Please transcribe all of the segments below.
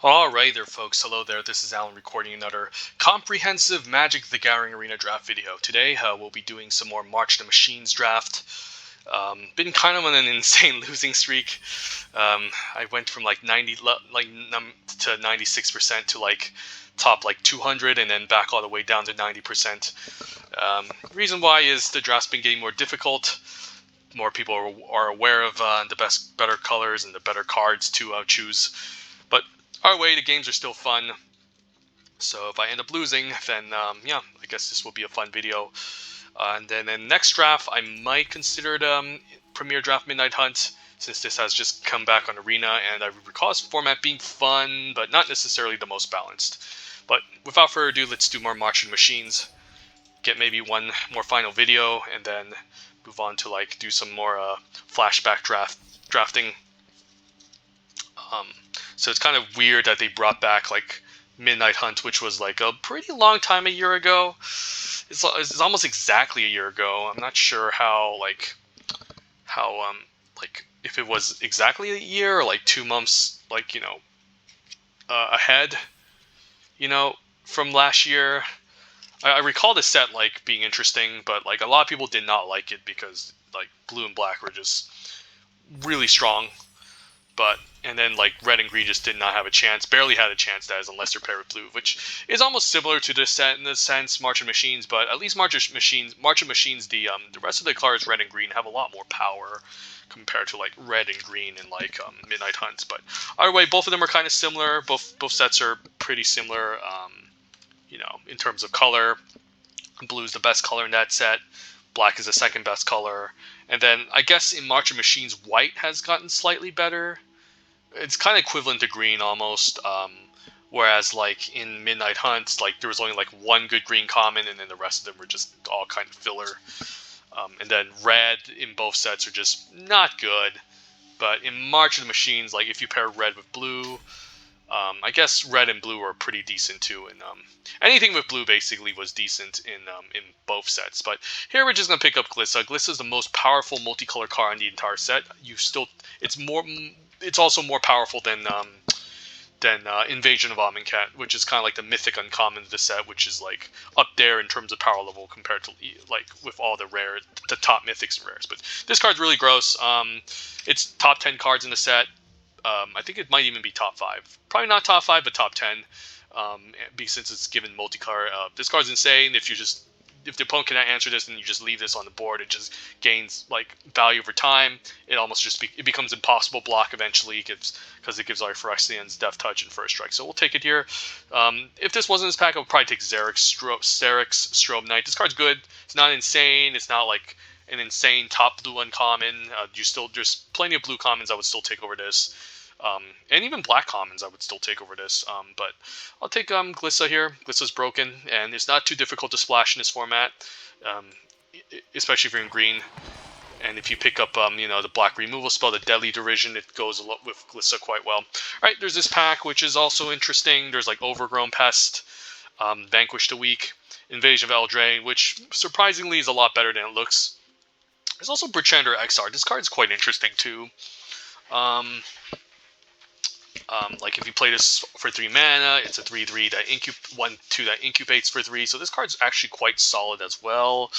Alright there folks, hello there, this is Alan recording another comprehensive Magic the Gathering Arena draft video. Today we'll be doing some more March the Machines draft. Been kind of on an insane losing streak. I went from like 90 to 96% to like top like 200 and then back all the way down to 90%. Reason why is the draft's been getting more difficult. More people are aware of the better colors and the better cards to choose. But our way, the games are still fun. So if I end up losing, then yeah, I guess this will be a fun video. And then in the next draft, I might consider the Premier Draft Midnight Hunt, since this has just come back on Arena, and I recall this format being fun, but not necessarily the most balanced. But without further ado, let's do more Marching Machines. Get maybe one more final video, and then move on to like do some more flashback drafting. So it's kind of weird that they brought back like Midnight Hunt, which was like a pretty long time a year ago. It's almost exactly a year ago. I'm not sure how if it was exactly a year or like 2 months, like ahead, from last year. I recall the set like being interesting, but like a lot of people did not like it because like blue and black were just really strong. And then like red and green just did not have a chance, barely had a chance, that is, unless they're paired with blue, which is almost similar to this set in the sense, March of Machines, but at least March of Machines, the rest of the colors, red and green, have a lot more power compared to like red and green and like Midnight Hunt. But either way, both of them are kind of similar. Both sets are pretty similar, in terms of color. Blue is the best color in that set. Black is the second best color. And then I guess in March of Machines, white has gotten slightly better. It's kind of equivalent to green almost. Whereas like in Midnight Hunt, like there was only like one good green common, and then the rest of them were just all kind of filler. And then red in both sets are just not good. But in March of the Machines, like if you pair red with blue, I guess red and blue are pretty decent too, and anything with blue basically was decent in both sets. But here we're just gonna pick up Gissa. Gissa is the most powerful multicolor card in the entire set. It's also more powerful than Invasion of Amonkhet, which is kind of like the mythic uncommon of the set, which is like up there in terms of power level compared to like with all the top mythics and rares. But this card's really gross. It's top 10 cards in the set. I think it might even be top 5. Probably not top 5, but top 10. Since it's given multicolor. This card's insane. If the opponent cannot answer this, and you just leave this on the board, it just gains like value over time. It almost it becomes impossible block eventually, because it gives our Phyrexians Death Touch and First Strike. So we'll take it here. If this wasn't this pack, I would probably take Xerix Strobe Knight. This card's good. It's not insane. It's not like an insane top blue uncommon. There's plenty of blue commons I would still take over this. And even black commons I would still take over this. But I'll take Gissa here. Glissa's broken, and it's not too difficult to splash in this format, especially if you're in green. And if you pick up the black removal spell, the Deadly Derision, it goes a lot with Gissa quite well. Alright, there's this pack, which is also interesting. There's like Overgrown Pest, Vanquish the Weak, Invasion of Eldraine, which surprisingly is a lot better than it looks. There's also Pretender XR. This card's quite interesting too. Like if you play this for 3 mana, it's a 3/3 that 1/2 that incubates for 3. So this card's actually quite solid as well.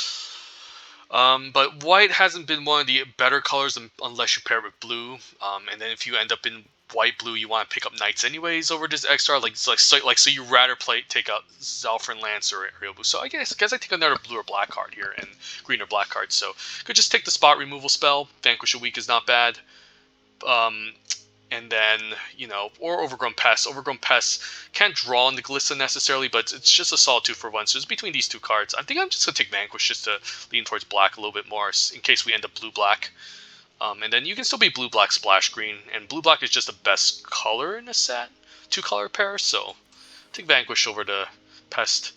But white hasn't been one of the better colors unless you pair it with blue. And then if you end up in white-blue, you want to pick up Knights anyways over this XR. So you rather take out Zalfrin Lance or Aerial Boost. So I guess I take another blue or black card here, and green or black card. So could just take the spot removal spell. Vanquish a Weak is not bad. And then, or Overgrown Pest. Overgrown Pest can't draw into Gissa necessarily, but it's just a solid 2-for-1. So it's between these two cards. I think I'm just going to take Vanquish just to lean towards black a little bit more in case we end up blue-black. And then you can still be blue-black splash green. And blue-black is just the best color in the set. 2-color pair, so take Vanquish over to Pest.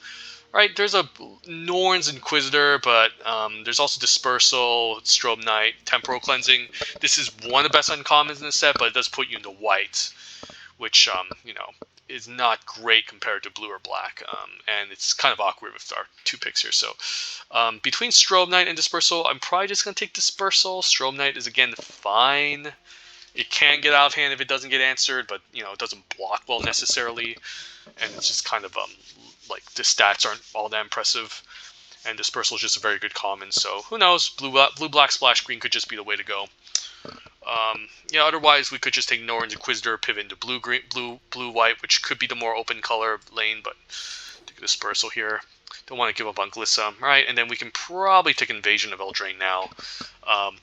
Right, there's a Norn's Inquisitor, but there's also Dispersal, Strobe Knight, Temporal Cleansing. This is one of the best uncommons in the set, but it does put you into white, which, is not great compared to blue or black. And it's kind of awkward with our 2 picks here. So between Strobe Knight and Dispersal, I'm probably just going to take Dispersal. Strobe Knight is, again, fine. It can get out of hand if it doesn't get answered, but it doesn't block well necessarily, and it's just kind of like the stats aren't all that impressive. And Dispersal is just a very good common, so who knows? Blue black splash green could just be the way to go. Otherwise we could just take Norn's Inquisitor, pivot into blue green, blue white, which could be the more open color lane, but take a Dispersal here. Don't want to give up on Glissa, right? And then we can probably take Invasion of Eldraine now.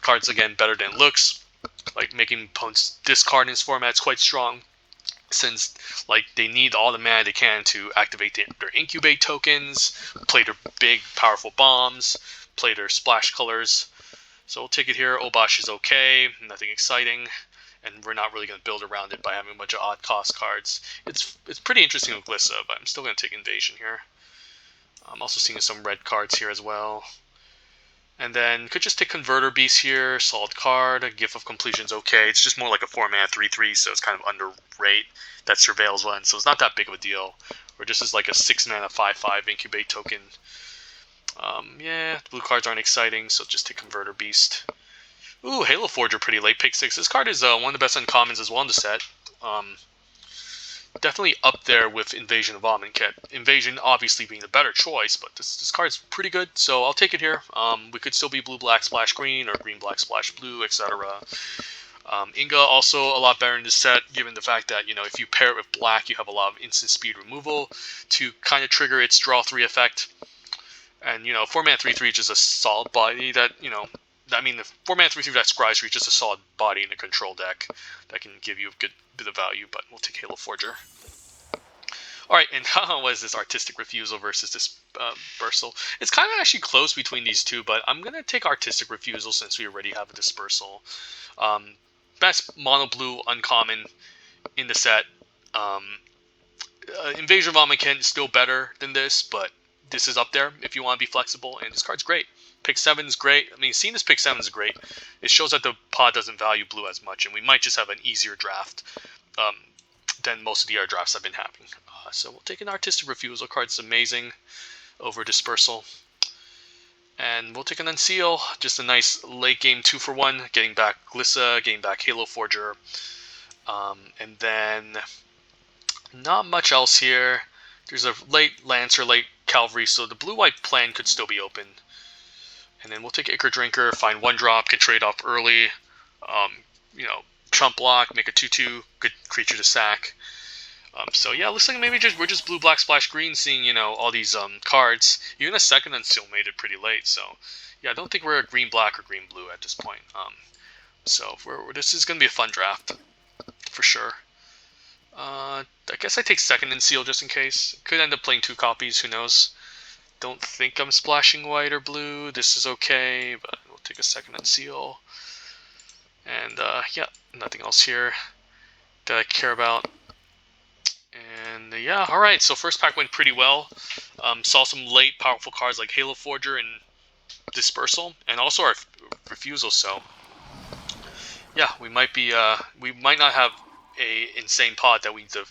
Cards again better than it looks, like making opponents discard in this format is quite strong, since like they need all the mana they can to activate their incubate tokens, play their big powerful bombs, play their splash colors. So we'll take it here. Obosh is okay, nothing exciting, and we're not really going to build around it by having a bunch of odd cost cards. It's pretty interesting with Glissa, but I'm still going to take Invasion here. I'm also seeing some red cards here as well. And then could just take Converter Beast here, solid card. A Gift of Completion's okay. It's just more like a 4-mana 3/3, so it's kind of underrate that Surveils one, so it's not that big of a deal. Or just as like a 6-mana 5/5 Incubate token. Blue cards aren't exciting, so just take Converter Beast. Ooh, Halo Forger pretty late, pick 6. This card is one of the best uncommons as well in the set. Definitely up there with Invasion of Amonkhet. Invasion obviously being the better choice, but this card's pretty good, so I'll take it here. We could still be blue black splash green or green black splash blue, etc. Inga also a lot better in this set, given the fact that if you pair it with black, you have a lot of instant speed removal to kind of trigger its draw 3 effect. And 4-mana 3/3 is just a solid body that the 4-mana 3/3 that Scry's Reach is just a solid body in a control deck that can give you a good bit of value. But we'll take Halo Forger. All right, and what is this Artistic Refusal versus this Dispersal? It's kind of actually close between these two, but I'm gonna take Artistic Refusal since we already have a Dispersal. Best mono blue uncommon in the set. Invasion of Amonkhet is still better than this, but this is up there if you want to be flexible, and this card's great. Pick 7 is great. Seeing this pick 7 is great. It shows that the pod doesn't value blue as much, and we might just have an easier draft than most of the other drafts I've been having. So we'll take an Artistic Refusal card. It's amazing over Dispersal. And we'll take an Unseal. Just a nice late game 2-for-1. Getting back Glissa, getting back Halo Forger. And then not much else here. There's a late Lancer, late Cavalry, so the blue-white plan could still be open. And then we'll take Ichor Drinker, find 1-drop, can trade off early. Trump block, make a 2/2, good creature to sack. So yeah, looks like maybe we're just blue, black, splash, green, seeing all these cards. Even a second Unseal made it pretty late, so yeah, I don't think we're a green, black, or green, blue at this point. So this is gonna be a fun draft for sure. I guess I take second Unseal just in case. Could end up playing 2 copies, who knows. Don't think I'm splashing white or blue. This is okay, but we'll take a second Unseal. And yeah, nothing else here that I care about. And yeah, alright, so first pack went pretty well. Saw some late powerful cards like Halo Forger and Dispersal, and also our Refusal, so yeah, we might not have a insane pod that we need to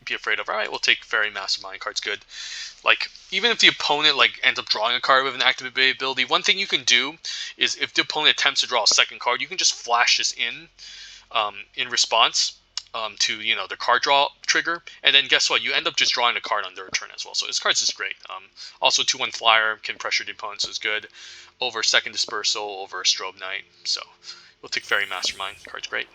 be afraid of. Alright, we'll take Fairy Mastermind. Card's good. Like, even if the opponent ends up drawing a card with an activated ability, one thing you can do is if the opponent attempts to draw a second card, you can just flash this in response to the card draw trigger, and then guess what? You end up just drawing a card on their turn as well. So this card's just great. Also 2/1 flyer can pressure the opponent, so it's good over second Dispersal, over Strobe Knight. So we'll take Fairy Mastermind. Card's great.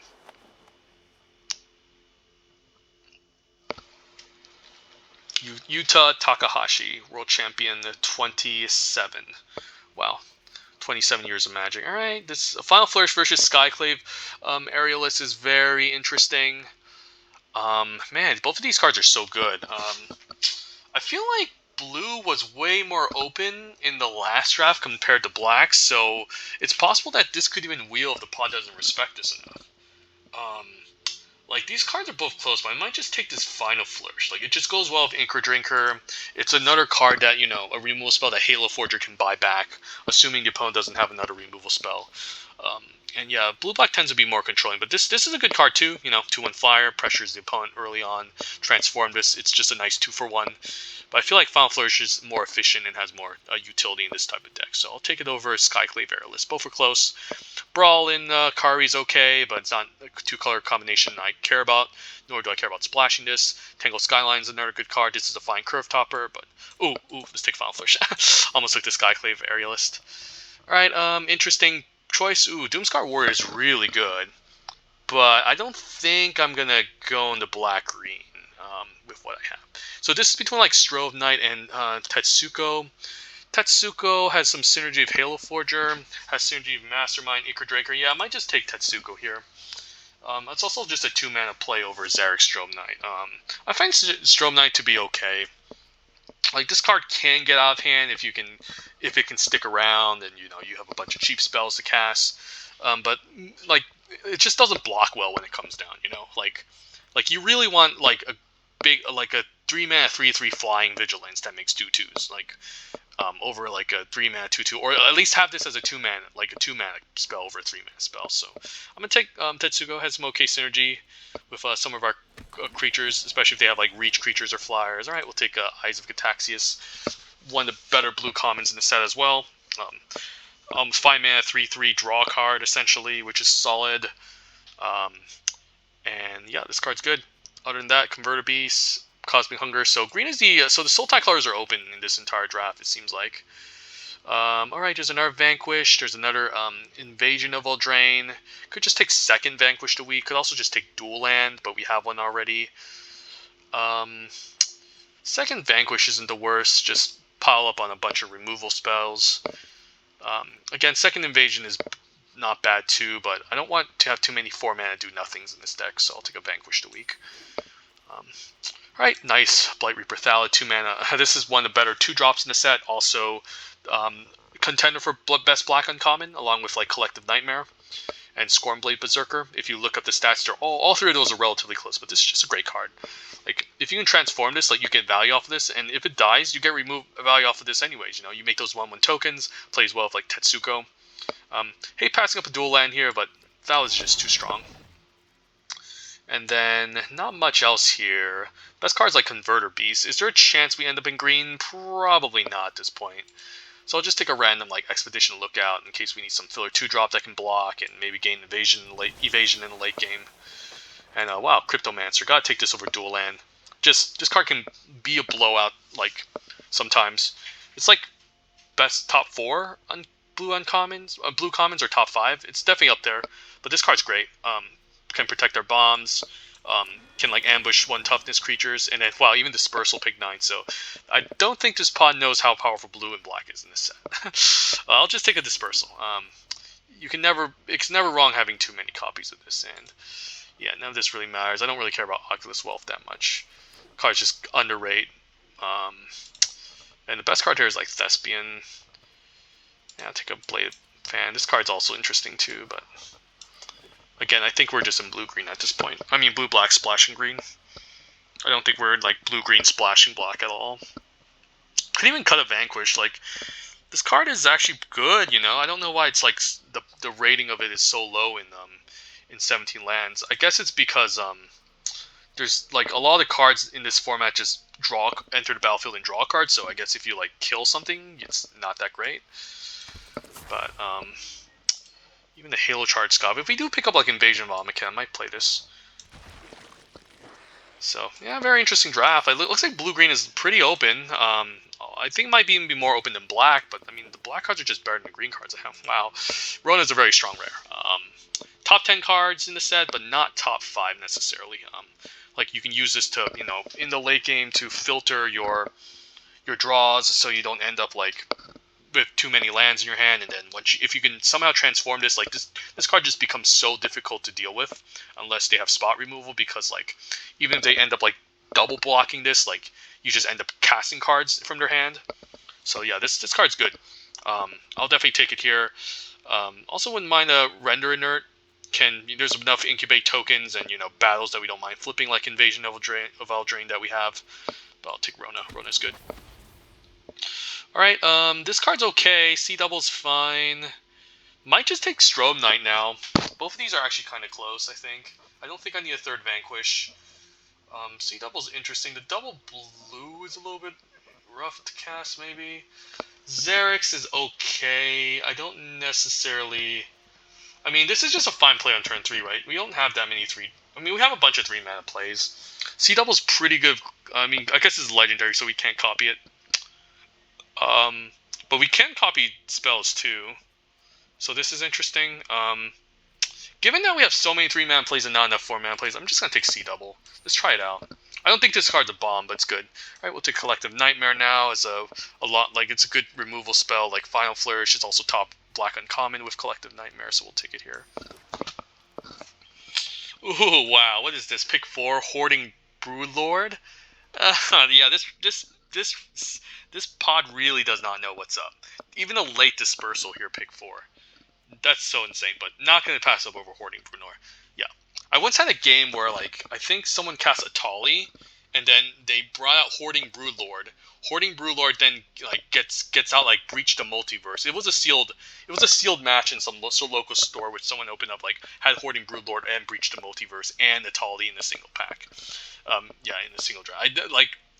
Yuta Takahashi, world champion, 27. Wow. 27 years of Magic. Alright, this Final Flourish versus Skyclave Aerialist is very interesting. Man, both of these cards are so good. I feel like blue was way more open in the last draft compared to black, so it's possible that this could even wheel if the pod doesn't respect this enough. These cards are both close, but I might just take this Final Flourish. It just goes well with Ichor Drinker. It's another card that, a removal spell that Halo Forger can buy back, assuming the opponent doesn't have another removal spell. And yeah, blue-black tends to be more controlling, but this is a good card too. 2/1 flyer, pressures the opponent early on. Transform this, it's just a nice 2-for-1. But I feel like Final Flourish is more efficient and has more utility in this type of deck. So I'll take it over Skyclave Airless. Both are close. Brawl in Kari's okay, but it's not a two-color combination I care about. Nor do I care about splashing this. Tangle Skyline's another good card. This is a fine curve topper, but ooh, let's take Final Flourish. Almost took the Skyclave Aerialist. Alright, interesting choice. Ooh, Doomscar Warrior is really good, but I don't think I'm gonna go into black-green with what I have. So this is between like Strove Knight and Tetsuko. Tetsuko has some synergy of Halo Forger, has synergy of Mastermind, Icar Draker. Yeah, I might just take Tetsuko here. It's also just a 2-mana play over Zarek Strove Knight. I find Strove Knight to be okay. Like, this card can get out of hand if it can stick around, and you have a bunch of cheap spells to cast. But like, it just doesn't block well when it comes down. Like you really want like a 3-mana 3/3 flying vigilance that makes 2/2s. Over like a 3-mana 2/2, or at least have this as a 2-mana, like a 2-mana spell over a 3-mana spell. So I'm gonna take Tetsuko. Has some okay synergy with some of our creatures, especially if they have like reach creatures or flyers. All right, we'll take Eyes of Cataxius, one of the better blue commons in the set as well. 5-mana 3/3 draw card essentially, which is solid. And yeah, this card's good. Other than that, Converter Beast, Cosmic Hunger. So green is the so the Sultai colors are open in this entire draft. It seems like. All right, there's another Vanquish. There's another Invasion of Eldraine. Could just take second Vanquish a week. Could also just take Dual Land, but we have one already. Second Vanquish isn't the worst. Just pile up on a bunch of removal spells. Again, second Invasion is not bad too, but I don't want to have too many 4-mana do-nothings in this deck, so I'll take a Vanquish a week. Alright, nice. Blight Reaper Thallid, 2-mana. This is one of the better 2-drops in the set. Also, contender for best black uncommon, along with like Collective Nightmare and Scornblade Berserker. If you look up the stats, all three of those are relatively close, but this is just a great card. Like, if you can transform this, like, you get value off of this, and if it dies, you get value off of this anyways. You make those 1/1 tokens, plays well with like Tetsuko. Hate passing up a dual land here, but Thallid's just too strong. And then, not much else here. Best cards like Converter Beast. Is there a chance we end up in green? Probably not at this point. So I'll just take a random like Expedition Lookout in case we need some filler 2-drop that can block and maybe gain evasion in the late game. And wow, Cryptomancer. Gotta take this over Dual Land. Just this card can be a blowout like sometimes. It's like best top 4 on blue commons or top 5. It's definitely up there. But this card's great. Can protect our bombs, can like ambush 1 toughness creatures, and then wow, even Dispersal pick 9. So I don't think this pod knows how powerful blue and black is in this set. I'll just take a Dispersal. It's never wrong having too many copies of this, and yeah, none of this really matters. I don't really care about Oculus Wealth that much. Card's just underrate. And the best card here is like Thespian. Yeah, I'll take a Blade Fan. This card's also interesting too, but again, I think we're just in blue-green at this point. I mean, blue-black splashing green. I don't think we're in, like, blue-green splashing black at all. Could even cut a Vanquish. Like, this card is actually good, I don't know why it's, like, the rating of it is so low in 17 lands. I guess it's because, there's, like, a lot of the cards in this format just enter the battlefield and draw cards, so I guess if you, like, kill something, it's not that great. But, even the Halo Charge Scav. If we do pick up like Invasion of Omnican, I might play this. So yeah, very interesting draft. It looks like blue-green is pretty open. I think it might even be more open than black, but I mean the black cards are just better than the green cards I have. Wow, Rona's a very strong rare. Top 10 cards in the set, but not top 5 necessarily. Like you can use this to in the late game to filter your draws, so you don't end up like with too many lands in your hand, and then if you can somehow transform this, like this card just becomes so difficult to deal with unless they have spot removal, because like even if they end up like double blocking this, like you just end up casting cards from their hand. So yeah, this card's good. I'll definitely take it here. Also wouldn't mind a Render Inert. There's enough incubate tokens and battles that we don't mind flipping, like Invasion of Eldraine that we have. But I'll take Rona. Rona's good. Alright, this card's okay. Sea Double's fine. Might just take Strobe Knight now. Both of these are actually kind of close, I think. I don't think I need a third Vanquish. C double's interesting. The double blue is a little bit rough to cast, maybe. Xerix is okay. I don't necessarily... I mean, this is just a fine play on turn 3, right? We don't have that many 3... I mean, we have a bunch of 3-mana plays. C double's pretty good. I mean, I guess it's legendary, so we can't copy it. But we can copy spells, too. So this is interesting. Given that we have so many 3-mana plays and not enough 4-mana plays, I'm just going to take C double. Let's try it out. I don't think this card's a bomb, but it's good. Alright, we'll take Collective Nightmare now as a lot, like, it's a good removal spell. Like, Final Flourish is also top black uncommon with Collective Nightmare, so we'll take it here. Ooh, wow, what is this? Pick 4, Hoarding Broodlord? Yeah, this pod really does not know what's up. Even a late dispersal here, pick 4. That's so insane, but not going to pass up over Hoarding Brunor. Yeah. I once had a game where, like, I think someone cast Atali, and then they brought out Hoarding Broodlord. Hoarding Broodlord then, like, gets out, like, Breach the Multiverse. It was a sealed match in some local store, which someone opened up, like, had Hoarding Broodlord and Breach the Multiverse and Atali in a single pack. Yeah, in a single draft.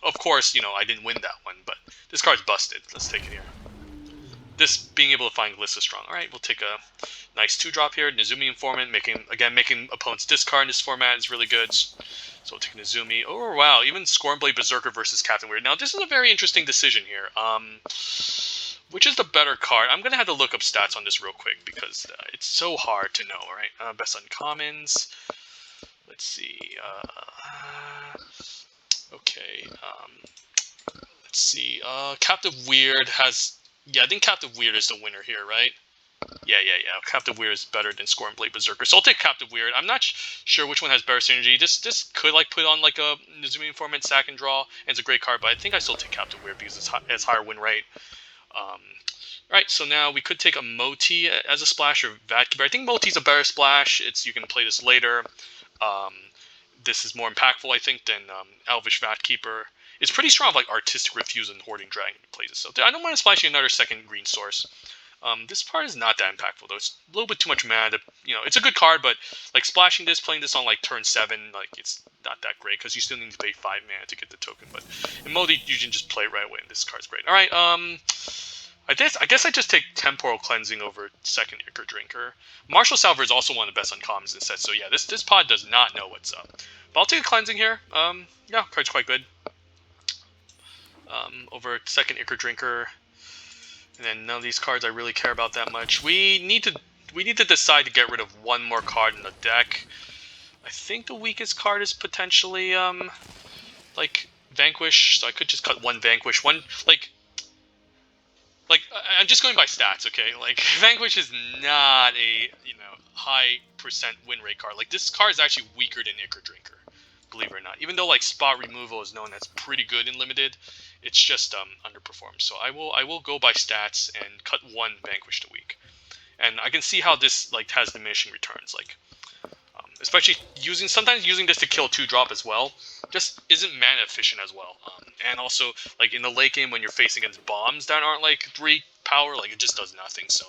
Of course, I didn't win that one, but this card's busted. Let's take it here. This being able to find Gissa strong. All right, we'll take a nice 2-drop here. Nezumi Informant, making opponents discard in this format is really good. So we'll take Nezumi. Oh wow, even Scornblade Berserker versus Captain Weird. Now this is a very interesting decision here. Which is the better card? I'm gonna have to look up stats on this real quick because it's so hard to know. All right, best uncommons. Let's see. Okay. Let's see. Captive Weird has. Yeah, I think Captive Weird is the winner here, right? Yeah. Captive Weird is better than Scornblade Berserker, so I'll take Captive Weird. I'm not sure which one has better synergy. This could like put on like a Nezumi Informant, sack and draw, and it's a great card, but I think I still take Captive Weird because it has higher win rate. Right, so now we could take a Moti as a splash or Vatkeeper. I think Moti's a better splash. You can play this later. This is more impactful, I think, than Elvish Vatkeeper. It's pretty strong, like Artistic Refuse and Hoarding Dragon plays it. So I don't mind splashing another second green source. This part is not that impactful though. It's a little bit too much mana. It's a good card, but like splashing this, playing this on like turn 7, like it's not that great because you still need to pay 5 mana to get the token. But in Modi, you can just play it right away, and this card's great. All right, I guess I just take Temporal Cleansing over second Ichor Drinker. Martial Salver is also one of the best uncommons in the set, so yeah, this pod does not know what's up. But I'll take a Cleansing here. Yeah, card's quite good. Over second Ichor Drinker, and then none of these cards I really care about that much. We need to decide to get rid of one more card in the deck. I think the weakest card is potentially like Vanquish, so I could just cut one Vanquish. I'm just going by stats, okay? Like Vanquish is not a high percent win rate card. Like this card is actually weaker than Ichor Drinker, believe it or not. Even though like spot removal is known as pretty good in limited, it's just underperformed. So I will go by stats and cut one Vanquish to weak. And I can see how this like has diminishing returns, like especially sometimes using this to kill 2-drop as well just isn't mana efficient as well. And also like in the late game when you're facing against bombs that aren't like 3 power, like it just does nothing. So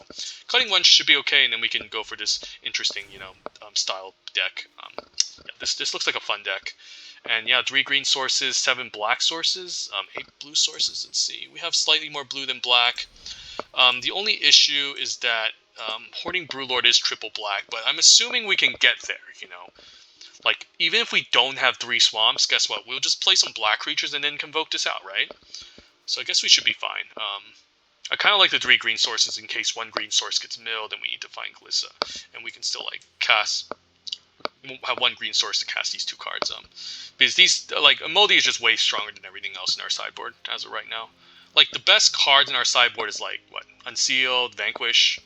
cutting one should be okay, and then we can go for this interesting style deck. Yeah, this looks like a fun deck. And yeah, 3 green sources, 7 black sources, 8 blue sources. Let's see, we have slightly more blue than black. The only issue is that Hoarding Broodlord is triple black, but I'm assuming we can get there, Like, even if we don't have 3 swamps, guess what? We'll just play some black creatures and then convoke this out, right? So I guess we should be fine. I kind of like the 3 green sources in case 1 green source gets milled and we need to find Gissa. And we can still, like, have 1 green source to cast these 2 cards. Because these, like, Modi is just way stronger than everything else in our sideboard as of right now. Like, the best cards in our sideboard is, like, what? Unsealed, Vanquish.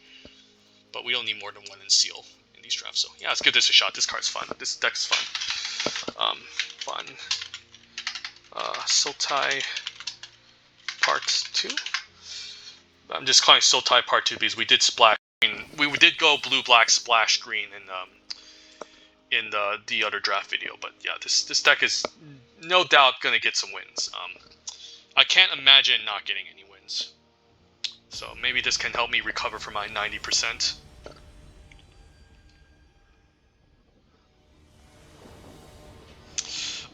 But we don't need more than 1 Unseal in these drafts. So, yeah, let's give this a shot. This card's fun. This deck's fun. Fun. Sultai Part 2. I'm just calling it Sultai Part 2 because we did splash green. We did go blue-black splash green in the other draft video. But, yeah, this deck is no doubt going to get some wins. I can't imagine not getting any wins. So maybe this can help me recover from my 90%.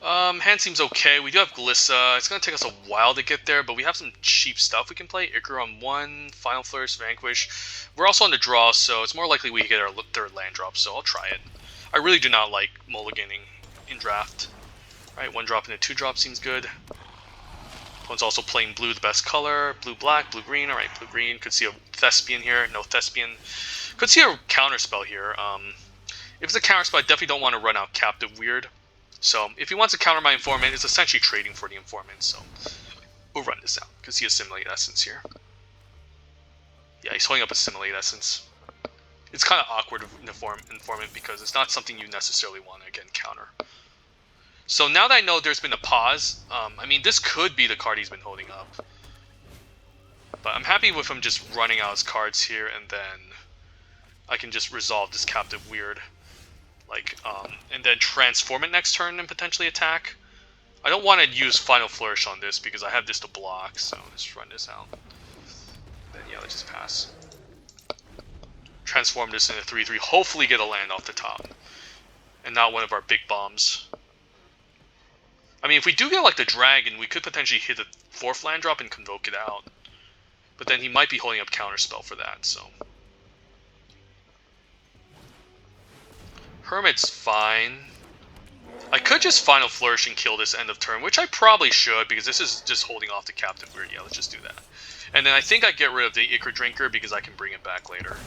Hand seems okay. We do have Glissa. It's gonna take us a while to get there, but we have some cheap stuff we can play. Icar on 1, Final Flourish, Vanquish. We're also on the draw, so it's more likely we get our third land drop, so I'll try it. I really do not like mulliganing in draft. Alright, 1 drop and a 2 drop seems good. One's also playing blue, the best color. Blue, black, blue, green. Alright, blue, green. Could see a Thespian here. No Thespian. Could see a counterspell here. If it's a counterspell, I definitely don't want to run out Captive Weird. So, if he wants to counter my Informant, it's essentially trading for the Informant, so we'll run this out. Could see a Assimilate Essence here. Yeah, he's holding up Assimilate Essence. It's kind of awkward with Informant because it's not something you necessarily want to, again, counter. So now that I know there's been a pause, I mean, this could be the card he's been holding up. But I'm happy with him just running out his cards here, and then I can just resolve this Captive Weird. And then transform it next turn and potentially attack. I don't want to use Final Flourish on this because I have this to block, so let's run this out. Then yeah, let's just pass. Transform this into 3/3, hopefully get a land off the top. And not one of our big bombs. I mean, if we do get like the dragon, we could potentially hit a 4th land drop and convoke it out. But then he might be holding up counterspell for that, so. Hermit's fine. I could just Final Flourish and kill this end of turn, which I probably should, because this is just holding off the Captive Weird. Yeah, let's just do that. And then I think I get rid of the Icar Drinker, because I can bring it back later.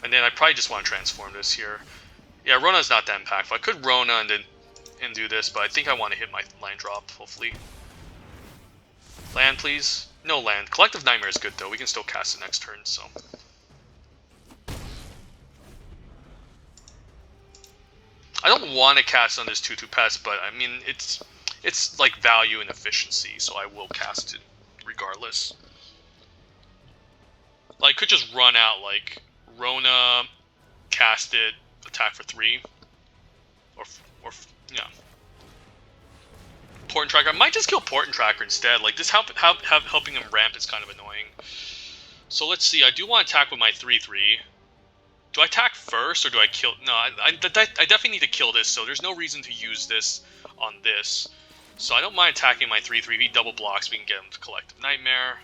And then I probably just want to transform this here. Yeah, Rona's not that impactful. I could Rona and do this, but I think I want to hit my land drop, hopefully. Land, please. No land. Collective Nightmare is good, though. We can still cast it next turn, so. I don't want to cast on this 2/2 pest, but I mean, it's like value and efficiency, so I will cast it regardless. Like, I could just run out, like, Rona, cast it, attack for 3. Or yeah. Port and Tracker. I might just kill Port and Tracker instead. Like, this helping him ramp is kind of annoying. So let's see. I do want to attack with my 3/3. Do I attack first, or do I kill? No, I definitely need to kill this, so there's no reason to use this on this. So I don't mind attacking my 3/3. He double blocks, we can get him to Collective Nightmare.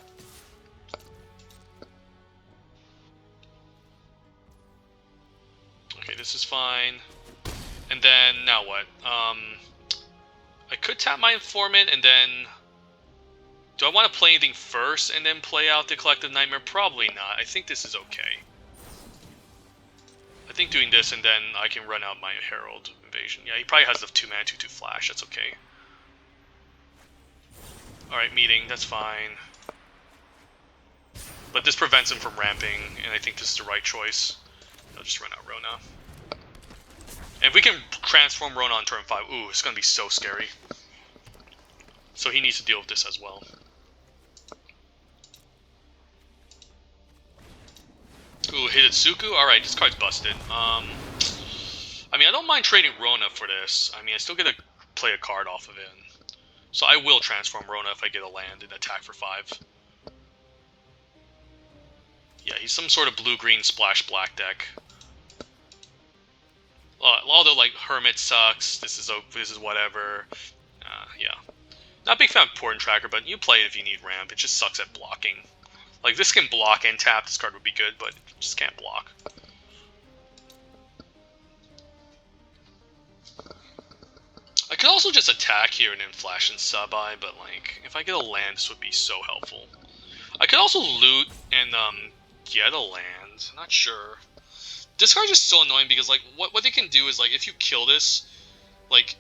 Okay, this is fine. And then, now what? I could tap my Informant, and then... Do I want to play anything first, and then play out the Collective Nightmare? Probably not. I think this is okay. I think doing this, and then I can run out my Herald Invasion. Yeah, he probably has the 2-mana 2/2 flash. That's okay. Alright, meeting. That's fine. But this prevents him from ramping, and I think this is the right choice. I'll just run out Rona. And if we can transform Rona on turn 5, ooh, it's going to be so scary. So he needs to deal with this as well. Ooh, Hidetsuku? Alright, this card's busted. I mean, I don't mind trading Rona for this. I mean, I still get to play a card off of it. So I will transform Rona if I get a land and attack for 5. Yeah, he's some sort of blue-green splash black deck. Although, like, Hermit sucks, this is whatever. Yeah. Not a big fan of Port and Tracker, but you play it if you need ramp. It just sucks at blocking. Like, this can block and tap, this card would be good, but it just can't block. I could also just attack here and then flash and sub-eye, but, like, if I get a land, this would be so helpful. I could also loot and, get a land. I'm not sure. This card's just so annoying because, like, what they can do is, like, if you kill this, like,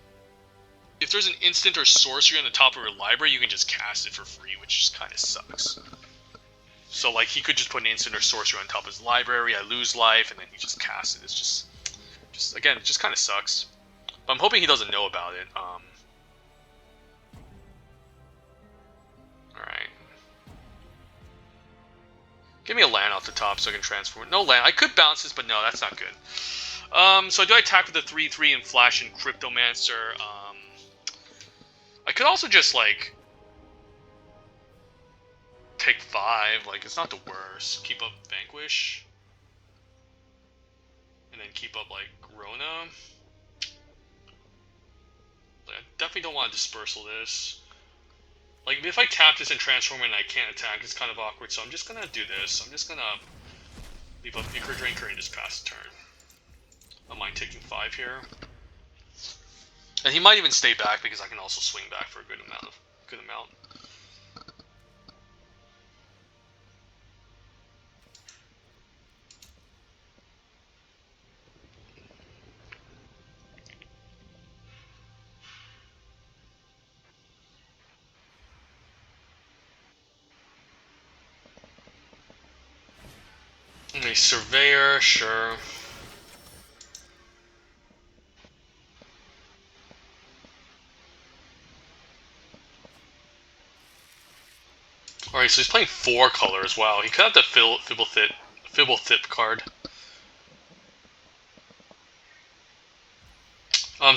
if there's an instant or sorcery on the top of your library, you can just cast it for free, which just kind of sucks. So, like, he could just put an instant or sorcery on top of his library, I lose life, and then he just casts it. It's just again, it just kind of sucks. But I'm hoping he doesn't know about it. Alright. Give me a land off the top so I can transform it. No land. I could bounce this, but no, that's not good. So do I attack with the 3/3 and flash and Cryptomancer? I could also just, like, take 5, like, it's not the worst. Keep up Vanquish. And then keep up, like, Rona. definitely don't want to dispersal this. Like, if I tap this and transform it and I can't attack, it's kind of awkward, so I'm just gonna do this. I'm just gonna leave a Beaker Drinker and just pass the turn. I don't mind taking 5 here. And he might even stay back because I can also swing back for a good amount. A Surveyor, sure. Alright, so he's playing 4 colors. Wow, he could have the Fibblethip card.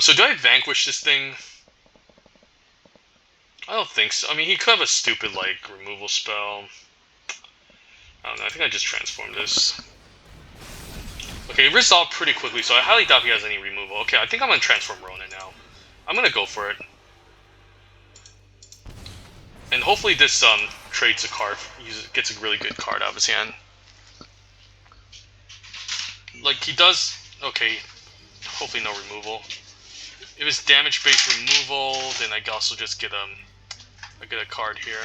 So do I vanquish this thing? I don't think so. I mean, he could have a stupid, like, removal spell. I don't know, I think I just transformed this. Okay, resolved pretty quickly, so I highly doubt he has any removal. Okay, I think I'm gonna transform Rona now. I'm gonna go for it. And hopefully this trades a card, gets a really good card out of his hand. Like, he does... Okay, hopefully no removal. If it's damage-based removal, then I can also just get a card here.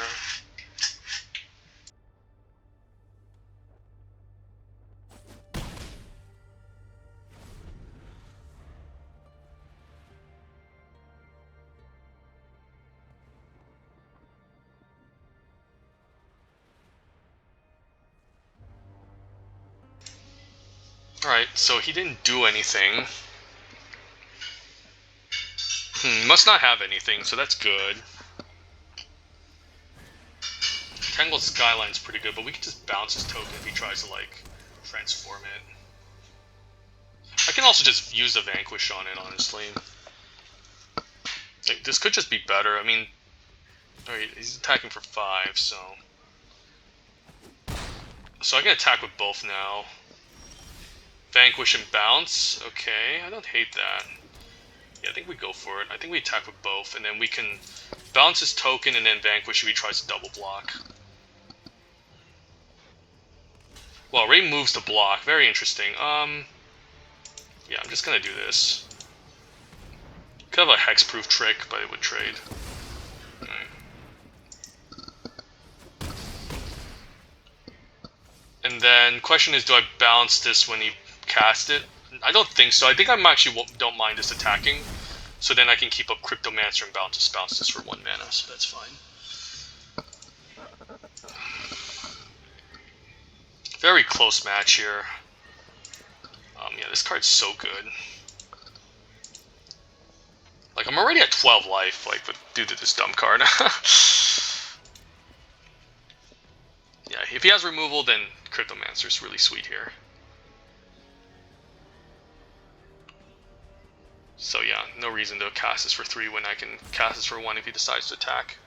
Alright, so he didn't do anything. Must not have anything, so that's good. Tangled Skyline's pretty good, but we can just bounce his token if he tries to, like, transform it. I can also just use the Vanquish on it, honestly. Like, this could just be better. I mean, alright, he's attacking for 5, so... So I can attack with both now. Vanquish and bounce. Okay, I don't hate that. Yeah, I think we go for it. I think we attack with both, and then we can bounce his token and then vanquish if he tries to double block. Well, Ray moves to block. Very interesting. Yeah, I'm just gonna do this. Could have a hexproof trick, but it would trade. And then, question is, do I bounce this when he cast it? I don't think so. I think I actually don't mind this attacking. So then I can keep up Cryptomancer and bounce this for 1 mana, so that's fine. Very close match here. Yeah, this card's so good. Like, I'm already at 12 life, like, due to this dumb card. Yeah, if he has removal, then Cryptomancer's really sweet here. So yeah, no reason to cast this for 3 when I can cast this for 1 if he decides to attack.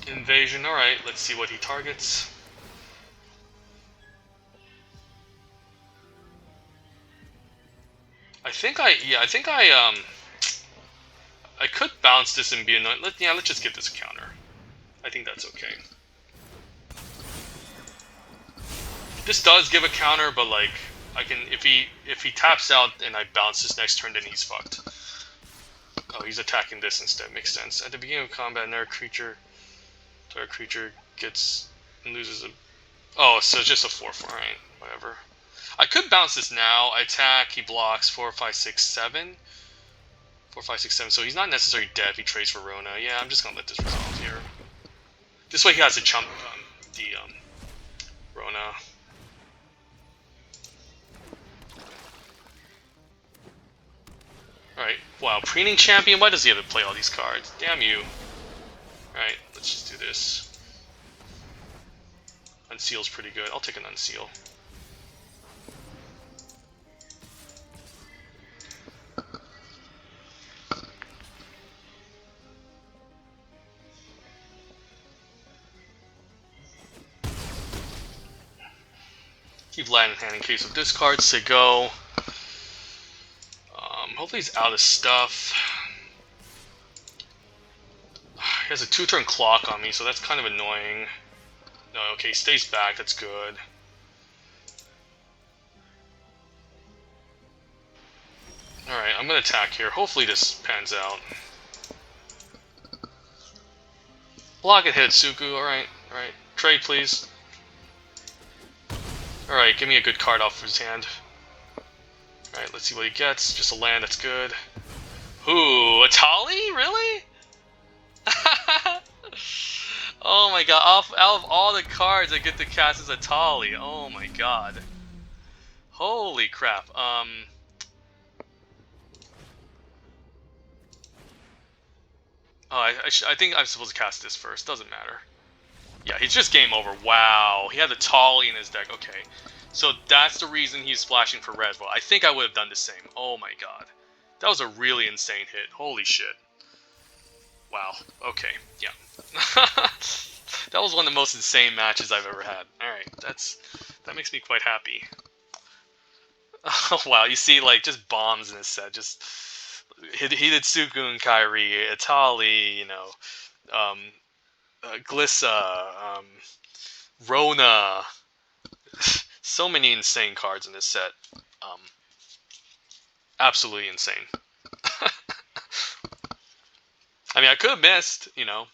Invasion, alright, let's see what he targets. I could bounce this and be annoying. Let's just give this a counter. I think that's okay. This does give a counter, but like, I can, if he taps out and I bounce this next turn, then he's fucked. Oh, he's attacking this instead, makes sense. At the beginning of combat, another creature gets and loses a... Oh, so it's just a 4/4, alright, whatever. I could bounce this now. I attack, he blocks 4, 5, 6, 7. 4, 5, 6, 7. So he's not necessarily dead if he trades for Rona. Yeah, I'm just gonna let this resolve here. This way he has to chump the Rona. Alright, wow, Preening Champion? Why does he have to play all these cards? Damn you. Alright, let's just do this. Unseal's pretty good. I'll take an Unseal. Keep land in hand in case of discard. Say go. Hopefully he's out of stuff. He has a 2-turn clock on me, so that's kind of annoying. No, okay, he stays back. That's good. Alright, I'm going to attack here. Hopefully this pans out. Block it, Hitsuku. Alright, alright. Trade, please. Alright, give me a good card off of his hand. Alright, let's see what he gets. Just a land, that's good. Ooh, a Tali? Really? Oh my god, out of all the cards I get to cast as a Tali. Oh my god. Holy crap. I think I'm supposed to cast this first. Doesn't matter. Yeah, he's just game over. Wow. He had the Tali in his deck. Okay. So that's the reason he's splashing for red. Well, I think I would have done the same. Oh my god. That was a really insane hit. Holy shit. Wow. Okay. Yeah. That was one of the most insane matches I've ever had. Alright. That makes me quite happy. Oh wow. You see, like, just bombs in his set. Just Hitsuku and Kairi, Itali, you know, Glissa, Rona. So many insane cards in this set. Absolutely insane. I mean, I could have missed, you know.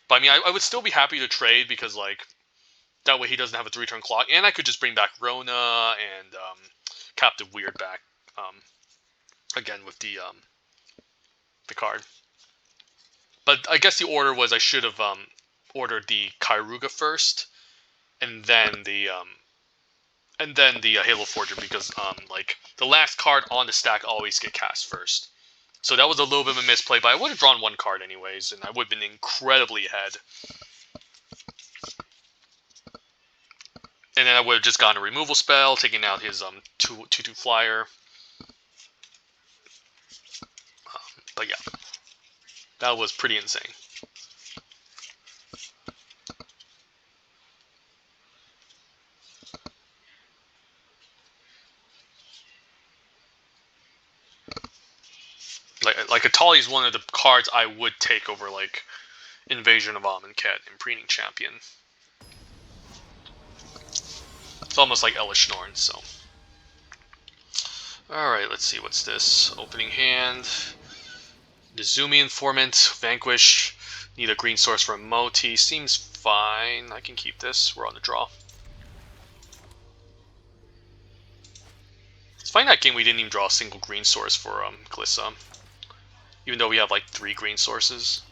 But I mean, I would still be happy to trade because, like, that way he doesn't have a 3-turn clock. And I could just bring back Rona and Captive Weird back. Again, with the card. But I guess the order was I should have ordered the Kairuga first, and then the Halo Forger, because like the last card on the stack always get cast first. So that was a little bit of a misplay, but I would have drawn one card anyways, and I would have been incredibly ahead. And then I would have just gotten a removal spell, taking out his 2/2 flyer. But yeah, that was pretty insane. Like Atali is one of the cards I would take over like Invasion of Amonkhet and Preening Champion. It's almost like Elish Norn, so. Alright, let's see, what's this? Opening hand. Nizumi Informant, Vanquish. Need a green source for a Moti. Seems fine. I can keep this. We're on the draw. It's funny that game we didn't even draw a single green source for Glissa. Even though we have like 3 green sources.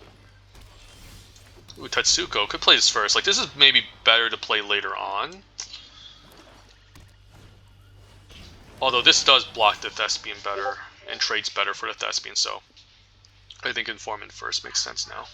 Ooh, Tetsuko. Could play this first. Like, this is maybe better to play later on. Although this does block the Thespian better and trades better for the Thespian, so I think Informant first makes sense now.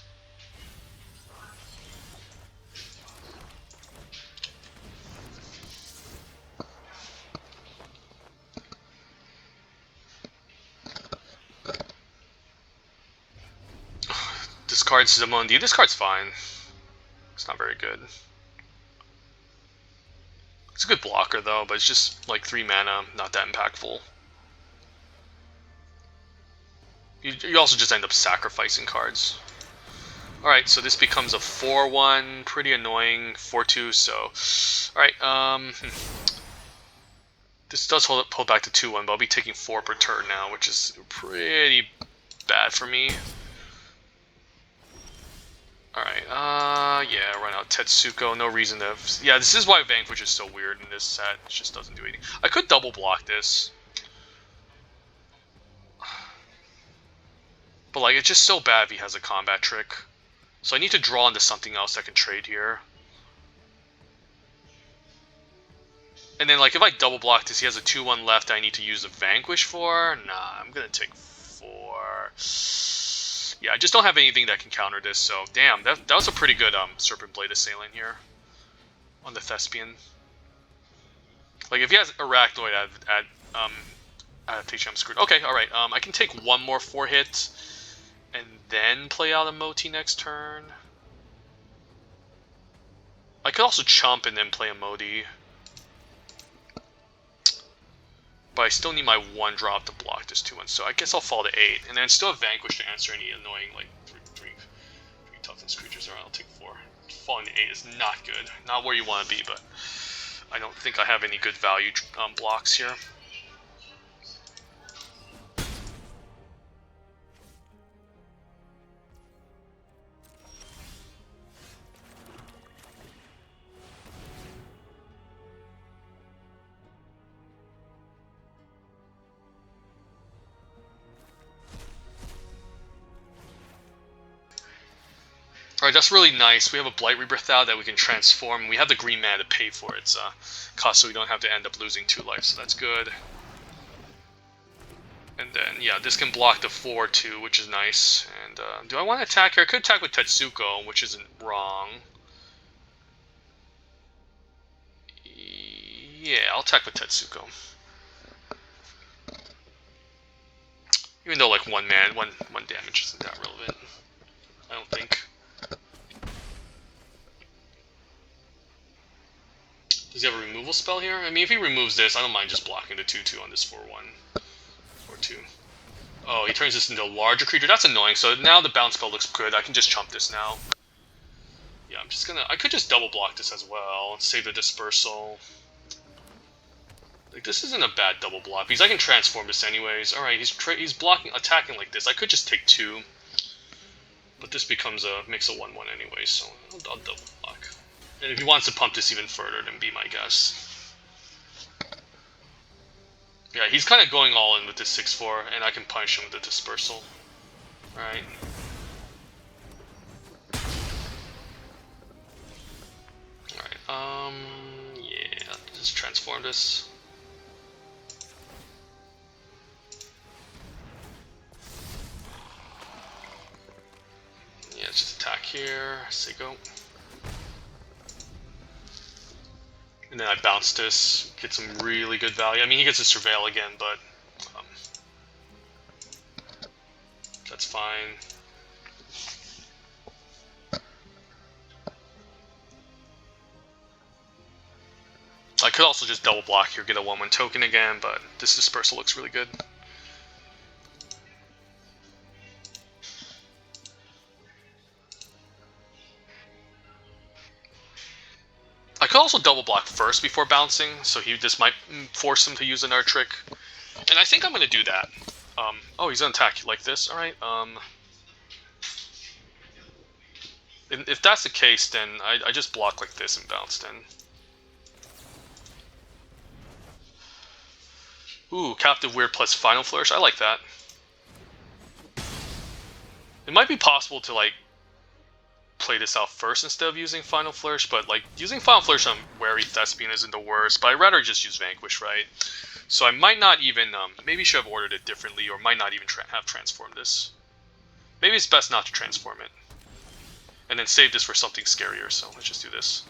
Discard Zimondi. This card's fine. It's not very good. It's a good blocker though, but it's just like 3 mana, not that impactful. You also just end up sacrificing cards. Alright, so this becomes a 4-1, pretty annoying, 4-2, so... Alright, this does pull back to 2-1, but I'll be taking 4 per turn now, which is pretty bad for me. Alright, yeah, run out Tetsuko, no reason to... Yeah, this is why Vanquish is so weird in this set, it just doesn't do anything. I could double block this. But, like, it's just so bad if he has a combat trick. So I need to draw into something else that can trade here. And then, like, if I double block this, he has a 2-1 left that I need to use a Vanquish for. Nah, I'm gonna take 4. Yeah, I just don't have anything that can counter this, so damn, that was a pretty good Serpent Blade Assailant here. on the Thespian. Like, if he has Arachnoid adaptation, I'm screwed. Okay, alright. I can take one more 4-hit and then play out a Moti next turn. I could also chomp and then play a Moti. But I still need my 1-drop to block this 2-1, so I guess I'll fall to 8. And then still have Vanquish to answer any annoying, like, 3 toughness creatures around. I'll take 4. Falling to 8 is not good. Not where you want to be, but I don't think I have any good value blocks here. Alright, that's really nice. We have a Blight Rebirth out that we can transform. We have the green mana to pay for its cost, so we don't have to end up losing 2 life, so that's good. And then, yeah, this can block the 4 too, which is nice. And do I want to attack here? I could attack with Tetsuko, which isn't wrong. Yeah, I'll attack with Tetsuko. Even though, like, one damage isn't that relevant, I don't think. Does he have a removal spell here? I mean, if he removes this, I don't mind just blocking the 2/2 on this 4/1. 4/2. Oh, he turns this into a larger creature. That's annoying. So now the bounce spell looks good. I can just chump this now. Yeah, I'm just gonna... I could just double block this as well. Save the dispersal. Like, this isn't a bad double block, because I can transform this anyways. Alright, he's attacking like this. I could just take 2. But this becomes a mix of 1/1 anyway, so I'll double block. And if he wants to pump this even further, then be my guess. Yeah, he's kind of going all in with this 6/4, and I can punish him with the dispersal. Alright. Alright, yeah, just transform this. Yeah, let's just attack here. Say go. And then I bounce this, get some really good value. I mean, he gets a Surveil again, but that's fine. I could also just double block here, get a 1/1 token again, but this dispersal looks really good. I could also double block first before bouncing, so this might force him to use another trick. And I think I'm going to do that. Oh, he's going to attack like this. Alright, if that's the case, then I just block like this and bounce then. Ooh, Captive Weird plus Final Flourish. I like that. It might be possible to, like, play this out first instead of using Final Flourish, but like using Final Flourish on Wary Thespian isn't the worst, but I'd rather just use Vanquish, right? So I might not even, maybe should have ordered it differently, or might not even have transformed this. Maybe it's best not to transform it. And then save this for something scarier, so let's just do this.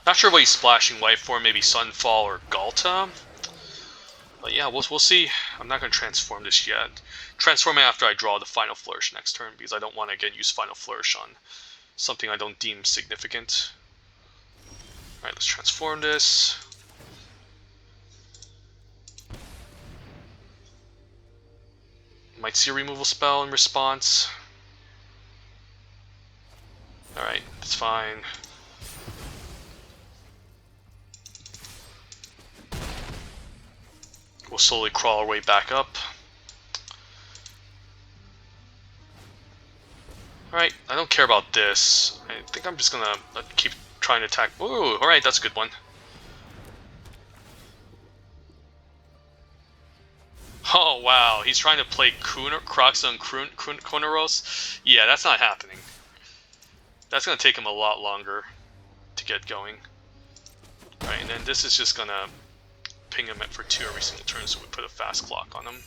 Not sure what he's splashing white for, maybe Sunfall or Galta. But yeah, we'll see. I'm not going to transform this yet. Transform it after I draw the Final Flourish next turn, because I don't want to again use Final Flourish on something I don't deem significant. Alright, let's transform this. Might see a removal spell in response. Alright, it's fine. We'll slowly crawl our way back up. Alright, I don't care about this. I think I'm just gonna keep trying to attack. Ooh, alright, that's a good one. Oh, wow, he's trying to play Kroxa and Kunaros? Yeah, that's not happening. That's going to take him a lot longer to get going. Alright, and then this is just going to ping him for 2 every single turn, so we put a fast clock on him.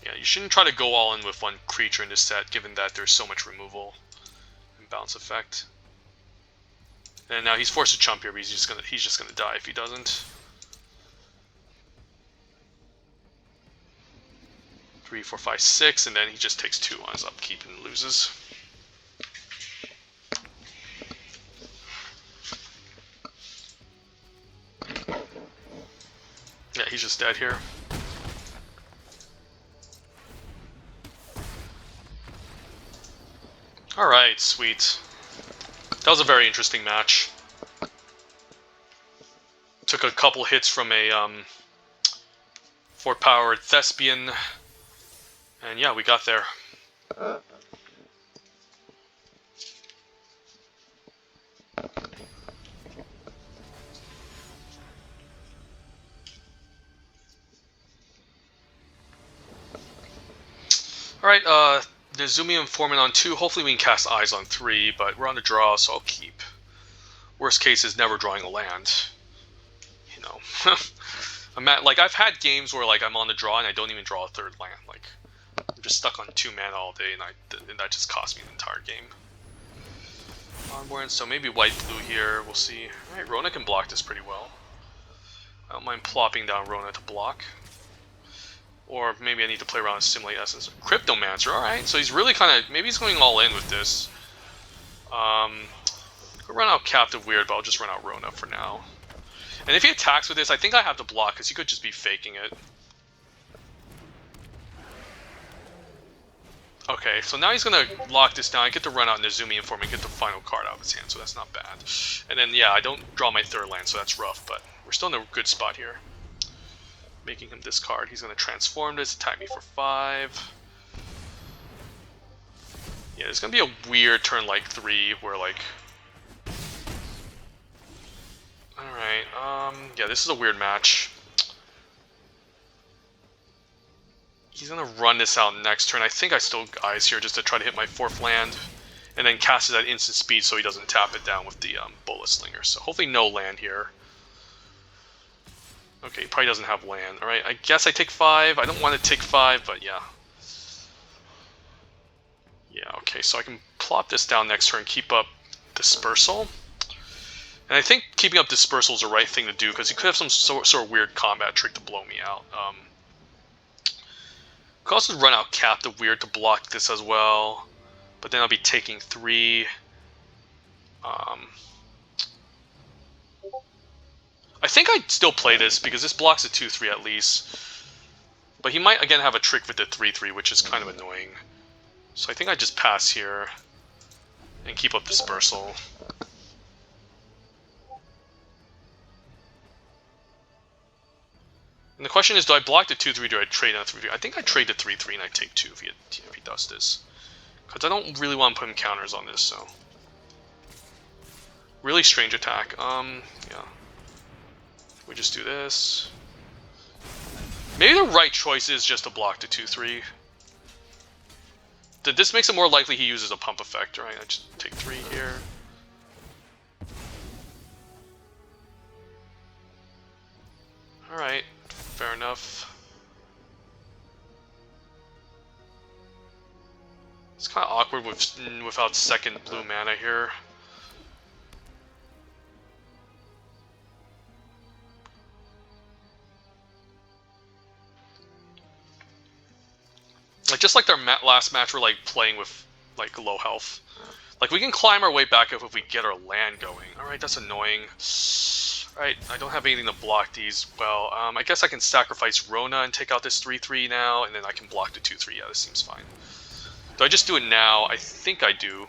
Yeah, you shouldn't try to go all in with one creature in this set, given that there's so much removal and bounce effect. And now he's forced to chump here, but he's just gonna die if he doesn't. 3, 4, 5, 6, and then he just takes 2 on his upkeep and loses. Yeah, he's just dead here. Alright, sweet. That was a very interesting match. Took a couple hits from a 4-powered Thespian, and yeah, we got there. Alright, Nezumi Informant on 2. Hopefully we can cast Eyes on 3, but we're on the draw, so I'll keep. Worst case is never drawing a land. You know. Like, I've had games where, like, I'm on the draw and I don't even draw a 3rd land. Like, I'm just stuck on 2 mana all day, and that just cost me the entire game. Onborn, so maybe white-blue here, we'll see. Alright, Rona can block this pretty well. I don't mind plopping down Rona to block. Or maybe I need to play around with Simulate Essence. Cryptomancer, alright, so he's really kind of, maybe he's going all in with this. Could run out Captive Weird, but I'll just run out Rona for now. And if he attacks with this, I think I have to block, because he could just be faking it. Okay, so now he's going to lock this down. I get to run out Nezumi Informant and get the final card out of his hand, so that's not bad. And then, yeah, I don't draw my 3rd land, so that's rough, but we're still in a good spot here. Making him discard. He's going to transform this, attack me for 5. Yeah, it's going to be a weird turn like 3, where, like... Alright, yeah, this is a weird match. He's going to run this out next turn. I think I still Eyes here just to try to hit my 4th land. And then cast it at instant speed so he doesn't tap it down with the Bullet Slinger. So hopefully no land here. Okay, he probably doesn't have land. Alright, I guess I take 5. I don't want to take 5, but yeah. Yeah, okay, so I can plop this down next turn, keep up Dispersal. And I think keeping up Dispersal is the right thing to do, because he could have some sort of weird combat trick to blow me out. Could also run out Captive Weird to block this as well, but then I'll be taking 3. I think I'd still play this, because this blocks a 2-3 at least. But he might, again, have a trick with the 3-3, which is kind of annoying. So I think I just pass here and keep up Dispersal. And the question is, do I block the 2-3 or do I trade on a 3-3? I think I trade the 3-3 and I take 2 if he does this. Because I don't really want to put him counters on this, so... Really strange attack. Yeah. We just do this. Maybe the right choice is just to block the 2-3. This makes it more likely he uses a pump effect, right? I just take 3 here. Alright, fair enough. It's kind of awkward without second blue mana here. Like, just like their last match, we're like playing with like low health. Like, we can climb our way back up if we get our land going. Alright, that's annoying. Alright, I don't have anything to block these well. I guess I can sacrifice Rona and take out this 3-3 now, and then I can block the 2-3. Yeah, this seems fine. Do I just do it now? I think I do.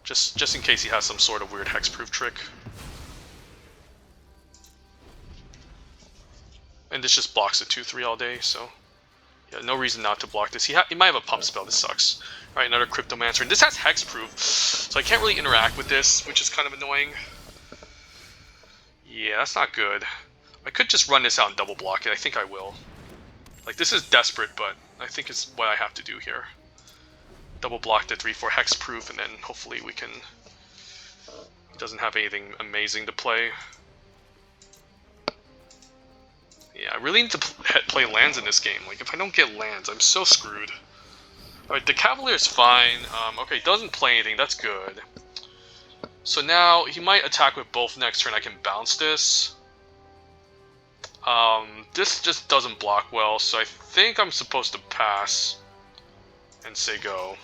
Just in case he has some sort of weird hexproof trick. And this just blocks the 2-3 all day, so... Yeah, no reason not to block this. He might have a pump spell, this sucks. Alright, another Cryptomancer. And this has hexproof, so I can't really interact with this, which is kind of annoying. Yeah, that's not good. I could just run this out and double block it. I think I will. Like, this is desperate, but I think it's what I have to do here. Double block the 3/4 hexproof, and then hopefully we can... He doesn't have anything amazing to play. Yeah, I really need to play lands in this game. Like, if I don't get lands, I'm so screwed. Alright, the Cavalier's fine. Okay, doesn't play anything. That's good. So now, he might attack with both next turn. I can bounce this. This just doesn't block well, so I think I'm supposed to pass and say go.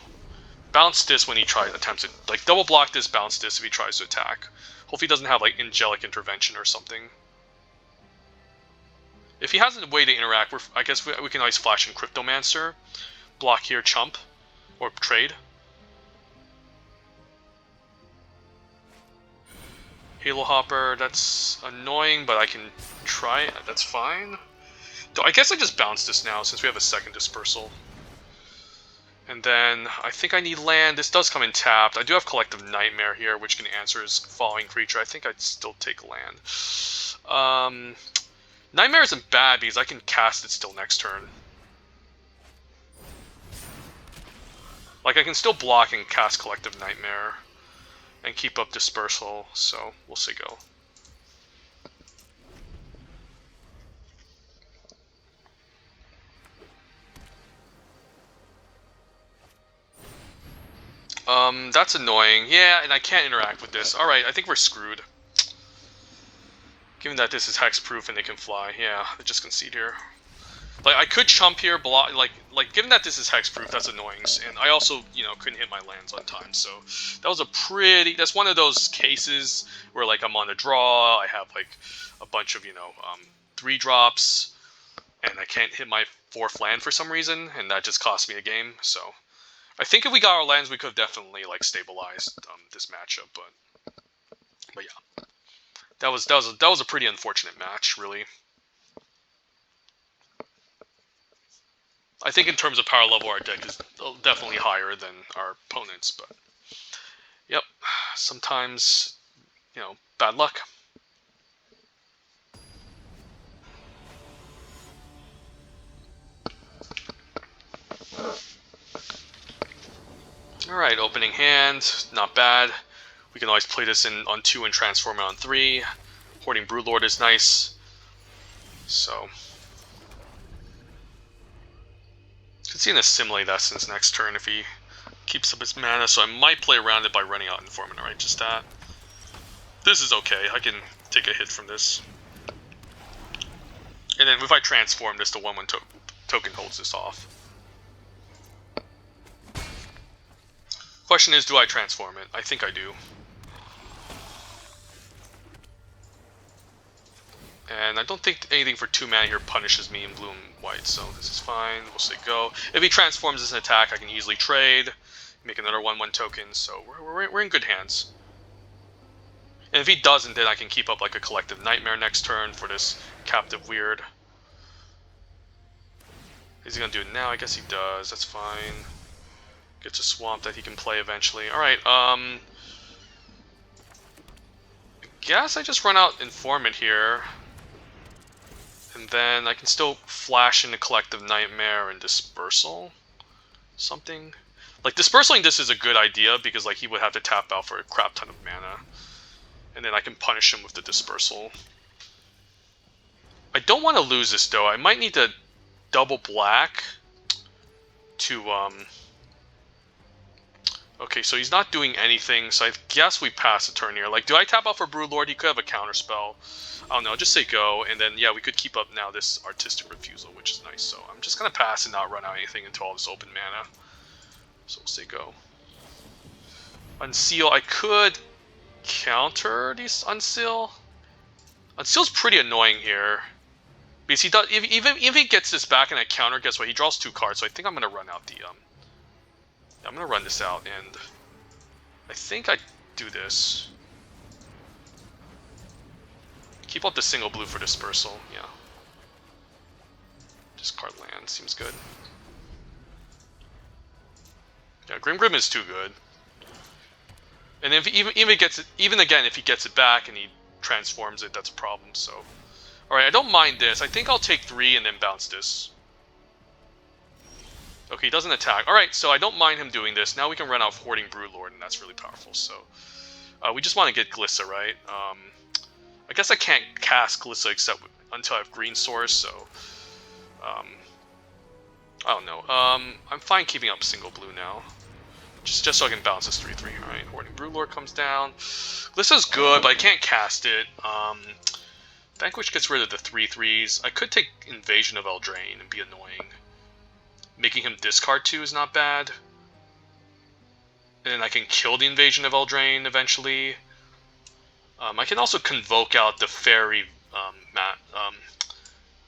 Bounce this when he attempts it. Like, double block this, bounce this if he tries to attack. Hopefully he doesn't have, like, Angelic Intervention or something. If he has a way to interact, I guess we can always flash in Cryptomancer. Block here, chump. Or trade. Halo Hopper, that's annoying, but I can try it. That's fine. Though I guess I just bounce this now, since we have a second Dispersal. And then, I think I need land. This does come in tapped. I do have Collective Nightmare here, which can answer his following creature. I think I'd still take land. Nightmare isn't bad, because I can cast it still next turn. Like, I can still block and cast Collective Nightmare. And keep up Dispersal, so we'll say go. That's annoying. Yeah, and I can't interact with this. Alright, I think we're screwed. Given that this is hexproof and they can fly. Yeah, they just concede here. Like, I could chump here, block, like given that this is hexproof, that's annoying. And I also, you know, couldn't hit my lands on time, so that was that's one of those cases where, like, I'm on a draw, I have, like, a bunch of, you know, 3-drops, and I can't hit my 4th land for some reason, and that just cost me a game, so... I think if we got our lands, we could have definitely, like, stabilized this matchup, but yeah. That was a pretty unfortunate match, really. I think in terms of power level, our deck is definitely higher than our opponents, but yep, sometimes, you know, bad luck. Alright, opening hand, not bad. We can always play this on 2 and transform it on 3. Hoarding Broodlord is nice. So... Could see an Assimilate Essence next turn if he keeps up his mana, so I might play around it by running out Informant, alright, just that. This is okay, I can take a hit from this. And then if I transform this, the 1/1 token holds this off. Question is, do I transform it? I think I do. And I don't think anything for 2 mana here punishes me in blue and white, so this is fine. We'll say go. If he transforms as an attack, I can easily trade, make another 1/1 token, so we're in good hands. And if he doesn't, then I can keep up like a Collective Nightmare next turn for this Captive Weird. Is he gonna do it now? I guess he does. That's fine. Gets a swamp that he can play eventually. Alright, I guess I just run out Informant here. And then I can still flash into Collective Nightmare and Dispersal. Something. Like, Dispersaling this is a good idea, because, like, he would have to tap out for a crap ton of mana. And then I can punish him with the Dispersal. I don't want to lose this, though. I might need to double black to, Okay, so he's not doing anything, so I guess we pass a turn here. Like, do I tap out for Broodlord? He could have a counterspell. I don't know, just say go, and then, yeah, we could keep up now this Artistic Refusal, which is nice. So I'm just going to pass and not run out anything until all this open mana. So we'll say go. Unseal, I could counter these Unseal. Unseal's pretty annoying here. Because he does, even if he gets this back and I counter, guess what? He draws 2 cards, so I think I'm going to run out the, I'm going to run this out, and I think I do this. Keep up the single blue for Dispersal, yeah. Discard land, seems good. Yeah, Grim is too good. And if even again, if he gets it back and he transforms it, that's a problem, so... Alright, I don't mind this. I think I'll take 3 and then bounce this. Okay, he doesn't attack. Alright, so I don't mind him doing this. Now we can run out Hoarding Broodlord, and that's really powerful. So we just want to get Glissa, right? I guess I can't cast Glissa except until I have Green Source, so I don't know. I'm fine keeping up single blue now. Just so I can bounce this 3/3. Alright, Hoarding Broodlord comes down. Glissa's good, but I can't cast it. Vanquish gets rid of the 3/3s. I could take Invasion of Eldraine and be annoying. Making him discard 2 is not bad. And then I can kill the Invasion of Eldraine eventually. I can also convoke out the Fairy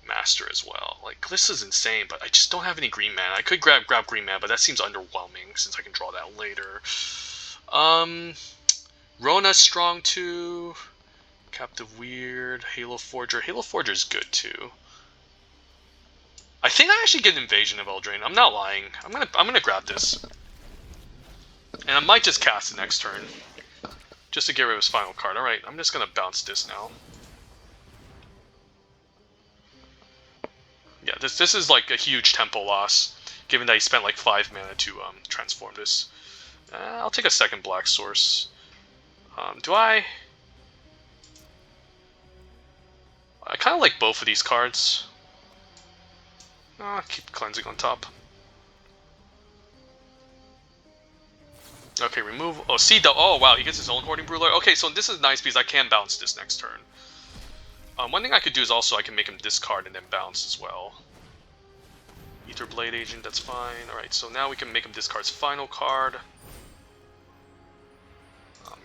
Master as well. Like, Glissa's insane, but I just don't have any green mana. I could grab green mana, but that seems underwhelming since I can draw that later. Rona's strong too. Captive Weird, Halo Forger. Halo Forger's good too. I think I actually get Invasion of Eldraine. I'm not lying. I'm gonna grab this. And I might just cast it next turn. Just to get rid of his final card. Alright, I'm just gonna bounce this now. Yeah, this is like a huge tempo loss, given that he spent like 5 mana to transform this. I'll take a second black source. Do I kind of like both of these cards. Keep cleansing on top. Okay, remove. Oh, oh wow, he gets his own Hoarding Broodlord. Okay, so this is nice because I can bounce this next turn. One thing I could do is also I can make him discard and then bounce as well. Ether Blade Agent, that's fine. Alright, so now we can make him discard his final card.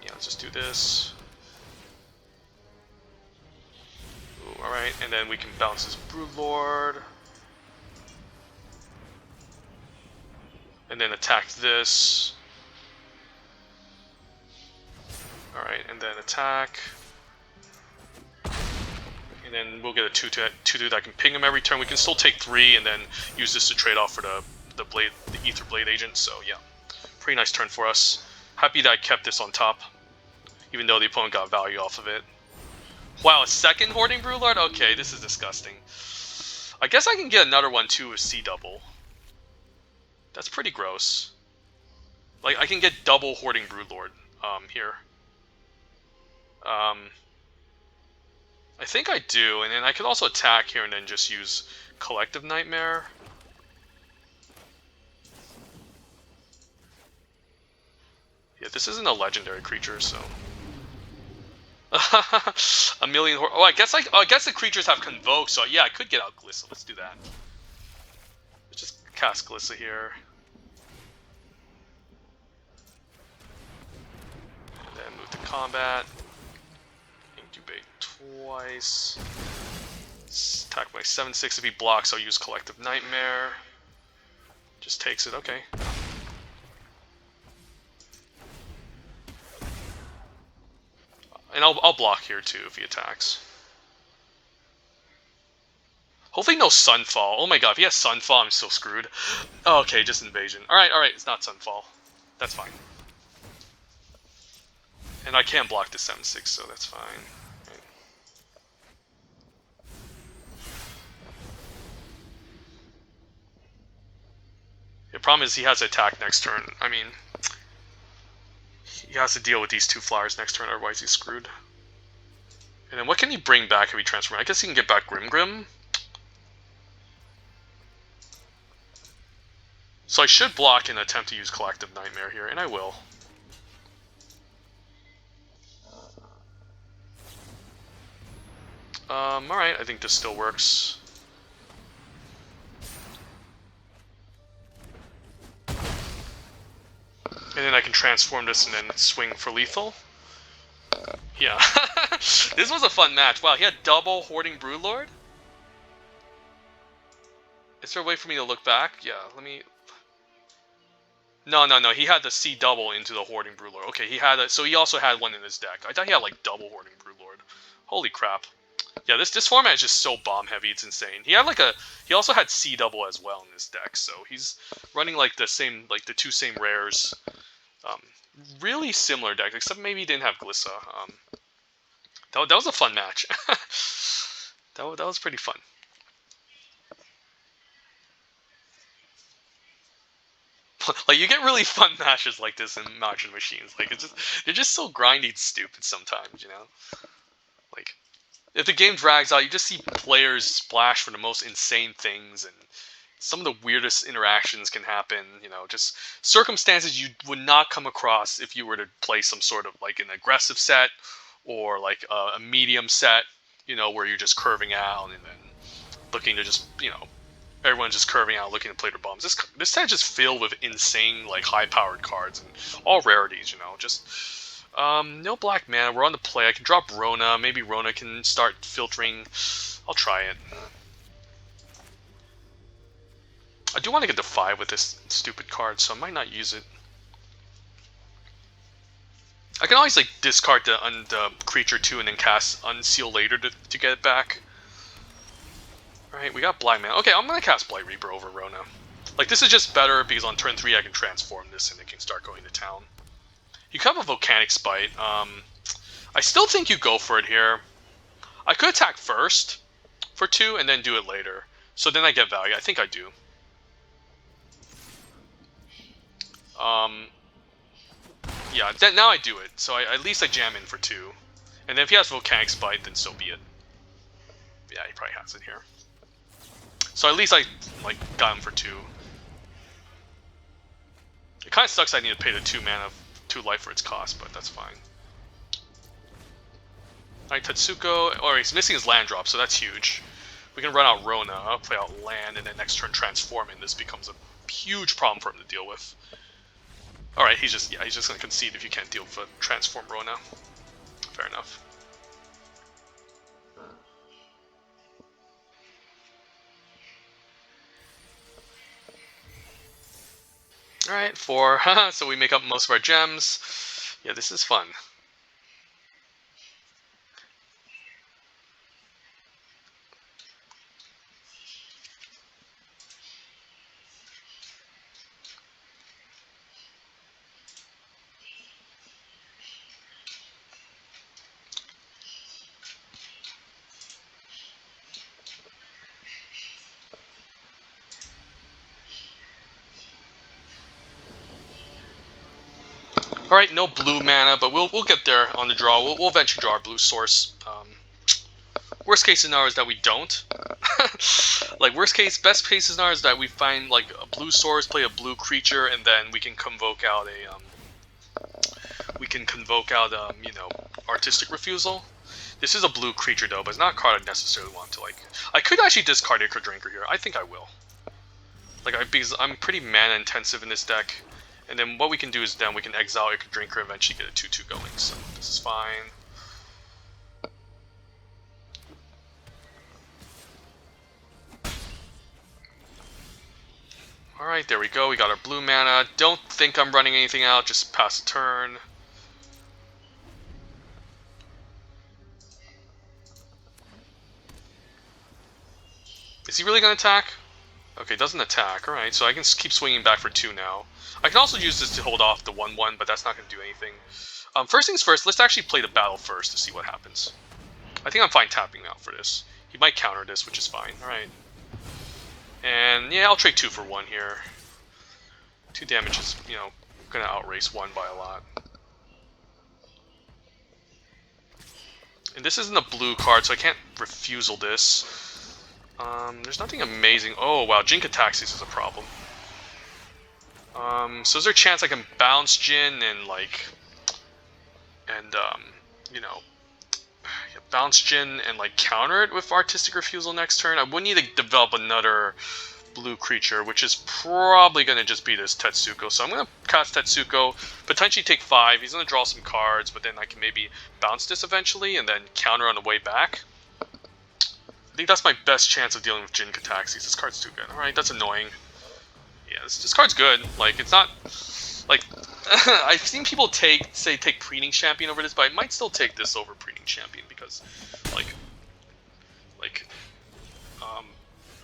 Yeah, let's just do this. Alright, and then we can bounce his Broodlord. And then attack this. Alright, and then attack. And then we'll get a 2/2 that can ping him every turn. We can still take 3 and then use this to trade off for the Ether Blade Agent. So yeah, pretty nice turn for us. Happy that I kept this on top, even though the opponent got value off of it. Wow, a second Hoarding Broodlord? Okay, this is disgusting. I guess I can get another one too with C double. That's pretty gross. Like, I can get double Hoarding Broodlord here. I think I do, and then I could also attack here and then just use Collective Nightmare. Yeah, this isn't a legendary creature, so... A million... Oh, I guess the creatures have Convoke, so yeah, I could get out Glissa. Let's do that. Let's just cast Glissa here. And then move to combat. Incubate twice. Attack my 7/6. If he blocks, I'll use Collective Nightmare. Just takes it, okay. And I'll block here too if he attacks. Hopefully no Sunfall. Oh my god, if he has Sunfall, I'm so screwed. Oh, okay, just Invasion. Alright, it's not Sunfall. That's fine. And I can't block the 7/6, so that's fine. Right. The problem is he has to attack next turn. I mean, he has to deal with these 2 flyers next turn, otherwise he's screwed. And then what can he bring back if he transforms? I guess he can get back Grim. So I should block and attempt to use Collective Nightmare here, and I will. Alright, I think this still works. And then I can transform this and then swing for lethal. Yeah. This was a fun match. Wow, he had double Hoarding Broodlord? Is there a way for me to look back? Yeah, let me... No, he had the C double into the Hoarding Broodlord. Okay, so he also had one in his deck. I thought he had like double Hoarding Broodlord. Holy crap. Yeah, this format is just so bomb heavy, it's insane. He also had C double as well in his deck, so he's running like the 2 same rares. Really similar deck, except maybe he didn't have Glissa. That was a fun match. That was pretty fun. Like, you get really fun matches like this in Matching Machines. Like, they're just so grindy and stupid sometimes, you know? Like, if the game drags out, you just see players splash for the most insane things, and some of the weirdest interactions can happen, you know, just circumstances you would not come across if you were to play some sort of, like, an aggressive set, or, like, a medium set, you know, where you're just curving out and then looking to just, you know, everyone's just curving out looking to play their bombs. This set is just filled with insane, like, high-powered cards and all rarities, you know. Just no black mana. We're on the play. I can drop Rona. Maybe Rona can start filtering. I'll try it. I do want to get to 5 with this stupid card, so I might not use it. I can always, like, discard the creature too and then cast Unseal later to get it back. Alright, we got Blind Man. Okay, I'm going to cast Blight Reaper over Rona. Like, this is just better because on turn 3 I can transform this and it can start going to town. You could have a Volcanic Spite. I still think you go for it here. I could attack first for 2 and then do it later. So then I get value. I think I do. Yeah, now I do it. So at least I jam in for 2. And then if he has Volcanic Spite, then so be it. Yeah, he probably has it here. So at least I, like, got him for 2. It kind of sucks I need to pay the 2 mana, 2 life for its cost, but that's fine. Alright, Tetsuko. Or he's missing his land drop, so that's huge. We can run out Rona, play out land, and then next turn transform, and this becomes a huge problem for him to deal with. Alright, he's just going to concede if you can't deal with a transform Rona. Fair enough. Alright, 4. So we make up most of our gems. Yeah, this is fun. Alright, no blue mana, but we'll get there on the draw. We'll eventually draw our blue source. Worst case scenario is that we don't. Like, best case scenario is that we find, like, a blue source, play a blue creature, and then we can convoke out you know, Artistic Refusal. This is a blue creature though, but it's not a card I necessarily want to, like. I could actually discard Ichor Drinker here. I think I will. Like, because I'm pretty mana intensive in this deck. And then what we can do is then we can exile Ichor Drinker and eventually get a 2/2 going. So this is fine. Alright, there we go. We got our blue mana. Don't think I'm running anything out. Just pass the turn. Is he really going to attack? Okay, doesn't attack. Alright, so I can keep swinging back for 2 now. I can also use this to hold off the 1/1, but that's not going to do anything. First things first, let's actually play the battle first to see what happens. I think I'm fine tapping out for this. He might counter this, which is fine. Alright. And yeah, I'll trade 2 for 1 here. 2 damage is, you know, going to outrace 1 by a lot. And this isn't a blue card, so I can't refusal this. There's nothing amazing. Oh, wow, Jinka Taxis is a problem. So is there a chance I can bounce Jin and, like, you know, bounce Jin and, like, counter it with Artistic Refusal next turn? I would need to develop another blue creature, which is probably going to just be this Tetsuko. So I'm going to cast Tetsuko, potentially take 5. He's going to draw some cards, but then I can maybe bounce this eventually and then counter on the way back. I think that's my best chance of dealing with Jin Kataxis. This card's too good. Alright, that's annoying. Yeah, this card's good. Like, it's not... Like, I've seen people take Preening Champion over this, but I might still take this over Preening Champion because,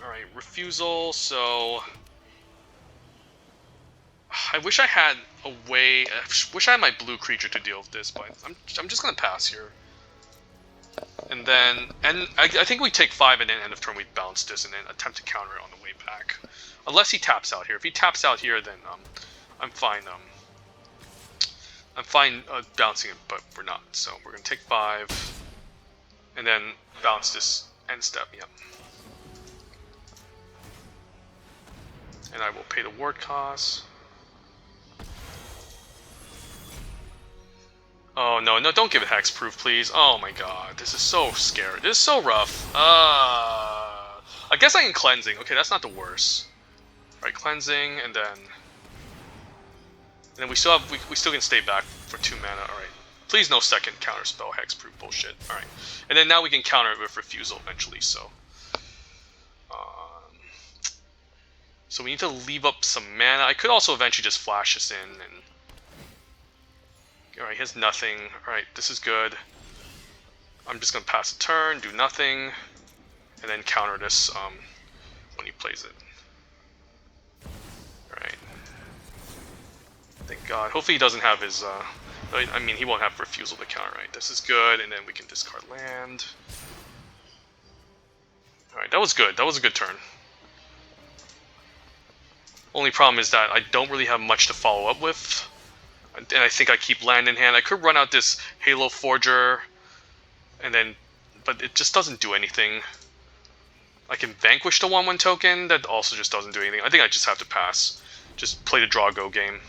alright, refusal, so... I wish I had a way... I wish I had my blue creature to deal with this, but I'm just gonna pass here. And then, I think we take 5 and then end of turn we bounce this and then attempt to counter it on the way back. Unless he taps out here. If he taps out here, then I'm fine. I'm fine bouncing it, but we're not. So we're gonna take 5 and then bounce this end step. Yep. And I will pay the ward cost. Oh no, no, don't give it hexproof, please. Oh my god, this is so scary. This is so rough. I guess I can cleansing. Okay, that's not the worst. Right, cleansing, and then we still have we still can stay back for 2 mana. All right, please no second counter spell hexproof bullshit. All right, and then now we can counter it with refusal eventually. So, so we need to leave up some mana. I could also eventually just flash this in and. Alright, he has nothing. Alright, this is good. I'm just going to pass a turn, do nothing, and then counter this when he plays it. Alright. Thank God. Hopefully he doesn't have his... I mean, he won't have refusal to counter, right? This is good, and then we can discard land. Alright, that was good. That was a good turn. Only problem is that I don't really have much to follow up with. And I think I keep land in hand. I could run out this Halo Forger, and then, but it just doesn't do anything. I can vanquish the 1/1 token. That also just doesn't do anything. I think I just have to pass. Just play the draw-go game.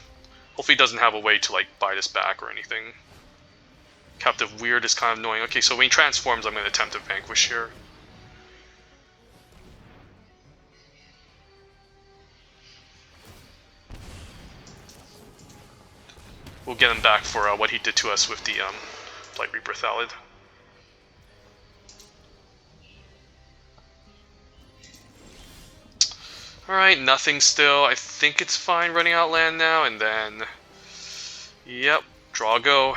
Hopefully, he doesn't have a way to like buy this back or anything. Captive Weird is kind of annoying. Okay, so when he transforms, I'm going to attempt to vanquish here. We'll get him back for what he did to us with the Blight Reaper Thallid. Alright, nothing still. I think it's fine running out land now, and then... Yep, draw go.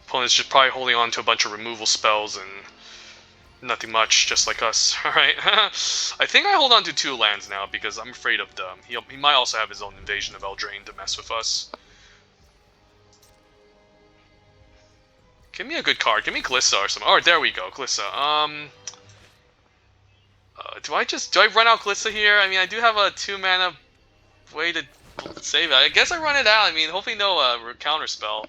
Opponent's just probably holding on to a bunch of removal spells and... Nothing much, just like us. Alright. I think I hold on to 2 lands now because I'm afraid of the... He might also have his own invasion of Eldraine to mess with us. Give me a good card. Give me Glissa or something. Oh, there we go. Glissa. Do I run out Glissa here? I mean, I do have a 2 mana way to save it. I guess I run it out. I mean, hopefully no counter spell.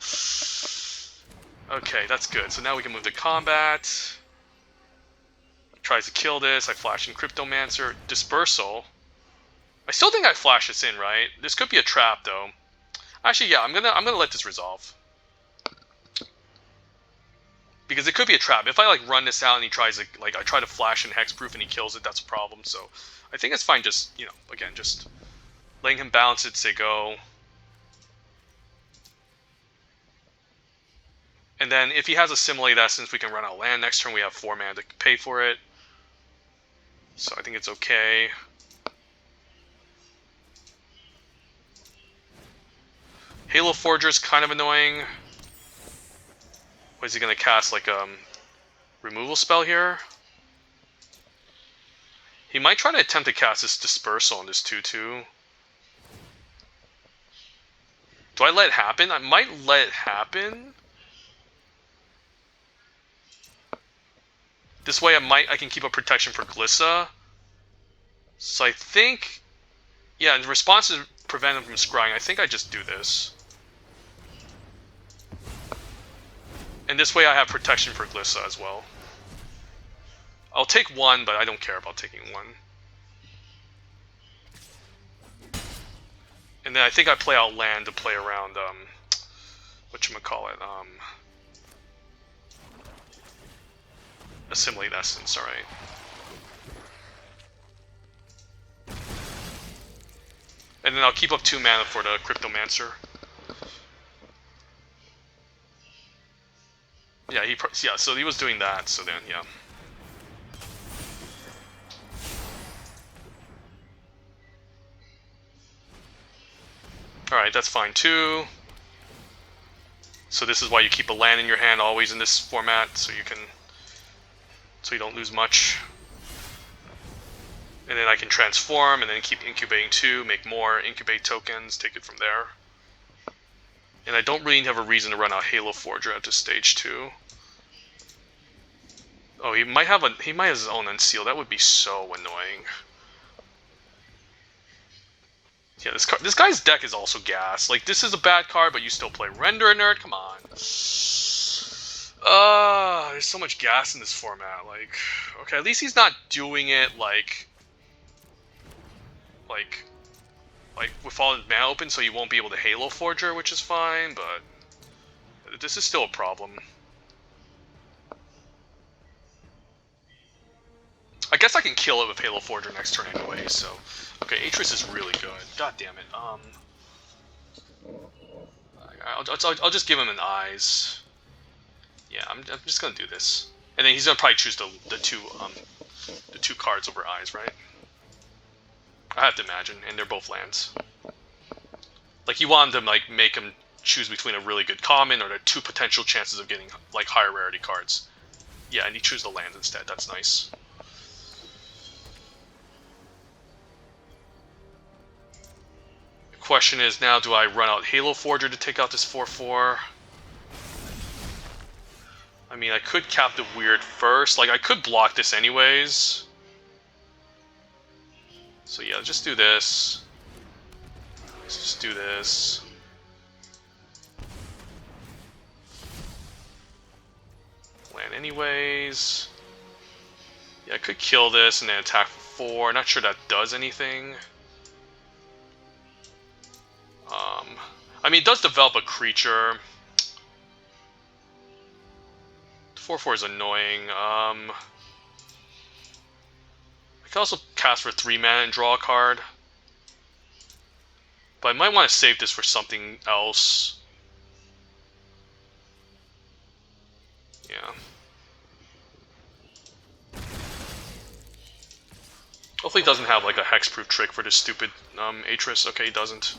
Okay, that's good. So now we can move to combat. Tries to kill this. I flash in Cryptomancer. Dispersal. I still think I flash this in, right? This could be a trap, though. Actually, yeah, I'm gonna let this resolve. Because it could be a trap. If I like run this out and he tries to I try to flash in hexproof and he kills it, that's a problem. So I think it's fine. Just again, just letting him balance it. Say go. And then if he has Assimilate Essence, we can run out land. Next turn we have 4 mana to pay for it. So I think it's okay. Halo Forger is kind of annoying. What is he going to cast? Like a removal spell here? He might try to attempt to cast this Dispersal on this 2/2. Do I let it happen? I might let it happen. This way I can keep a protection for Glissa. So I think... Yeah, in response to prevent him from scrying, I think I just do this. And this way I have protection for Glissa as well. I'll take 1, but I don't care about taking 1. And then I think I play out land to play around, whatchamacallit, Assimilate Essence, alright. And then I'll keep up 2 mana for the Cryptomancer. Yeah, so he was doing that, so then, yeah. Alright, that's fine too. So this is why you keep a land in your hand always in this format, so you don't lose much. And then I can transform and then keep incubating 2, make more incubate tokens, take it from there. And I don't really have a reason to run out Halo Forger at this stage too. Oh, he might have his own unseal. That would be so annoying. Yeah, this guy's deck is also gas. Like, this is a bad card, but you still play Render Inert. Come on. There's so much gas in this format. Like, okay, at least he's not doing it like with all his mana open, so you won't be able to Halo Forger, which is fine. But this is still a problem. I guess I can kill it with Halo Forger next turn anyway. So, okay, Atris is really good. God damn it. I'll just give him an eyes. Yeah, I'm just gonna do this, and then he's gonna probably choose the two cards over eyes, right? I have to imagine, and they're both lands. Like, you want him to like make him choose between a really good common or the two potential chances of getting like higher rarity cards. Yeah, and he choose the lands instead. That's nice. The question is now, do I run out Halo Forger to take out this 4/4? I mean, I could cap the weird first. Like, I could block this anyways. So yeah, just do this. Let's just do this. Land anyways. Yeah, I could kill this and then attack for 4. Not sure that does anything. I mean, it does develop a creature. 4/4 is annoying. I can also cast for 3 mana and draw a card. But I might want to save this for something else. Yeah. Hopefully he doesn't have like a hexproof trick for this stupid Atris. Okay, he doesn't.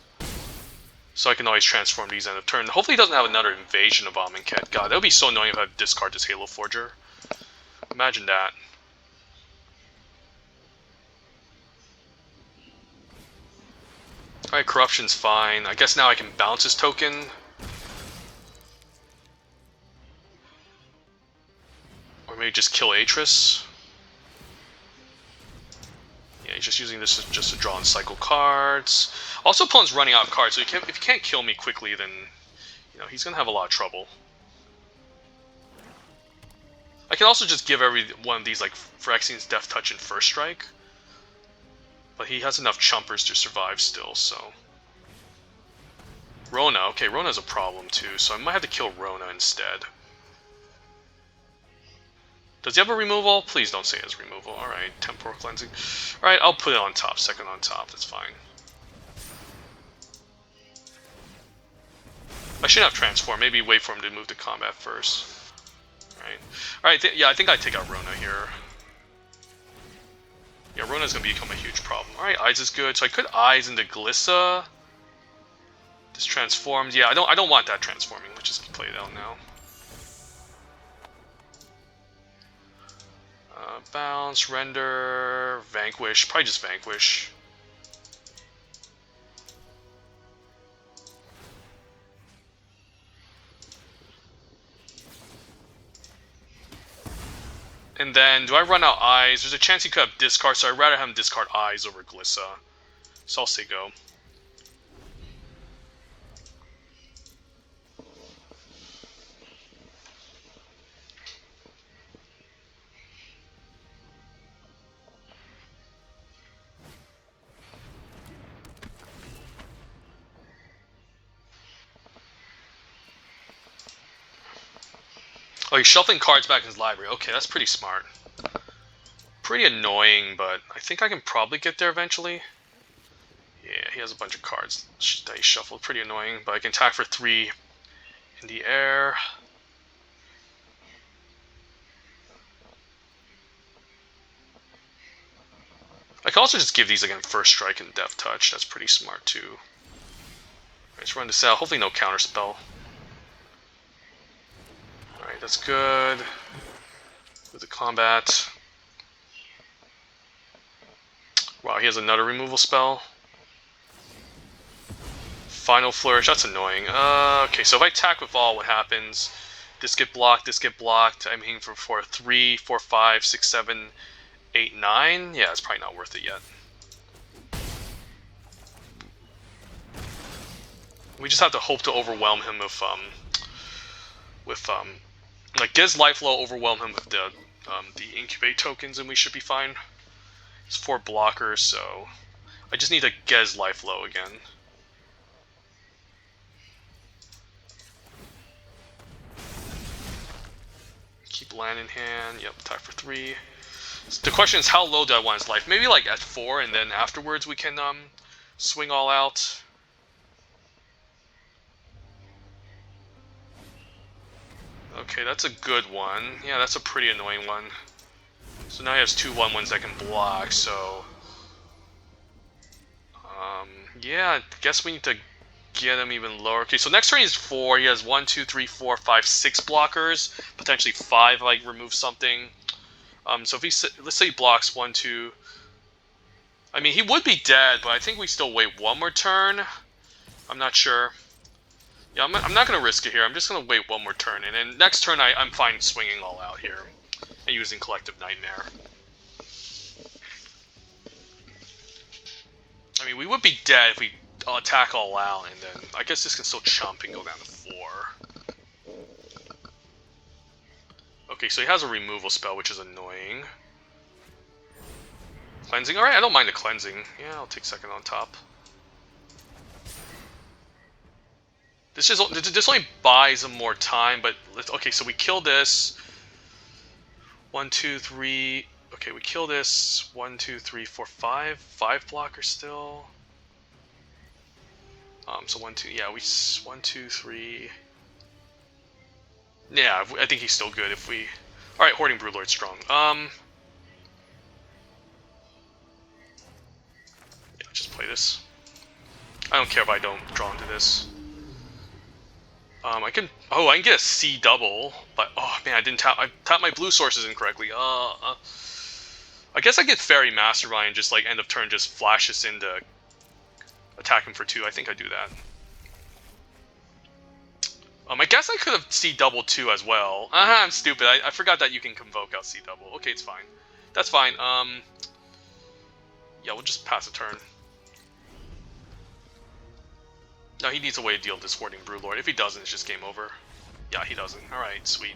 So I can always transform these end of turn. Hopefully he doesn't have another invasion of Amonkhet. God, that would be so annoying if I discard this Halo Forger. Imagine that. Alright, Corruption's fine. I guess now I can bounce his token. Or maybe just kill Atris. Yeah, he's just using this just to draw and cycle cards. Also, opponent's running out of cards, so if you can't kill me quickly, then he's gonna have a lot of trouble. I can also just give every one of these like Phyrexian's Death Touch and First Strike, but he has enough chumpers to survive still. So Rona, okay, Rona's a problem too, so I might have to kill Rona instead. Does he have a removal? Please don't say he has removal. Alright, Temporal Cleansing. Alright, I'll put it on top, second on top, that's fine. I shouldn't have Transform, maybe wait for him to move to combat first. Alright, yeah, I think I take out Rona here. Yeah, Rona's gonna become a huge problem. Alright, Eyes is good, so I could Eyes into Glissa. This transforms, yeah, I don't want that transforming, let's just play it out now. Bounce, Render, Vanquish, probably just Vanquish. And then, do I run out Eyes? There's a chance he could have discard, so I'd rather have him discard Eyes over Glissa. So I'll say go. Oh, he's shuffling cards back in his library. Okay, that's pretty smart. Pretty annoying, but I think I can probably get there eventually. Yeah, he has a bunch of cards that he shuffled. Pretty annoying, but I can attack for 3 in the air. I can also just give these again First Strike and Death Touch. That's pretty smart too. Let's run this out. Hopefully no counterspell. Alright, that's good. With the combat. Wow, he has another removal spell. Final Flourish, that's annoying. Okay, so if I attack with all, what happens? This get blocked, this get blocked. I'm aiming for 3, 4, 5, 6, 7, 8, 9. Yeah, it's probably not worth it yet. We just have to hope to overwhelm him with like get his life low, overwhelm him with the incubate tokens, and we should be fine. It's 4 blockers, so I just need to get his life low again. Keep land in hand. Yep, attack for 3. So the question is, how low do I want his life? Maybe like at 4, and then afterwards we can swing all out. Okay, that's a good one. Yeah, that's a pretty annoying one. So now he has 2 1/1s that can block, so... yeah, I guess we need to get him even lower. Okay, so next turn he's 4. He has 1, 2, 3, 4, 5, 6 blockers. Potentially 5, like, remove something. So if he... let's say he blocks 1, 2... I mean, he would be dead, but I think we still wait 1 more turn. I'm not sure. Yeah, I'm not going to risk it here. I'm just going to wait 1 more turn. And then next turn, I'm fine swinging all out here and using Collective Nightmare. I mean, we would be dead if we attack all out, and then I guess this can still chump and go down to 4. Okay, so he has a removal spell, which is annoying. Cleansing? Alright, I don't mind the cleansing. Yeah, I'll take second on top. This only buys him more time, but okay, so we kill this. 1, 2, 3. Okay, we kill this. 1, 2, 3, 4, 5. 5 blockers still. So 1, 2. Yeah, 1, 2, 3. Yeah, I think he's still good if we. All right, Hoarding Broodlord's strong. Yeah, just play this. I don't care if I don't draw into this. I can get a C double, but oh man, I tapped my blue sources incorrectly. I guess I get Fairy Mastermind, just like end of turn, just flash this into attack him for 2. I think I do that. I guess I could have C double 2 as well. I'm stupid. I forgot that you can convoke out C double. Okay, it's fine. That's fine. Yeah, we'll just pass a turn. No, he needs a way to deal with this Hoarding Broodlord. If he doesn't, it's just game over. Yeah, he doesn't. Alright, sweet.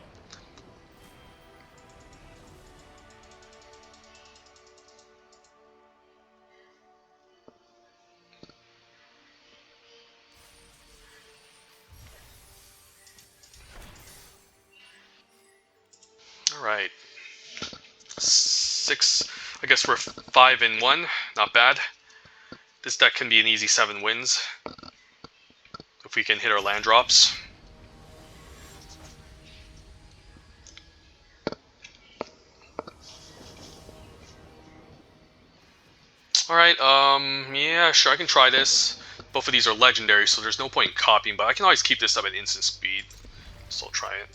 Alright. 6. I guess we're 5 and 1. Not bad. This deck can be an easy 7 wins. If we can hit our land drops. Alright, yeah, sure, I can try this. Both of these are legendary, so there's no point in copying, but I can always keep this up at instant speed. So I'll try it.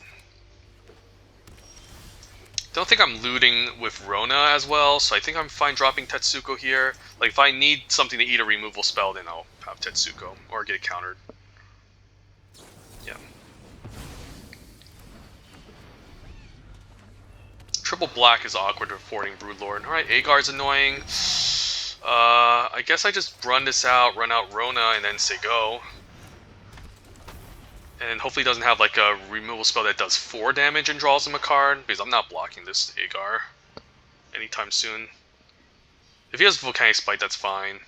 Don't think I'm looting with Rona as well, so I think I'm fine dropping Tetsuko here. Like, if I need something to eat a removal spell, then I'll have Tetsuko, or get it countered. Yeah. Triple black is awkward with Hoarding Broodlord. Alright, Agar's annoying. I guess I just run this out, run out Rona, and then say go. And hopefully it doesn't have like a removal spell that does 4 damage and draws him a card, because I'm not blocking this Agar anytime soon. If he has Volcanic Spite, that's fine.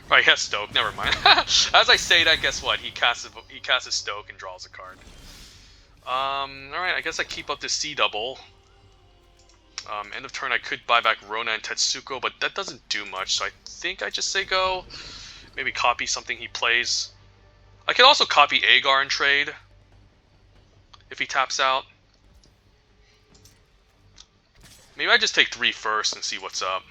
Right, he has Stoke, never mind. As I say that, guess what? He casts a Stoke and draws a card. Alright, I guess I keep up this C double. End of turn, I could buy back Rona and Tetsuko, but that doesn't do much, so I think I just say go. Maybe copy something he plays. I could also copy Agar and trade if he taps out. Maybe I just take 3 first and see what's up.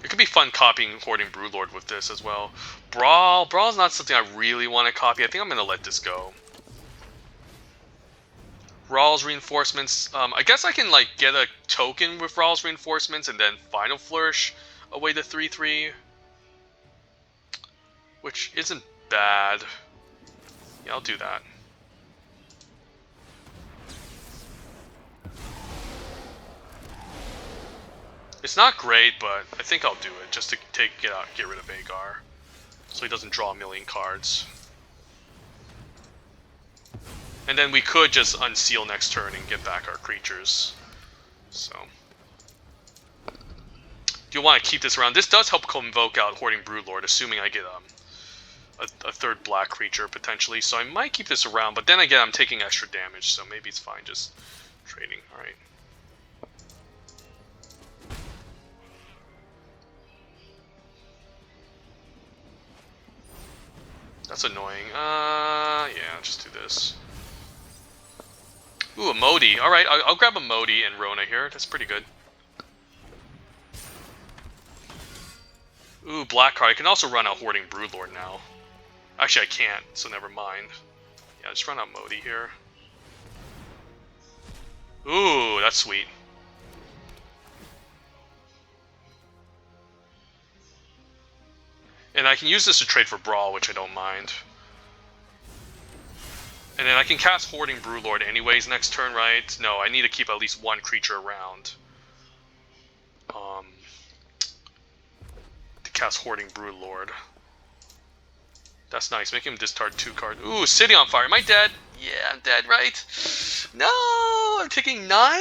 It could be fun copying Hoarding Broodlord with this as well. Brawl is not something I really want to copy. I think I'm going to let this go. Rawls Reinforcements. I guess I can like get a token with Rawls Reinforcements and then Final Flourish away the 3/3, which isn't bad. Yeah, I'll do that. It's not great, but I think I'll do it just to get rid of Agar, so he doesn't draw a million cards. And then we could just unseal next turn and get back our creatures. So, do you want to keep this around? This does help convoke out Hoarding Broodlord, assuming I get a third black creature potentially. So I might keep this around, but then again, I'm taking extra damage, so maybe it's fine just trading. All right. That's annoying. Yeah, just do this. Ooh, a Modi. Alright, I'll grab a Modi and Rona here. That's pretty good. Ooh, black card. I can also run out Hoarding Broodlord now. Actually, I can't, so never mind. Yeah, just run out Modi here. Ooh, that's sweet. And I can use this to trade for Brawl, which I don't mind. And then I can cast Hoarding Broodlord anyways next turn, right? No, I need to keep at least one creature around. To cast Hoarding Broodlord. That's nice. Make him discard 2 cards. Ooh, City on Fire. Am I dead? Yeah, I'm dead, right? No! I'm taking 9?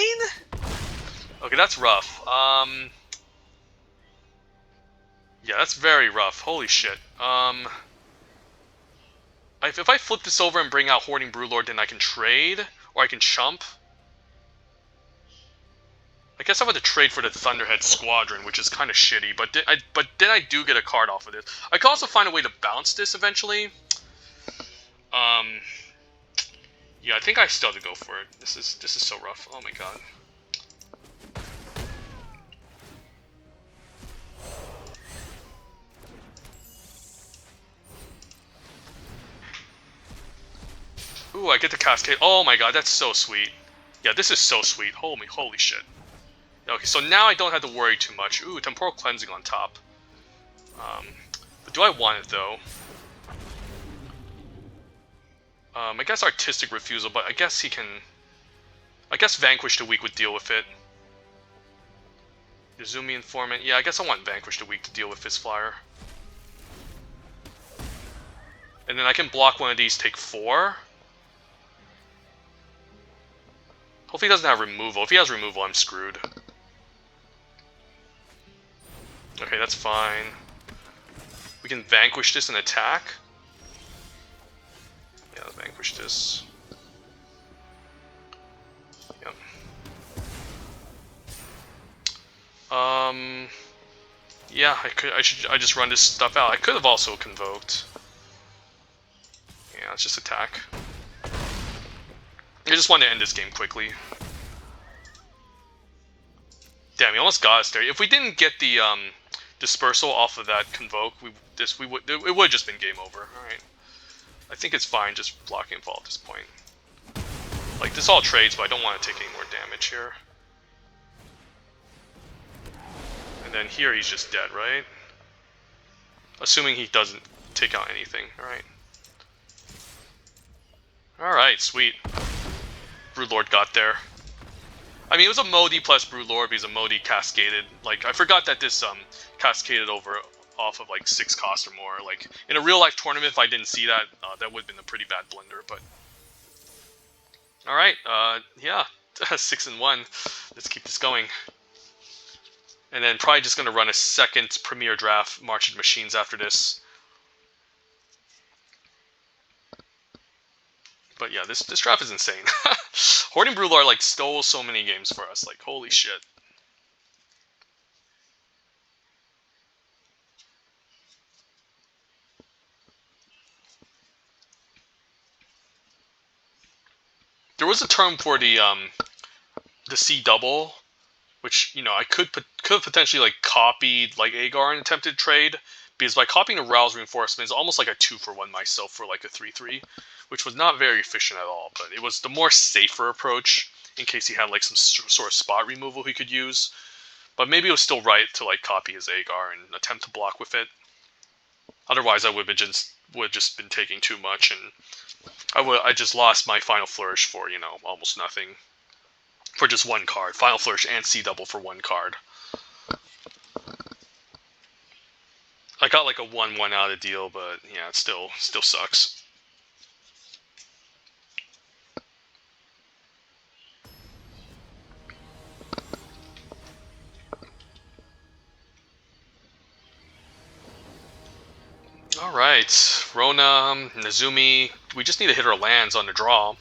Okay, that's rough. Yeah, that's very rough. Holy shit. If I flip this over and bring out Hoarding Broodlord, then I can trade, or I can chump. I guess I want to trade for the Thunderhead Squadron, which is kind of shitty, but then I do get a card off of this. I can also find a way to bounce this eventually. Yeah, I think I still have to go for it. This is so rough. Oh my god. Ooh, I get the Cascade. Oh my god, that's so sweet. Yeah, this is so sweet. Holy shit. Okay, so now I don't have to worry too much. Ooh, Temporal Cleansing on top. But do I want it, though? I guess Artistic Refusal, but I guess he can... I guess Vanquish the Weak would deal with it. Yazumi Informant. Yeah, I guess I want Vanquish the Weak to deal with Fist Flyer. And then I can block one of these, take 4. Hopefully he doesn't have removal. If he has removal, I'm screwed. Okay, that's fine. We can vanquish this and attack. Yeah, let's vanquish this. Yep. Yeah, I just run this stuff out. I could have also convoked. Yeah, let's just attack. I just wanted to end this game quickly. Damn, he almost got us there. If we didn't get the dispersal off of that convoke, it would have just been game over. All right, I think it's fine just blocking fall at this point. Like, this all trades, but I don't want to take any more damage here. And then here he's just dead, right? Assuming he doesn't take out anything. All right. All right, sweet. Broodlord got there. I mean, it was a Modi plus Broodlord because a Modi cascaded. Like, I forgot that this cascaded over off of like 6 cost or more. Like, in a real life tournament, if I didn't see that, that would have been a pretty bad blunder. But all right, yeah, 6-1. Let's keep this going. And then probably just gonna run a second Premier Draft Marching Machines after this. But yeah, this draft is insane. Hoarding Broodlord like stole so many games for us. Like, holy shit. There was a term for the C double, which, you know, I could have potentially like copied like Agar and attempted trade, because by copying the Rouse Reinforcement is almost like a 2-for-1 myself for like a 3/3, which was not very efficient at all, but it was the more safer approach in case he had like some sort of spot removal he could use. But maybe it was still right to like copy his Agar and attempt to block with it. Otherwise, I would have just been taking too much, and I just lost my Final Flourish for, you know, almost nothing. For just one card. Final Flourish and C double for one card. I got like a 1-1 out of the deal, but yeah, it still sucks. Alright, Rona, Nezumi, we just need to hit our lands on the draw.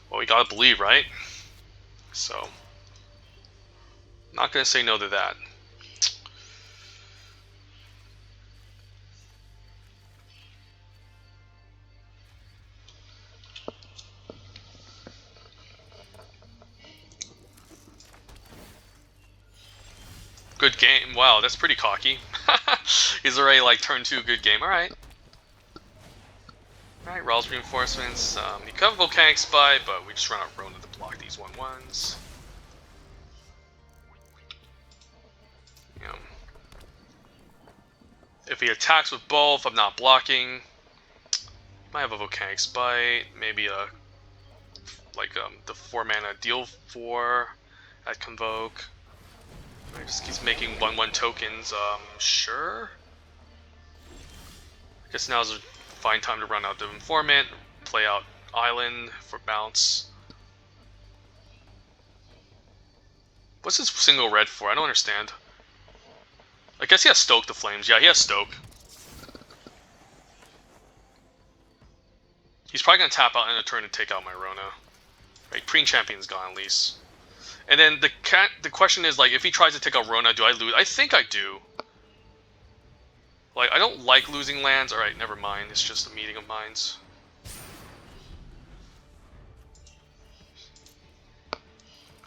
Well, we gotta believe, right? So, not gonna say no to that. Good game. Wow, that's pretty cocky. He's already like turn 2 good game. Alright. Alright, Rawls Reinforcements. You could have Volcanic Spy, but we just run out Rona to block these 1/1s. Yeah. If he attacks with both, I'm not blocking. Might have a Volcanic Spite, maybe a the 4-mana deal 4 at Convoke. He just keeps making 1/1 tokens. Sure. I guess now's a fine time to run out the Informant, play out Island for bounce. What's his single red for? I don't understand. I guess he has Stoke the Flames. Yeah, he has Stoke. He's probably gonna tap out in a turn to take out my Rona. Right, Preen Champion's gone at least. And then the question is, like, if he tries to take out Rona, do I lose? I think I do. Like, I don't like losing lands. Alright, never mind. It's just a meeting of minds.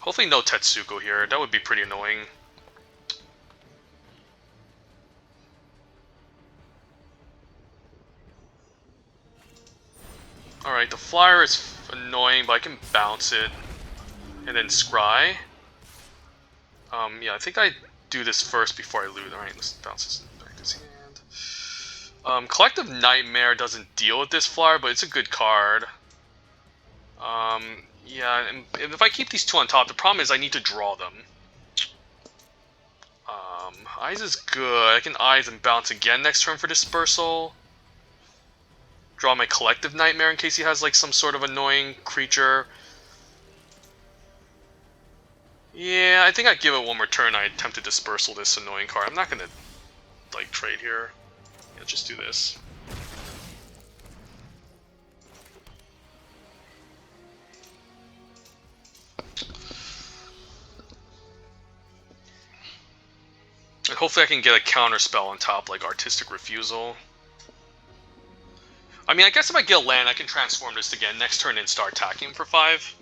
Hopefully no Tetsuko here. That would be pretty annoying. Alright, the flyer is annoying, but I can bounce it. And then scry. Yeah, I think I do this first before I loot. Alright, let's bounce this back to his hand. Collective Nightmare doesn't deal with this flyer, but it's a good card. Yeah, and if I keep these 2 on top, the problem is I need to draw them. Eyes is good. I can Eyes and bounce again next turn for Dispersal. Draw my Collective Nightmare in case he has like some sort of annoying creature. Yeah, I think I give it one more turn. I attempt to Dispersal this annoying card. I'm not gonna like trade here. Let's just do this. And hopefully I can get a counter spell on top, like Artistic Refusal. I mean, I guess if I get a land, I can transform this again next turn and start attacking for 5.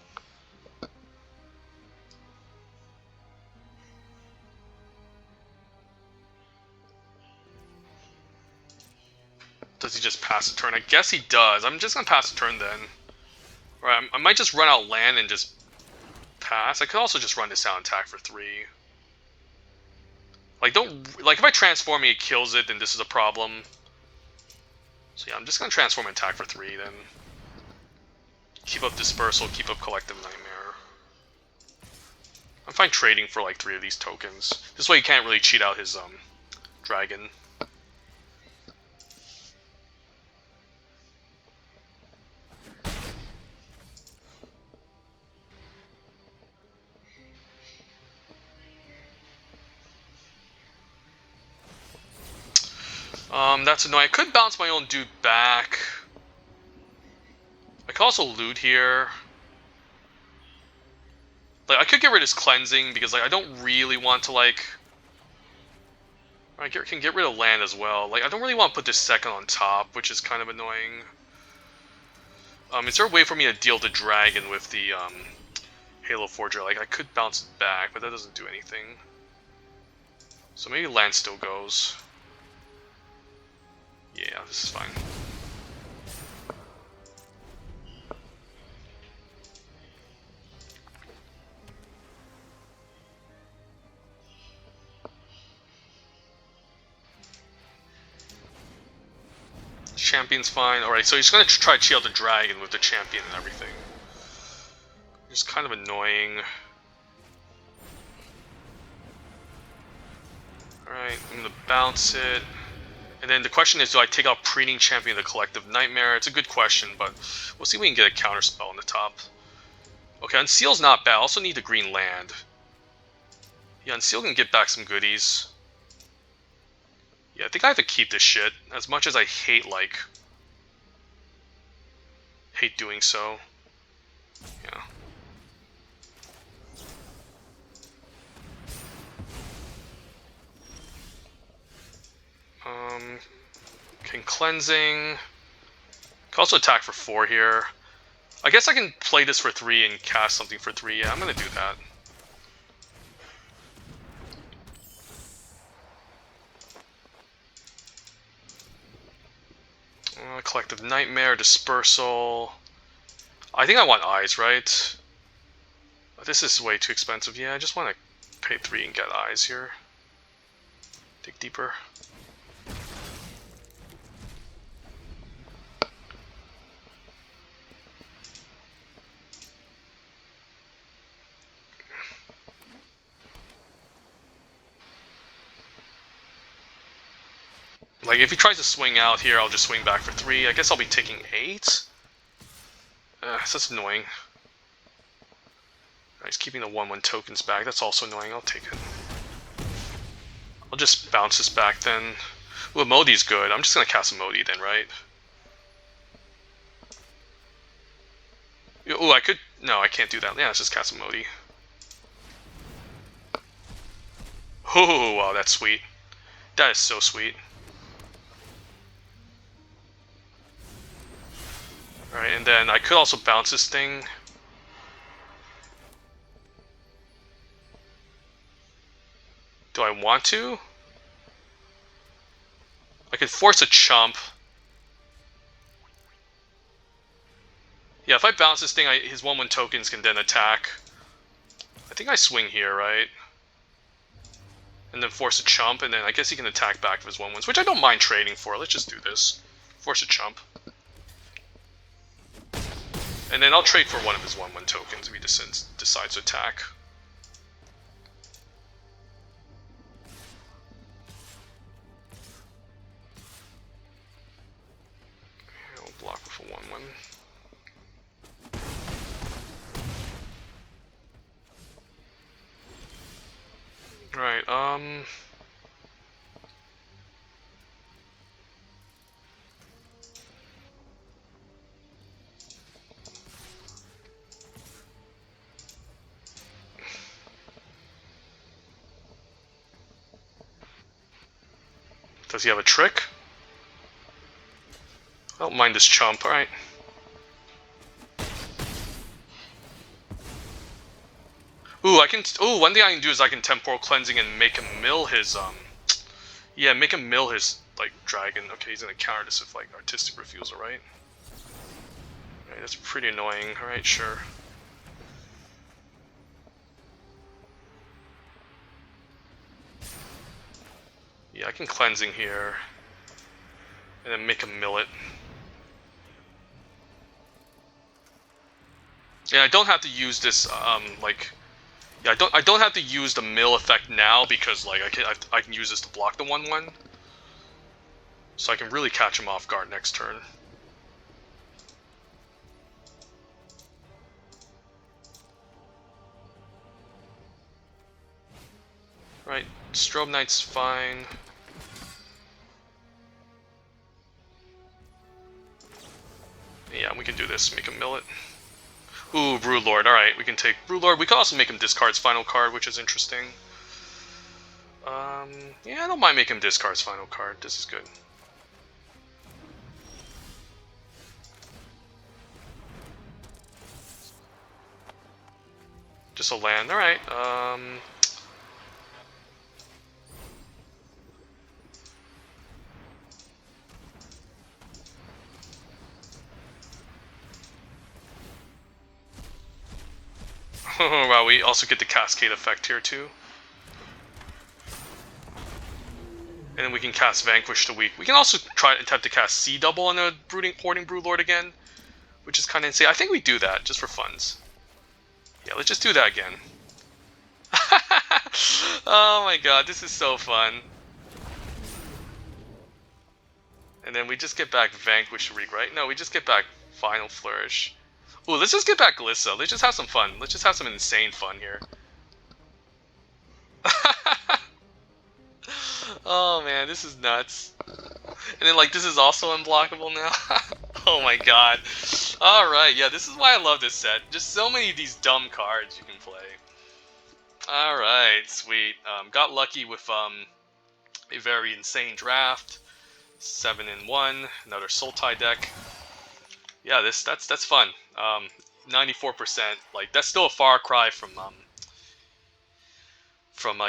Does he just pass the turn? I guess he does. I'm just gonna pass the turn then. Or I might just run out land and just pass. I could also just run this out and attack for 3. Like, if I transform it kills it, then this is a problem. So yeah, I'm just gonna transform and attack for 3 then. Keep up Dispersal, keep up Collective Nightmare. I'm fine trading for like 3 of these tokens. This way you can't really cheat out his dragon. That's annoying. I could bounce my own dude back. I could also loot here. Like, I could get rid of his cleansing because, like, I don't really want to, like... I can get rid of land as well. Like, I don't really want to put this second on top, which is kind of annoying. Is there a way for me to deal the dragon with the Halo Forger? Like, I could bounce it back, but that doesn't do anything. So maybe land still goes. Yeah, this is fine. Champion's fine. Alright, so he's gonna try to cheat out the dragon with the champion and everything. It's kind of annoying. Alright, I'm gonna bounce it. And then the question is, do I take out Preening Champion of the Collective Nightmare? It's a good question, but we'll see if we can get a counter spell on the top. Okay, Unseal's not bad. I also need the green land. Yeah, Unseal can get back some goodies. Yeah, I think I have to keep this shit. As much as I hate, like... hate doing so. Yeah. Okay, Cleansing. Can also attack for 4 here. I guess I can play this for 3 and cast something for 3. Yeah, I'm gonna do that. Collective Nightmare, Dispersal. I think I want Eyes, right? This is way too expensive. Yeah, I just want to pay 3 and get Eyes here. Dig deeper. Like, if he tries to swing out here, I'll just swing back for 3. I guess I'll be taking 8. That's annoying. He's keeping the 1/1 tokens back. That's also annoying. I'll take it. I'll just bounce this back then. Ooh, Modi's good. I'm just gonna cast a Modi then, right? Ooh, I could... No, I can't do that. Yeah, let's just cast a Modi. Oh, wow, that's sweet. That is so sweet. Alright, and then I could also bounce this thing. Do I want to? I could force a chump. Yeah, if I bounce this thing, his 1/1 tokens can then attack. I think I swing here, right? And then force a chump, and then I guess he can attack back with his 1/1s, which I don't mind trading for. Let's just do this. Force a chump. And then I'll trade for one of his 1/1 tokens if he decides to attack. I'll block with a 1/1. Right, does he have a trick? I don't mind this chump, alright. Ooh, one thing I can do is I can Temporal Cleansing and make him mill his, yeah, make him mill his, like, dragon. Okay, he's gonna counter this with, like, Artistic Refusal, right? Alright, that's pretty annoying. Alright, sure. Yeah, I can Cleansing here. And then make him mill it. Yeah, I don't have to use this, like... Yeah, I don't have to use the mill effect now because, like, I can use this to block the 1/1. So I can really catch him off guard next turn. Right, Strobe Knight's fine. Yeah, we can do this, make him mill it. Ooh, Broodlord. Alright, we can take Broodlord. We can also make him discard his final card, which is interesting. Yeah, I don't mind making him discard his final card. This is good. Just a land. Alright, wow, we also get the Cascade effect here too. And then we can cast Vanquish the weak. We can also try to attempt to cast Sea Double on a Hoarding Broodlord again, which is kind of insane. I think we do that just for funs. Yeah, let's just do that again. Oh my god, this is so fun. And then we just get back Vanquish Reek, right? No, we just get back Final Flourish. Ooh, let's just get back Gissa. Let's just have some fun. Let's just have some insane fun here. Oh man, this is nuts. And then like this is also unblockable now. Oh my god. Alright, yeah, this is why I love this set. Just so many of these dumb cards you can play. Alright, sweet. Got lucky with a very insane draft. 7-in-1, another Sultai deck. Yeah, that's fun. 94%. Like that's still a far cry from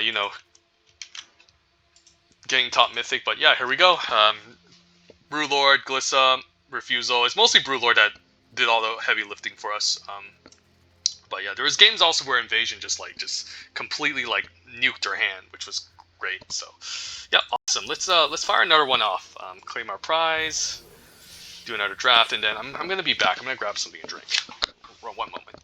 you know, getting top mythic, but yeah, here we go. Brewlord, Glissa, Refusal. It's mostly Brewlord that did all the heavy lifting for us. But yeah, there was games also where Invasion just completely like nuked our hand, which was great. So yeah, awesome. Let's fire another one off. Claim our prize, do another draft, and then I'm gonna be back. I'm gonna grab something to drink. One moment.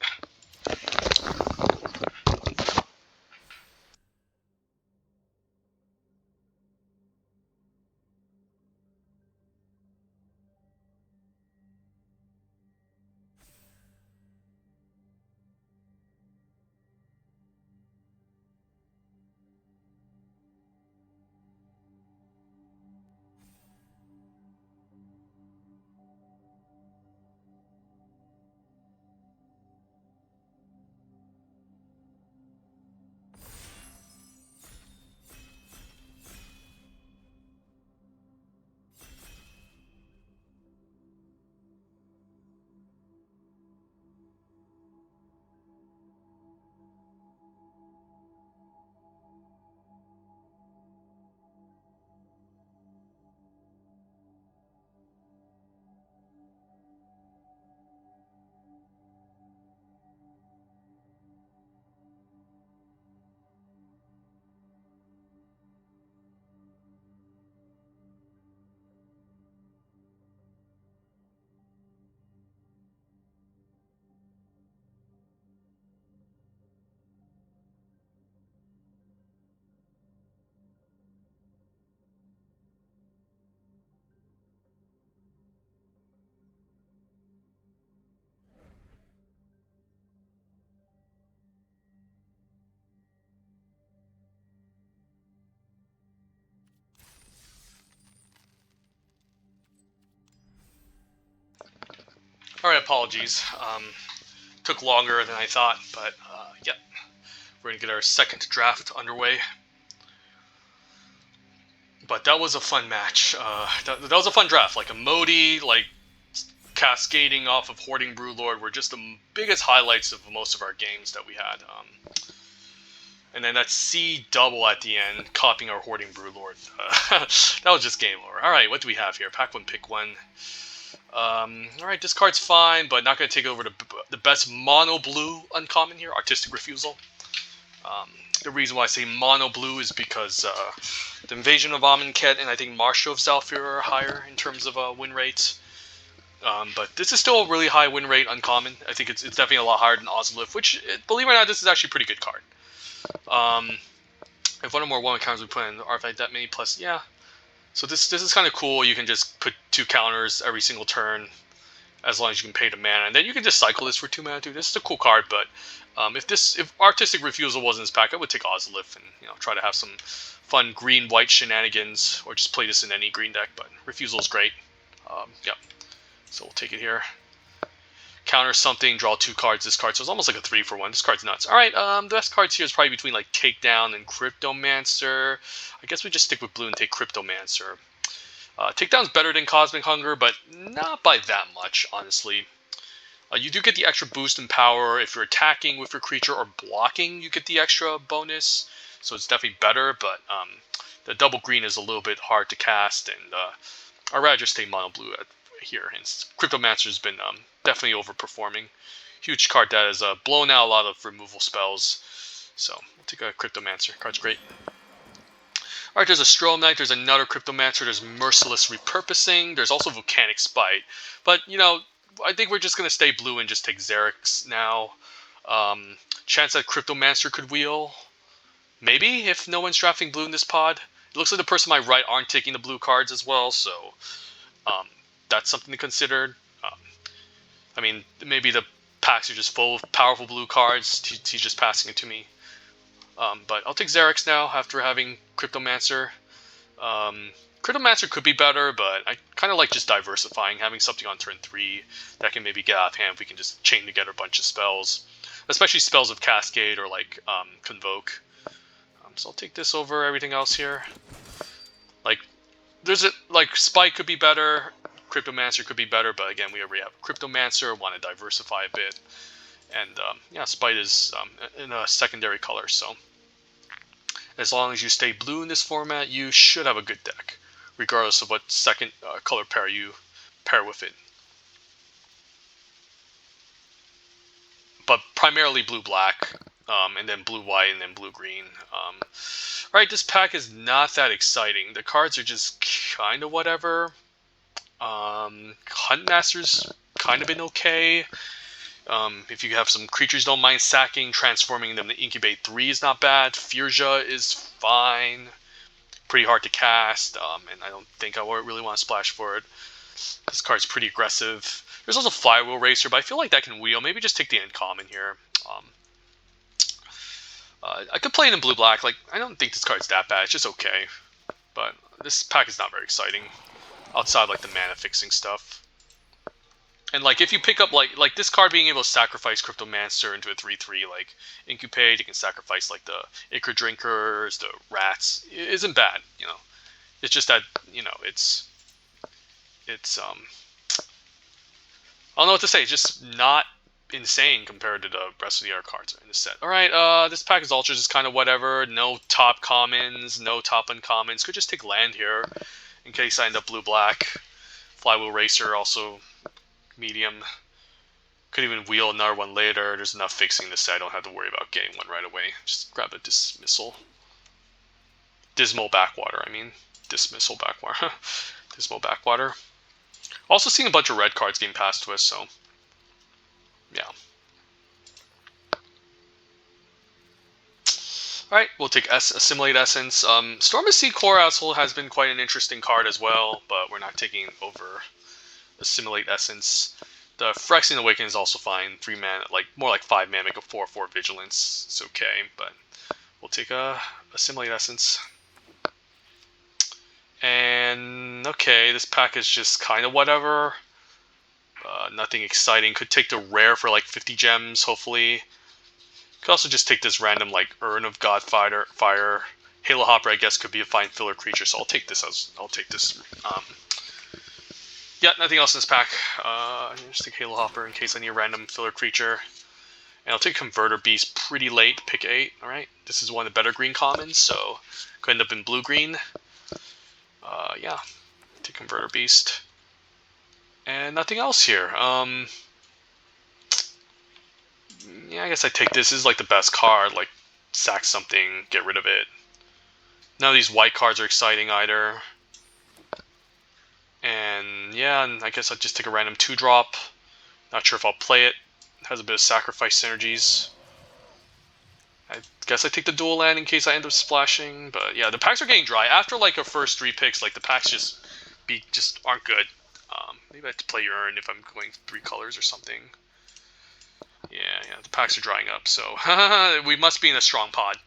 Alright, apologies. Took longer than I thought, but yeah, we're gonna get our second draft underway. But that was a fun match. That was a fun draft. Like a Modi, like cascading off of Hoarding Brewlord were just the biggest highlights of most of our games that we had. And then that C double at the end, copying our Hoarding Brewlord. That was just game over. Alright, what do we have here? Pack one, pick one. Alright, this card's fine, but not going to take over the best mono blue uncommon here, Artistic Refusal. The reason why I say mono blue is because the Invasion of Amonkhet and I think Marshal of Zhalfir are higher in terms of win rates. But this is still a really high win rate uncommon. I think it's definitely a lot higher than Ozolith, which, believe it or not, this is actually a pretty good card. If one or more one counters we put in the artifact that many plus, yeah. So this is kind of cool. You can just put 2 counters every single turn, as long as you can pay the mana, and then you can just cycle this for 2 mana too. This is a cool card, but if Artistic Refusal wasn't in this pack, I would take Ozolith and try to have some fun green-white shenanigans, or just play this in any green deck. But Refusal is great. Yep. So we'll take it here. Counter something, draw 2 cards. This card, so it's almost like a 3-for-1. This card's nuts. All right, the best cards here is probably between like Takedown and Cryptomancer. I guess we just stick with blue and take Cryptomancer. Takedown's better than Cosmic Hunger, but not by that much, honestly. You do get the extra boost in power if you're attacking with your creature or blocking. You get the extra bonus, so it's definitely better. But the double green is a little bit hard to cast, and I'd rather just stay mono blue here. And Cryptomancer's been definitely overperforming. Huge card that has blown out a lot of removal spells. So we'll take a Cryptomancer. Card's great. Alright, there's a Strom Knight, there's another Cryptomancer, there's Merciless Repurposing, there's also Volcanic Spite. But, you know, I think we're just going to stay blue and just take Xerix now. Chance that Cryptomancer could wheel. Maybe, if no one's drafting blue in this pod. It looks like the person on my right aren't taking the blue cards as well, so that's something to consider. I mean, maybe the packs are just full of powerful blue cards. He's just passing it to me. But I'll take Xerix now after having Cryptomancer. Cryptomancer could be better, but I kind of like just diversifying, having something on turn 3 that can maybe get out of hand if we can just chain together a bunch of spells. Especially spells of Cascade or like Convoke. So I'll take this over everything else here. Like, Spike could be better, Cryptomancer could be better, but again, we already have Cryptomancer, want to diversify a bit. And yeah, Spite is in a secondary color, so as long as you stay blue in this format, you should have a good deck, regardless of what second color pair you pair with it. But primarily blue-black, and then blue-white, and then blue-green. Alright, this pack is not that exciting. The cards are just kind of whatever. Huntmaster's kind of been okay. If you have some creatures don't mind sacking, transforming them to Incubate 3 is not bad. Firja is fine. Pretty hard to cast, and I don't think I really want to splash for it. This card's pretty aggressive. There's also Flywheel Racer, but I feel like that can wheel. Maybe just take the uncommon here. I could play it in blue-black. Like, I don't think this card's that bad. It's just okay. But this pack is not very exciting, outside like the mana fixing stuff. And like if you pick up like this card being able to sacrifice Cryptomancer into a 3/3 like Incubate, you can sacrifice like the Ichor Drinkers, the Rats. It isn't bad, you know. It's just that, you know, it's I don't know what to say. It's just not insane compared to the rest of the other cards in the set. Alright, this pack is Ultras is kind of whatever. No top commons, no top uncommons. Could just take land here in case I end up blue-black. Flywheel Racer also medium. Could even wheel another one later. There's enough fixing this set. I don't have to worry about getting one right away. Just grab a Dismissal. Dismal Backwater, I mean. Dismissal Backwater. Dismal Backwater. Also seeing a bunch of red cards getting passed to us, so yeah. Alright, we'll take Assimilate Essence. Storm of Sea Core also has been quite an interesting card as well, but we're not taking over Assimilate Essence. The Phyrexian Awakening is also fine. 3 mana, like more like 5 mana, make a 4/4 Vigilance. It's okay, but we'll take a Assimilate Essence. And okay, this pack is just kind of whatever. Nothing exciting. Could take the rare for like 50 gems, hopefully. Could also just take this random like Urn of Godfire. Halo Hopper, I guess, could be a fine filler creature, so I'll take this. Yeah, nothing else in this pack. Just take Halo Hopper in case I need a random filler creature. And I'll take Converter Beast pretty late, pick 8. Alright, this is one of the better green commons, so could end up in blue-green. Yeah, take Converter Beast. And nothing else here. Yeah, I guess I take this. This is like the best card. Like, sack something, get rid of it. None of these white cards are exciting either. And yeah, and I guess I'll just take a random 2-drop. Not sure if I'll play it. It has a bit of sacrifice synergies. I guess I take the dual land in case I end up splashing. But yeah, the packs are getting dry. After like a first 3 picks, like the packs just aren't good. Maybe I have to play Urn if I'm going 3 colors or something. Yeah, the packs are drying up, so we must be in a strong pod.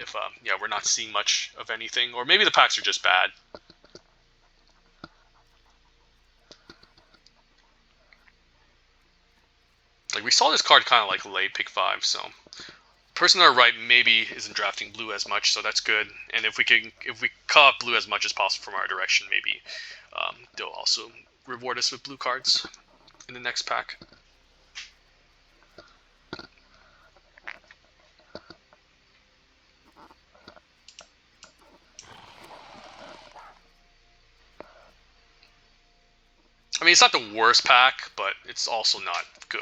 If yeah, we're not seeing much of anything, or maybe the packs are just bad. Like we saw this card kind of like late pick 5, so person on our right maybe isn't drafting blue as much, so that's good. And if we cut off blue as much as possible from our direction, maybe they'll also reward us with blue cards in the next pack. I mean, it's not the worst pack, but it's also not good.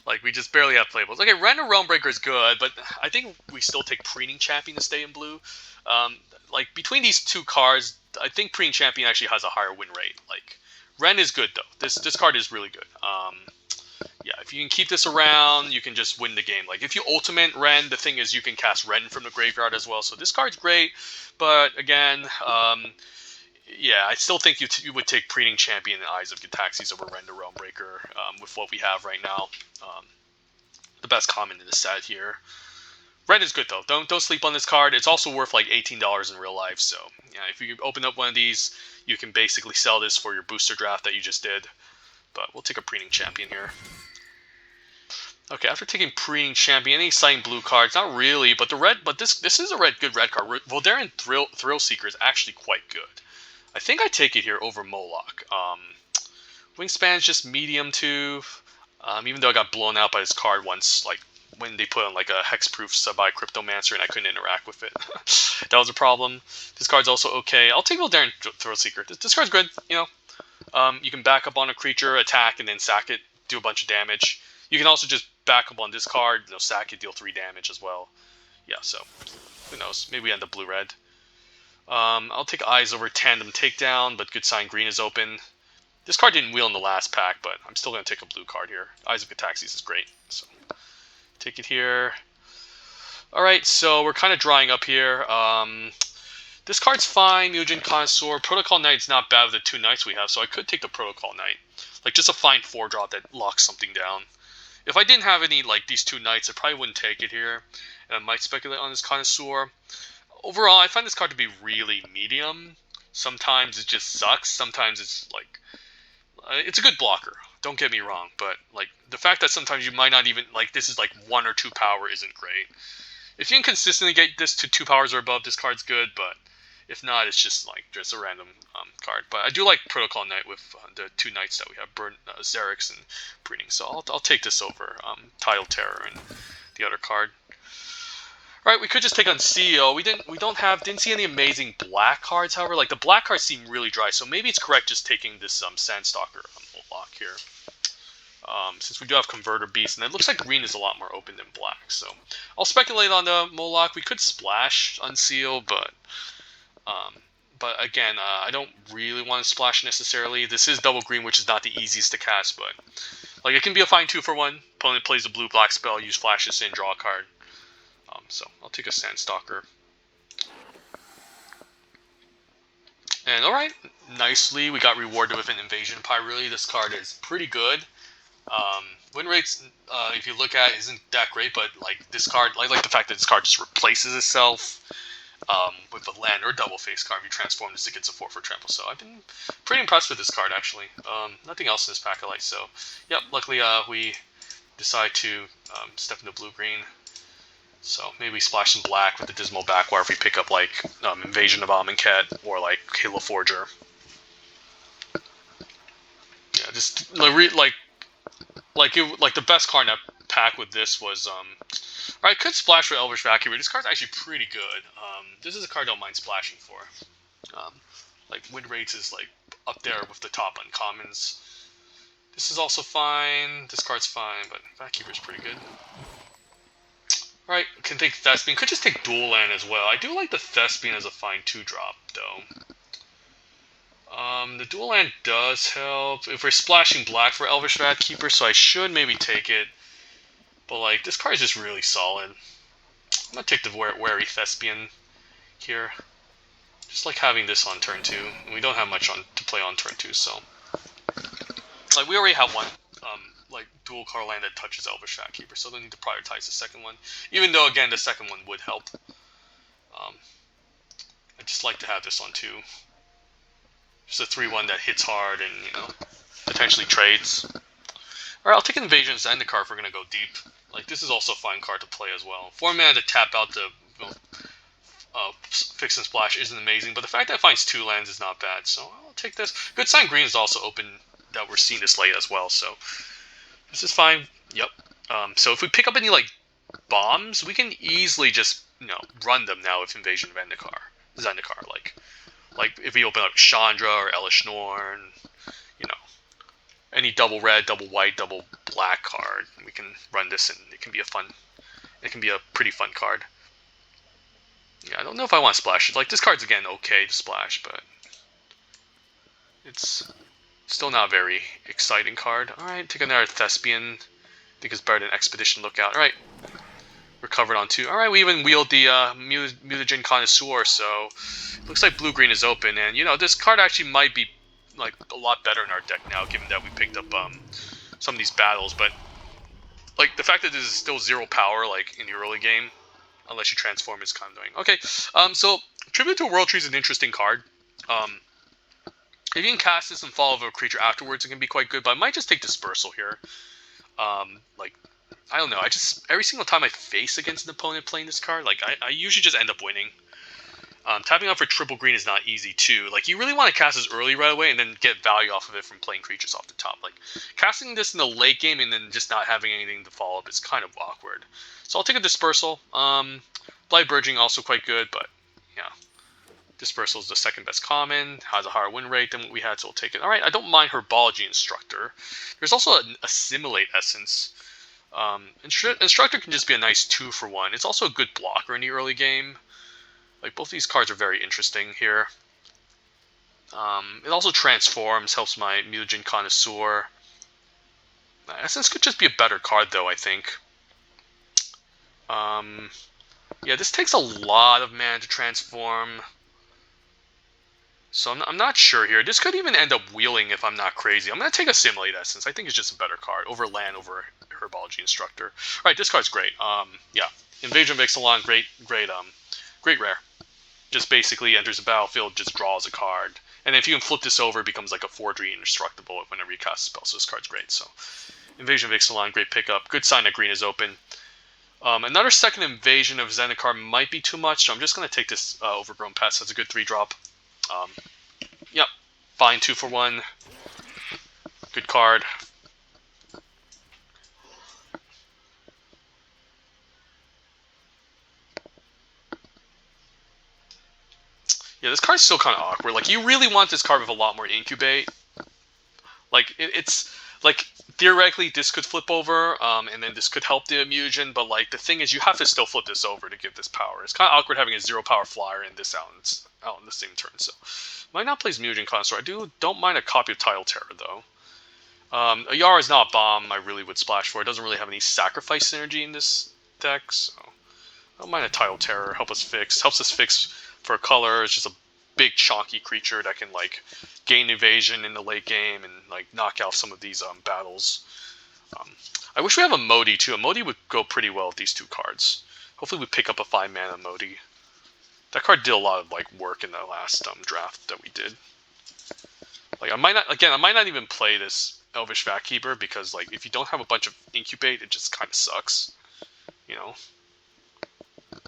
Like, we just barely have playables. Okay, Random Realm Breaker is good, but I think we still take Preening Champion to stay in blue. Like, between these two cards, I think Preening Champion actually has a higher win rate. Like, Ren is good, though. This card is really good. Yeah, if you can keep this around, you can just win the game. Like, if you ultimate Ren, the thing is you can cast Ren from the graveyard as well. So this card's great, but again, yeah, I still think you would take Preening Champion and Eyes of Gitaxias over Render Realm Breaker with what we have right now. The best common in the set here. Ren is good though. Don't sleep on this card. It's also worth like $18 in real life. So yeah, if you open up one of these, you can basically sell this for your booster draft that you just did. But we'll take a Preening Champion here. Okay, after taking Preening Champion, any exciting blue cards? Not really, but the red. But this is a good red card. Voldaren Thrill Seeker is actually quite good. I think I take it here over Moloch. Wingspan's just medium too. Even though I got blown out by this card once, like when they put on like a hexproof Sabai Cryptomancer and I couldn't interact with it. That was a problem. This card's also okay. I'll take Voldaren Thrill Seeker. This card's good. You know, you can back up on a creature, attack, and then sack it, do a bunch of damage. You can also just back up on this card, sack it, deal 3 damage as well. Yeah, so who knows? Maybe we end up blue-red. I'll take Eyes over Tandem Takedown, but Good Sign Green is open. This card didn't wheel in the last pack, but I'm still going to take a blue card here. Eyes of Gitaxias is great, so take it here. Alright, so we're kind of drying up here. This card's fine, Mujin Connoisseur. Protocol Knight's not bad with the 2 Knights we have, so I could take the Protocol Knight. Like, just a fine 4-drop that locks something down. If I didn't have any, like, these 2 Knights, I probably wouldn't take it here. And I might speculate on this Connoisseur. Overall, I find this card to be really medium. Sometimes it just sucks. Sometimes it's, like, it's a good blocker. Don't get me wrong. But, like, the fact that sometimes you might not even, like, this is, like, 1 or 2 power isn't great. If you can consistently get this to 2 powers or above, this card's good, but if not, it's just like just a random card. But I do like Protocol Knight with the 2 Knights that we have, Xerix and Breeding. So I'll take this over Tidal Terror and the other card. All right, we could just take on CEO. We didn't see any amazing black cards. However, like the black cards seem really dry, so maybe it's correct just taking this Sandstalker lock here. Since we do have Converter Beast, and it looks like green is a lot more open than black. So I'll speculate on the Moloch. We could splash Unseal, but again, I don't really want to splash necessarily. This is double green, which is not the easiest to cast, but like it can be a fine 2-for-1. Opponent plays a blue-black spell, use flashes in, draw a card. So I'll take a Sandstalker. And alright, nicely, we got rewarded with an Invasion Pie. Really, this card is pretty good. Win rates, if you look at it, isn't that great, but like this card, I like the fact that this card just replaces itself with a land or double face card. If you transform this, it gets a 4 for trample. So I've been pretty impressed with this card actually. Nothing else in this pack I like. So yep, luckily we decide to step into blue-green. So maybe we splash some black with the Dismal Backwire if we pick up like Invasion of Amonkhet or like Halo Forger. Yeah, just like the best card in that pack with this was I could splash for Elvish Vacuum, but this card's actually pretty good. This is a card I don't mind splashing for. Like win rates is like up there with the top uncommons. This is also fine. This card's fine, but Vacuum's pretty good. Alright, can take Thespian. Could just take Dual Land as well. I do like the Thespian as a fine 2-drop, though. The Dual Land does help. If we're splashing black for Elvish Vatkeeper, so I should maybe take it. But, like, this card is just really solid. I'm going to take the Wary Thespian here. Just like having this on turn 2. And we don't have much to play on turn 2, so... Like, we already have one. Like dual card land that touches Elvish Vatkeeper, so they need to prioritize the second one. Even though, again, the second one would help. I just like to have this on 2. Just a 3-1 that hits hard and, potentially trades. Alright, I'll take an Invasion Zendikar if we're going to go deep. Like, this is also a fine card to play as well. 4 mana to tap out the Fix and Splash isn't amazing, but the fact that it finds 2 lands is not bad, so I'll take this. Good Sign Green is also open that we're seeing this late as well, so... This is fine. Yep. So if we pick up any like bombs, we can easily just run them now with Invasion of Zendikar. Like Like if we open up Chandra or Elish Norn, you know, any double red, double white, double black card, we can run this and it can be a fun. It can be a pretty fun card. Yeah, I don't know if I want to splash it. Like this card's again okay to splash, but it's still not a very exciting card. All right, take another Thespian. I think it's better than Expedition Lookout. All right, we're covered on 2. All right, we even wield the Mutagen Connoisseur, so it looks like blue-green is open. And, you know, this card actually might be, like, a lot better in our deck now, given that we picked up some of these battles. But, like, the fact that this is still 0 power, like, in the early game, unless you transform, is kind of annoying. Okay, so Tribute to a World Tree is an interesting card. If you can cast this and follow a creature afterwards, it can be quite good, but I might just take Dispersal here. Like, I don't know. I just every single time I face against an opponent playing this card, like I usually just end up winning. Tapping out for triple green is not easy too. Like you really want to cast this early right away and then get value off of it from playing creatures off the top. Like casting this in the late game and then just not having anything to follow up is kind of awkward. So I'll take a Dispersal. Blight Burgeoning also quite good, but yeah. Dispersal is the second best common, has a higher win rate than what we had, so we'll take it. Alright, I don't mind Herbology Instructor. There's also an Assimilate Essence. Instructor can just be a nice 2-for-1. It's also a good blocker in the early game. Like, both these cards are very interesting here. It also transforms, helps my Mutagen Connoisseur. Essence could just be a better card, though, I think. Yeah, this takes a lot of mana to transform. So I'm not sure here. This could even end up wheeling if I'm not crazy. I'm going to take Assimilate Essence. I think it's just a better card over land, over Herbology Instructor. All right, this card's great. Yeah, Invasion of Ixalan, great rare. Just basically enters the battlefield, just draws a card. And if you can flip this over, it becomes like a 4-3 indestructible whenever you cast a spell. So this card's great. So Invasion of Ixalan, great pickup. Good sign that green is open. Another second Invasion of Zendikar might be too much, so I'm just going to take this Overgrown Pest. That's a good 3-drop. Yep, fine 2-for-1. Good card. Yeah, this card's still kind of awkward. Like, you really want this card with a lot more Incubate. Like, it's like theoretically this could flip over, and then this could help the Mutagen, but like the thing is you have to still flip this over to give this power. It's kind of awkward having a 0 power flyer and this out in the same turn. So might not play Mutagen Connoisseur. Don't mind a copy of Tidal Terror though. Ayara is not a bomb I really would splash for. It doesn't really have any sacrifice synergy in this deck, so I don't mind a Tidal Terror. Helps us fix for a color. It's just a big chonky creature that can like gain evasion in the late game and like knock out some of these battles. I wish we have a Modi too. A Modi would go pretty well with these 2 cards. Hopefully we pick up a 5-mana Modi. That card did a lot of like work in the last draft that we did. Like I might not even play this Elvish Vatkeeper because like if you don't have a bunch of Incubate, it just kind of sucks, you know.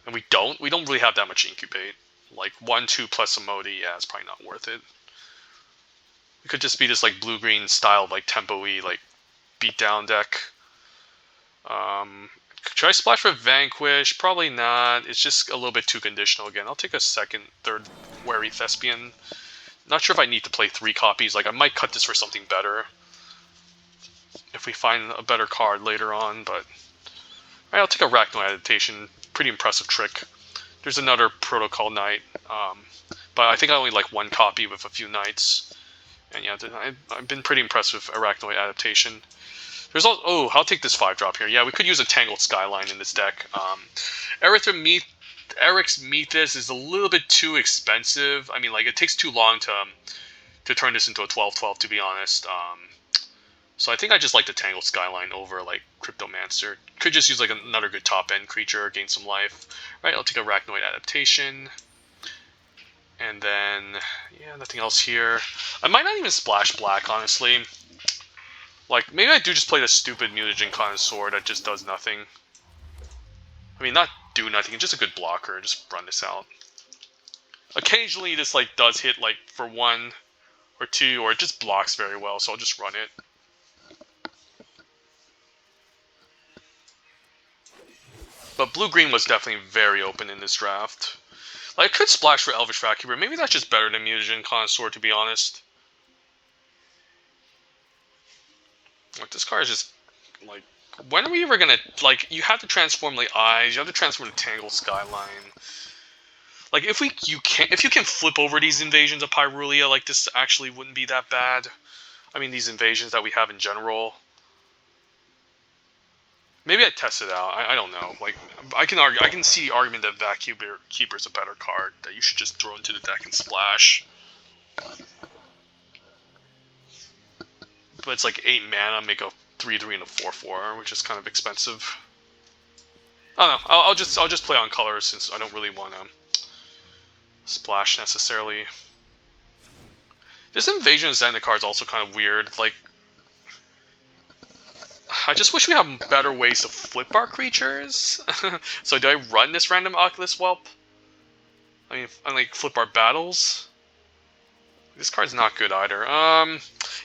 And we don't really have that much Incubate. Like 1-2 plus a Modi, yeah, it's probably not worth it. It could just be this like blue-green style like tempo-y like beatdown deck. Should I splash for Vanquish? Probably not. It's just a little bit too conditional again. I'll take a second, third Wary Thespian. Not sure if I need to play 3 copies. Like I might cut this for something better if we find a better card later on, but right, I'll take a Arachnoid Adaptation. Pretty impressive trick. There's another Protocol Knight, but I think I only like 1 copy with a few Knights. And yeah, I've been pretty impressed with Arachnoid Adaptation. There's also, oh, I'll take this 5-drop here. Yeah, we could use a Tangled Skyline in this deck. Eric's Methus is a little bit too expensive. I mean, like, it takes too long to turn this into a 12/12, to be honest. So I think I just like the Tangled Skyline over, like, Cryptomancer. Could just use, like, another good top-end creature, gain some life. Right, I'll take a Arachnoid Adaptation. And then, yeah, nothing else here. I might not even splash black, honestly. Like, maybe I do just play the stupid Mutagen Connoisseur that just does nothing. I mean, not do nothing, it's just a good blocker. Just run this out. Occasionally, this, like, does hit, like, for 1 or 2, or it just blocks very well, so I'll just run it. But blue-green was definitely very open in this draft. Like, I could splash for Elvish Vacuum, but maybe that's just better than Mutagen Connoisseur, to be honest. Like, this card is just, like, when are we ever gonna, like, you have to transform the eyes, you have to transform the Tangle Skyline. Like, if you can flip over these invasions of Pyrulia, like, this actually wouldn't be that bad. I mean, these invasions that we have in general. Maybe I'd test it out. I don't know. Like, I can see the argument that Vacuum Keeper is a better card, that you should just throw into the deck and splash. But it's like 8 mana, make a 3/3 and a 4/4, which is kind of expensive. I don't know. I'll just play on colors since I don't really want to splash necessarily. This Invasion of Zendikar is also kind of weird. Like, I just wish we had better ways to flip our creatures. So do I run this random Oculus Whelp? I mean, like, flip our battles? This card's not good either.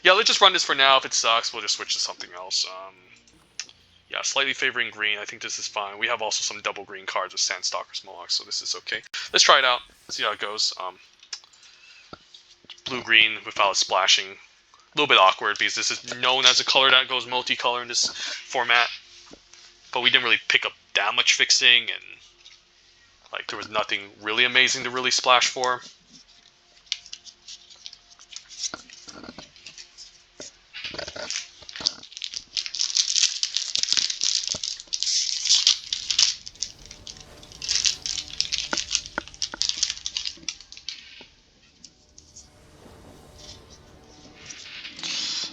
Yeah, let's just run this for now. If it sucks, we'll just switch to something else. Yeah, slightly favoring green. I think this is fine. We have also some double green cards with Sandstalker's Mohawk, so this is okay. Let's try it out. See how it goes. Blue-green without splashing. A little bit awkward because this is known as a color that goes multicolor in this format. But we didn't really pick up that much fixing, and like there was nothing really amazing to really splash for.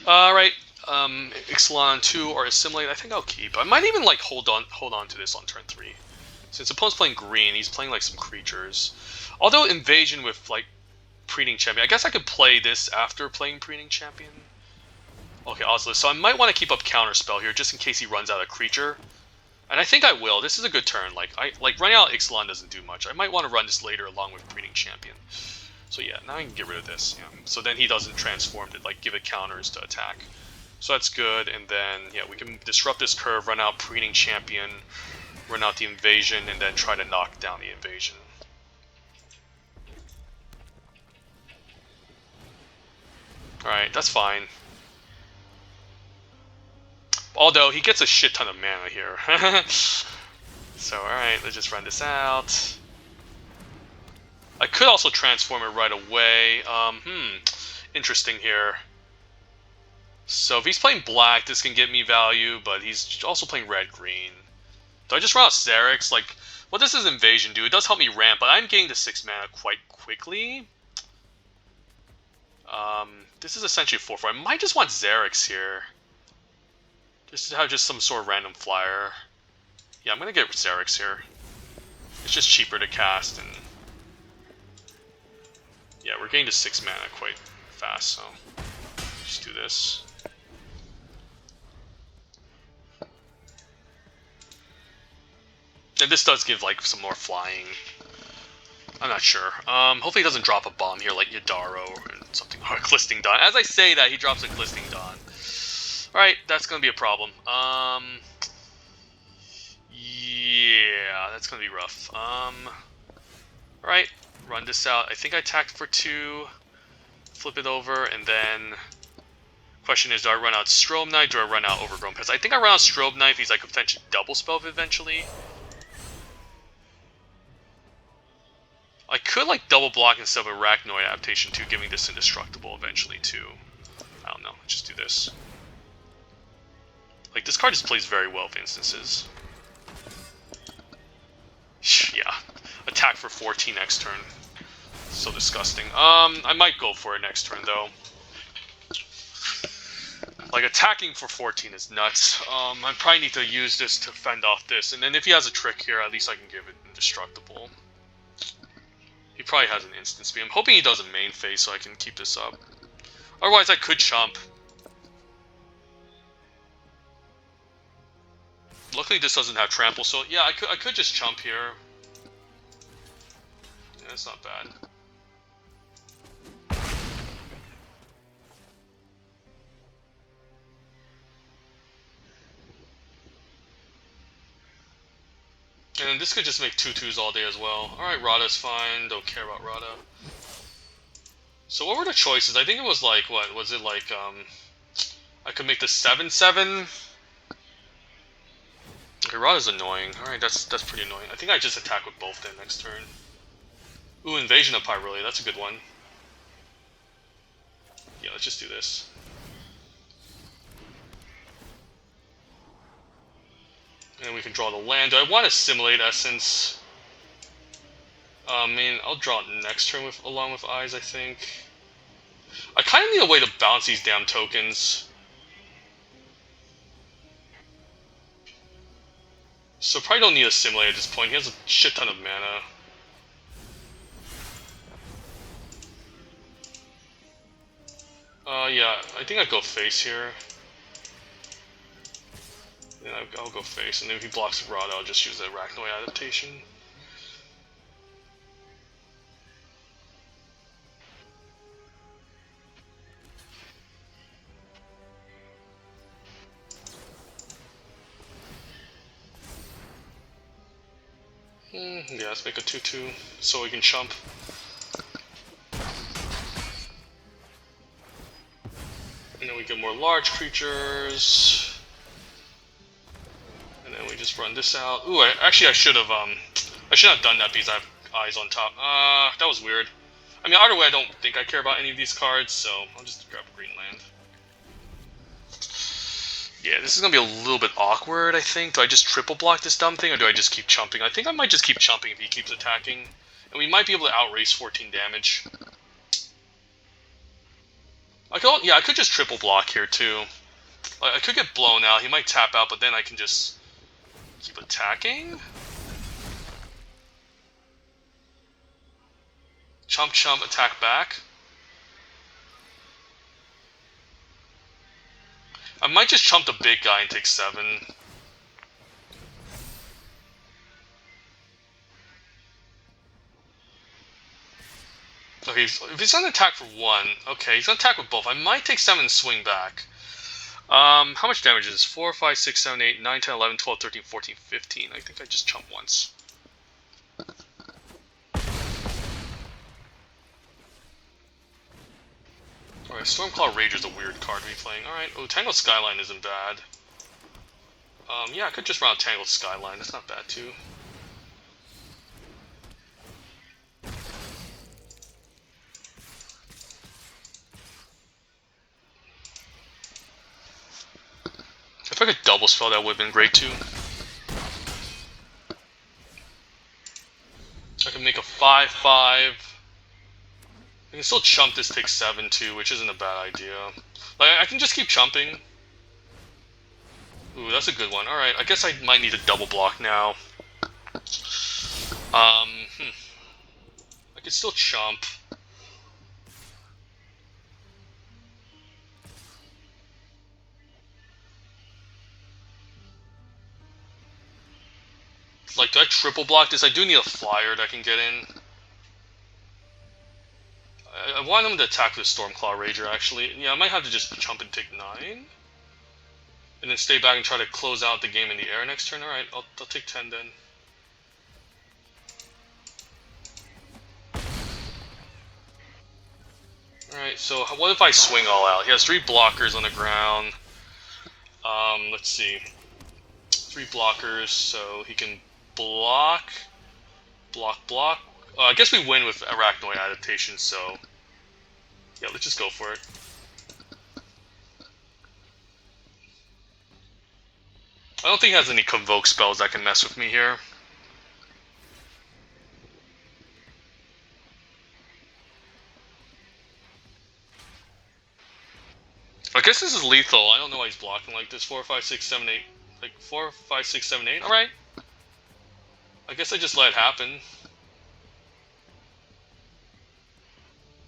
Alright, Ixalan 2 or Assimilate, I think I'll keep. I might even like hold on to this on turn 3. Since opponent's playing green, he's playing like some creatures. Although Invasion with like Preening Champion, I guess I could play this after playing Preening Champion. Okay, Ozless, so I might want to keep up Counterspell here just in case he runs out of creature. And I think I will. This is a good turn. Like running out Ixalan doesn't do much. I might want to run this later along with Preening Champion. So yeah, now I can get rid of this. Yeah. So then he doesn't transform to like give it counters to attack. So that's good. And then yeah, we can disrupt this curve, run out Preening Champion, run out the Invasion, and then try to knock down the Invasion. Alright, that's fine. Although he gets a shit ton of mana here. So alright, let's just run this out. I could also transform it right away. Interesting here. So if he's playing black, this can get me value, but he's also playing red-green. Do I just run out Xerix? Like, what does this Invasion do? It does help me ramp, but I'm getting to 6 mana quite quickly. This is essentially 4/4. I might just want Xerix here. Just to have just some sort of random flyer. Yeah, I'm gonna get Xerix here. It's just cheaper to cast, and yeah, we're getting to 6 mana quite fast, so just do this. And this does give like some more flying. I'm not sure. Hopefully he doesn't drop a bomb here like Yadaro or something. Or Clisting Dawn. As I say that, he drops a Clisting Dawn. Alright, that's gonna be a problem. Yeah, that's gonna be rough. Alright, run this out. I think I attacked for 2. Flip it over, and then question is, do I run out Strobe Knight, do I run out Overgrown Pest? I think I run out Strobe Knight because I could potentially double spell eventually. I could like double block instead of Arachnoid Adaptation too, giving this indestructible eventually too. I don't know, let's just do this. Like, this card just plays very well with instances. Yeah, attack for 14 next turn. So disgusting. I might go for it next turn though. Like, attacking for 14 is nuts. I probably need to use this to fend off this, and then if he has a trick here, at least I can give it indestructible. He probably has an instant speed. I'm hoping he does a main phase so I can keep this up. Otherwise, I could chump. Luckily, this doesn't have trample, so yeah, I could just chump here. Yeah, that's not bad. And this could just make 2/2s all day as well. Alright, Rada's fine. Don't care about Rada. So what were the choices? I think it was like, what? Was it like, I could make the 7/7? Okay, Rada's annoying. Alright, that's pretty annoying. I think I just attack with both then next turn. Ooh, Invasion of Pyroli. That's a good one. Yeah, let's just do this. And we can draw the land. Do I want to Assimilate Essence? I mean, I'll draw it next turn along with Eyes, I think. I kind of need a way to bounce these damn tokens. So probably don't need Assimilate at this point. He has a shit ton of mana. Yeah, I think I'd go face here. Then I'll go face, and then if he blocks with Rod, I'll just use the Arachnoid adaptation. Yeah, let's make a 2/2 so we can chump. And then we get more large creatures. And then we just run this out. Ooh, I should have done that because I have Eyes on top. That was weird. I mean, either way, I don't think I care about any of these cards, so I'll just grab a green land. Yeah, this is gonna be a little bit awkward, I think. Do I just triple block this dumb thing, or do I just keep chumping? I think I might just keep chumping if he keeps attacking. And we might be able to outrace 14 damage. I could just triple block here, too. Like, I could get blown out. He might tap out, but then I can just keep attacking. Chump, chump, attack back. I might just chump the big guy and take 7. Okay, if he's gonna attack for 1, okay, he's gonna attack with both. I might take 7 and swing back. How much damage is this? 4, 5, 6, 7, 8, 9, 10, 11, 12, 13, 14, 15. I think I just chump once. Alright, Stormclaw Rager's a weird card to be playing. Alright, oh, Tangled Skyline isn't bad. Yeah, I could just run out Tangled Skyline. That's not bad, too. If I could double spell, that would have been great, too. I can make a 5/5. I can still chump this, take 7 too, which isn't a bad idea. Like, I can just keep chumping. Ooh, that's a good one. Alright, I guess I might need a double block now. I could still chump. Like, do I triple block this? I do need a flyer that I can get in. I want him to attack with Stormclaw Rager, actually. Yeah, I might have to just chump and take 9. And then stay back and try to close out the game in the air next turn. Alright, I'll take 10 then. Alright, so what if I swing all out? He has 3 blockers on the ground. Let's see. 3 blockers, so he can block, block. I guess we win with Arachnoid adaptation, so yeah, let's just go for it. I don't think he has any Convoke spells that can mess with me here. I guess this is lethal. I don't know why he's blocking like this. 4, 5, 6, 7, 8. Like 4, 5, 6, 7, 8. Alright. I guess I just let it happen.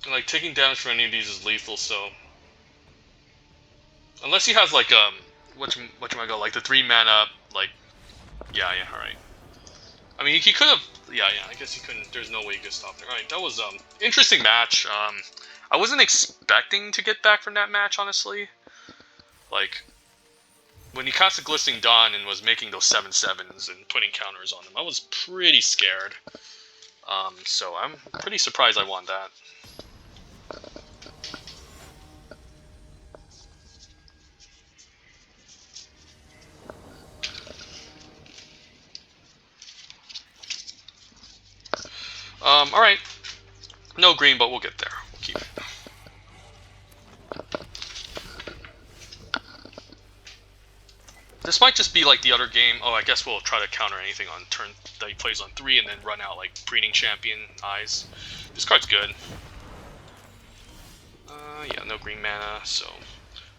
And like taking damage from any of these is lethal, so unless he has like whatchamacallit, like the 3 mana, like yeah, alright. I mean he could have yeah, I guess he couldn't. There's no way he could stop there. Alright, that was interesting match. I wasn't expecting to get back from that match, honestly. Like when he cast a Glistening Dawn and was making those 7/7s and putting counters on them, I was pretty scared. So I'm pretty surprised I won that. Alright. No green, but we'll get there. We'll keep it. This might just be like the other game. Oh, I guess we'll try to counter anything on turn that he plays on 3 and then run out like Breeding Champion Eyes. This card's good. Yeah, no green mana, so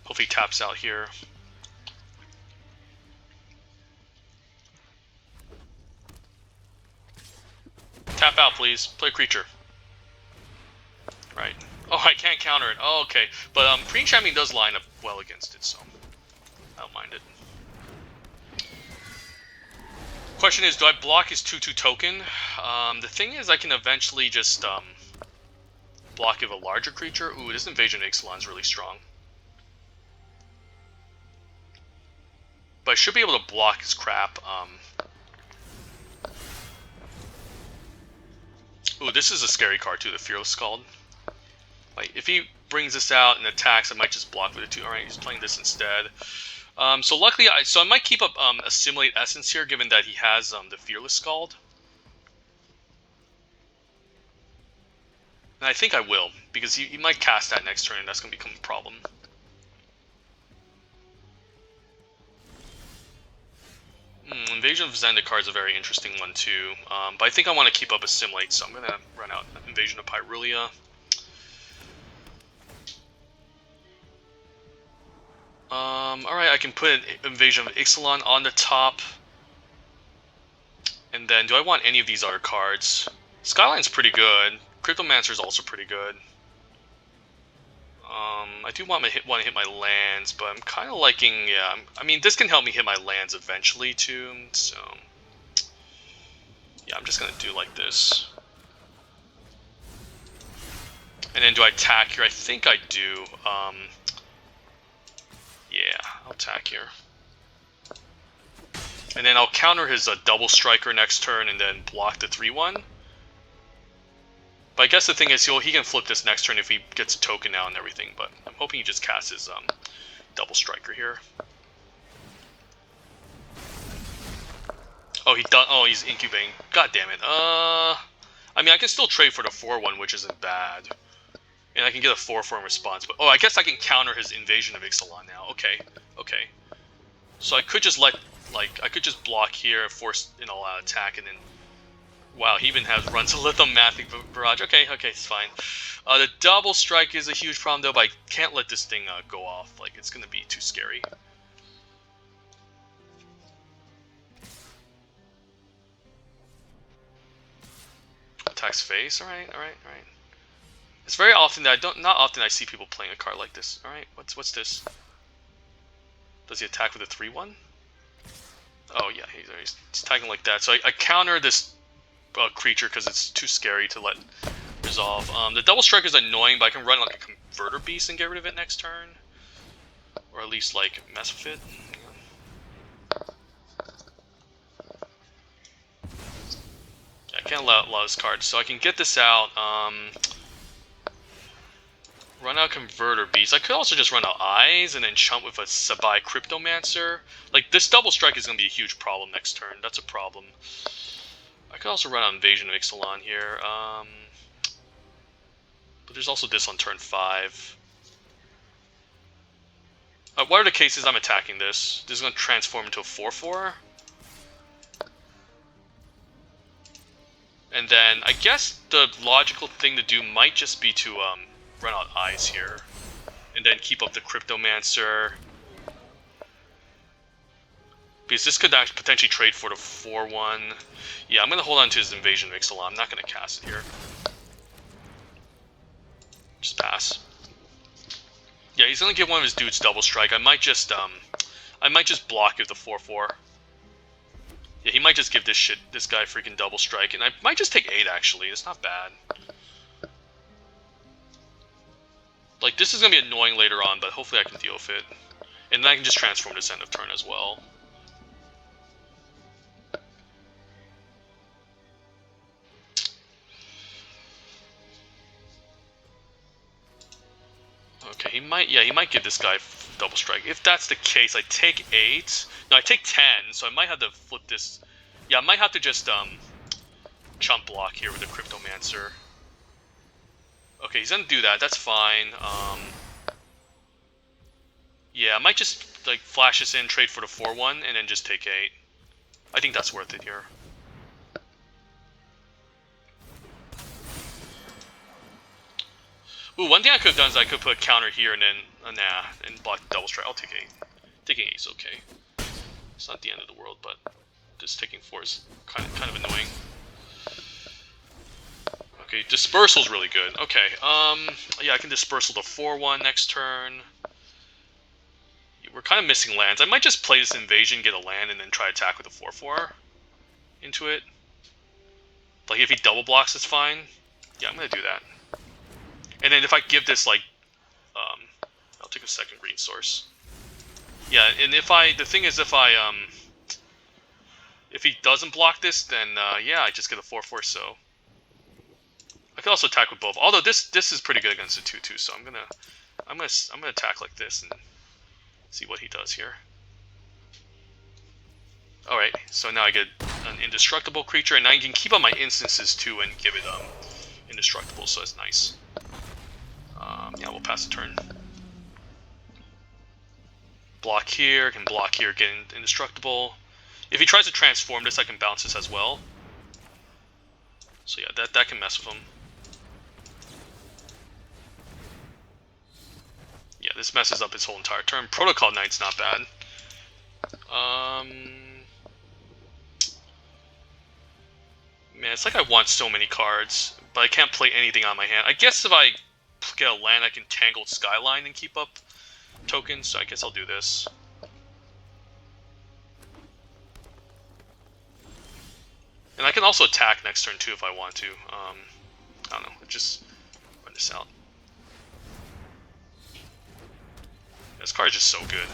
hopefully he taps out here. Tap out, please. Play a creature. Right. Oh, I can't counter it. Oh, okay. But Breeding Champion does line up well against it, so I don't mind it. Question is, do I block his 2/2 token? The thing is, I can eventually just block of a larger creature. Ooh, this Invasion of Ixalan is really strong. But I should be able to block his crap. Ooh, this is a scary card too, the Fearless Scald. Like, if he brings this out and attacks, I might just block with it too. Alright, he's playing this instead. So luckily, I might keep up Assimilate Essence here, given that he has the Fearless Scald. And I think I will, because he might cast that next turn, and that's going to become a problem. Invasion of Zendikar is a very interesting one too, but I think I want to keep up Assimilate, so I'm going to run out Invasion of Pyrulia. Alright, I can put Invasion of Ixalan on the top. And then, do I want any of these other cards? Skyline's pretty good. Cryptomancer's also pretty good. I do want to hit my lands, but I'm kind of liking, yeah, I mean, this can help me hit my lands eventually too, so yeah, I'm just going to do like this. And then do I attack here? I think I do. Yeah, I'll attack here. And then I'll counter his double striker next turn and then block the 3/1. But I guess the thing is, he can flip this next turn if he gets a token now and everything, but I'm hoping he just casts his double striker here. Oh, he's incubating. God damn it. I mean, I can still trade for the 4/1, which isn't bad. And I can get a 4/4 in response, but oh, I guess I can counter his Invasion of Ixalan now. Okay, okay. So I could just I could just block here, force an all-out attack, and then wow, he even has runs a Lithomathic Barrage. Okay, it's fine. The double strike is a huge problem though, but I can't let this thing go off. Like, it's gonna be too scary. Attacks face. All right. It's very often that not often I see people playing a card like this. All right, what's this? Does he attack with a 3/1? Oh yeah, he's attacking like that. So I counter this creature because it's too scary to let resolve. The double strike is annoying, but I can run like a Converter Beast and get rid of it next turn, or at least like mess with it. I can't allow this card, so I can get this out. Run out Converter Beast. I could also just run out Eyes and then chump with a Sabai Cryptomancer. Like, this double strike is going to be a huge problem next turn. That's a problem. I could also run out Invasion of Ixalan here. But there's also this on turn 5. What are the cases I'm attacking this? This is going to transform into a 4/4. And then, I guess the logical thing to do might just be to run out Eyes here. And then keep up the Cryptomancer. Because this could actually potentially trade for the 4/1. Yeah, I'm going to hold on to his Invasion of Ixalan. I'm not going to cast it here. Just pass. Yeah, he's going to give one of his dudes double strike. I might just block with the 4/4. Yeah, he might just give this guy freaking double strike, and I might just take 8 actually. It's not bad. Like, this is gonna be annoying later on, but hopefully I can deal with it. And then I can just transform this end of turn as well. Okay, he might give this guy double strike. If that's the case, I take 8. No, I take 10, so I might have to flip this. Yeah, I might have to just chump block here with the Cryptomancer. Okay, he's gonna do that. That's fine. Yeah, I might just like flash this in, trade for the 4/1, and then just take 8. I think that's worth it here. Ooh, one thing I could have done is I could put a counter here and then nah, and block the double strike. I'll take 8. Taking 8 is okay. It's not the end of the world, but just taking 4 is kind of annoying. Okay, Dispersal's really good. Okay, yeah, I can Dispersal the 4/1 next turn. We're kind of missing lands. I might just play this Invasion, get a land, and then try to attack with a 4/4 into it. Like, if he double blocks, it's fine. Yeah, I'm going to do that. And then if I give this, like, I'll take a second green source. Yeah, and the thing is, if he doesn't block this, then, yeah, I just get a 4/4, so. I could also attack with both. Although this is pretty good against the 2/2, so I'm gonna attack like this and see what he does here. Alright, so now I get an indestructible creature, and now I can keep on my instances too and give it indestructible, so that's nice. Yeah, we'll pass the turn. Block here, can block here, get indestructible. If he tries to transform this, I can bounce this as well. So yeah, that can mess with him. Yeah, this messes up his whole entire turn. Protocol Knight's not bad. Man, it's like I want so many cards, but I can't play anything on my hand. I guess if I get a land, I can Tangled Skyline and keep up tokens, so I guess I'll do this. And I can also attack next turn too if I want to. I don't know, just run this out. This card is just so good.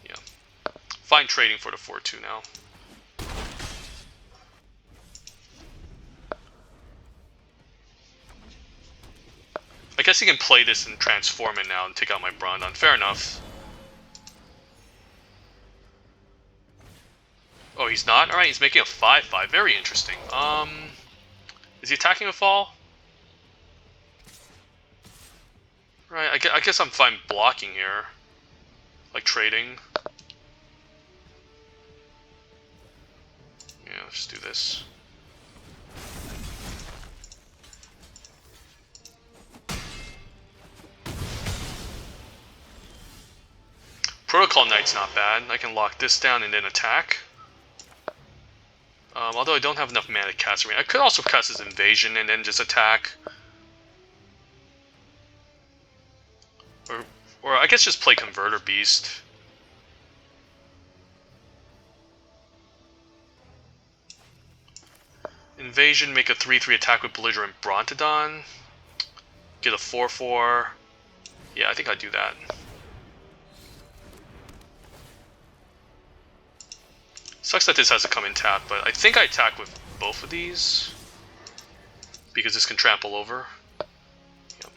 Yeah. Fine trading for the 4/2 now. I guess he can play this and transform it now and take out my Brondon. Fair enough. Oh, he's not? Alright, he's making a 5/5. Very interesting. Is he attacking a fall? Right, I guess I'm fine blocking here. Like trading. Yeah, let's do this. Protocol Knight's not bad. I can lock this down and then attack. Although I don't have enough mana to cast it. I could also cast his Invasion and then just attack. Or I guess just play Converter Beast. Invasion, make a 3/3 attack with Belligerent Brontodon. Get a 4/4. Yeah, I think I'd do that. Sucks that this has to come in tap, but I think I attack with both of these. Because this can trample over. Yep.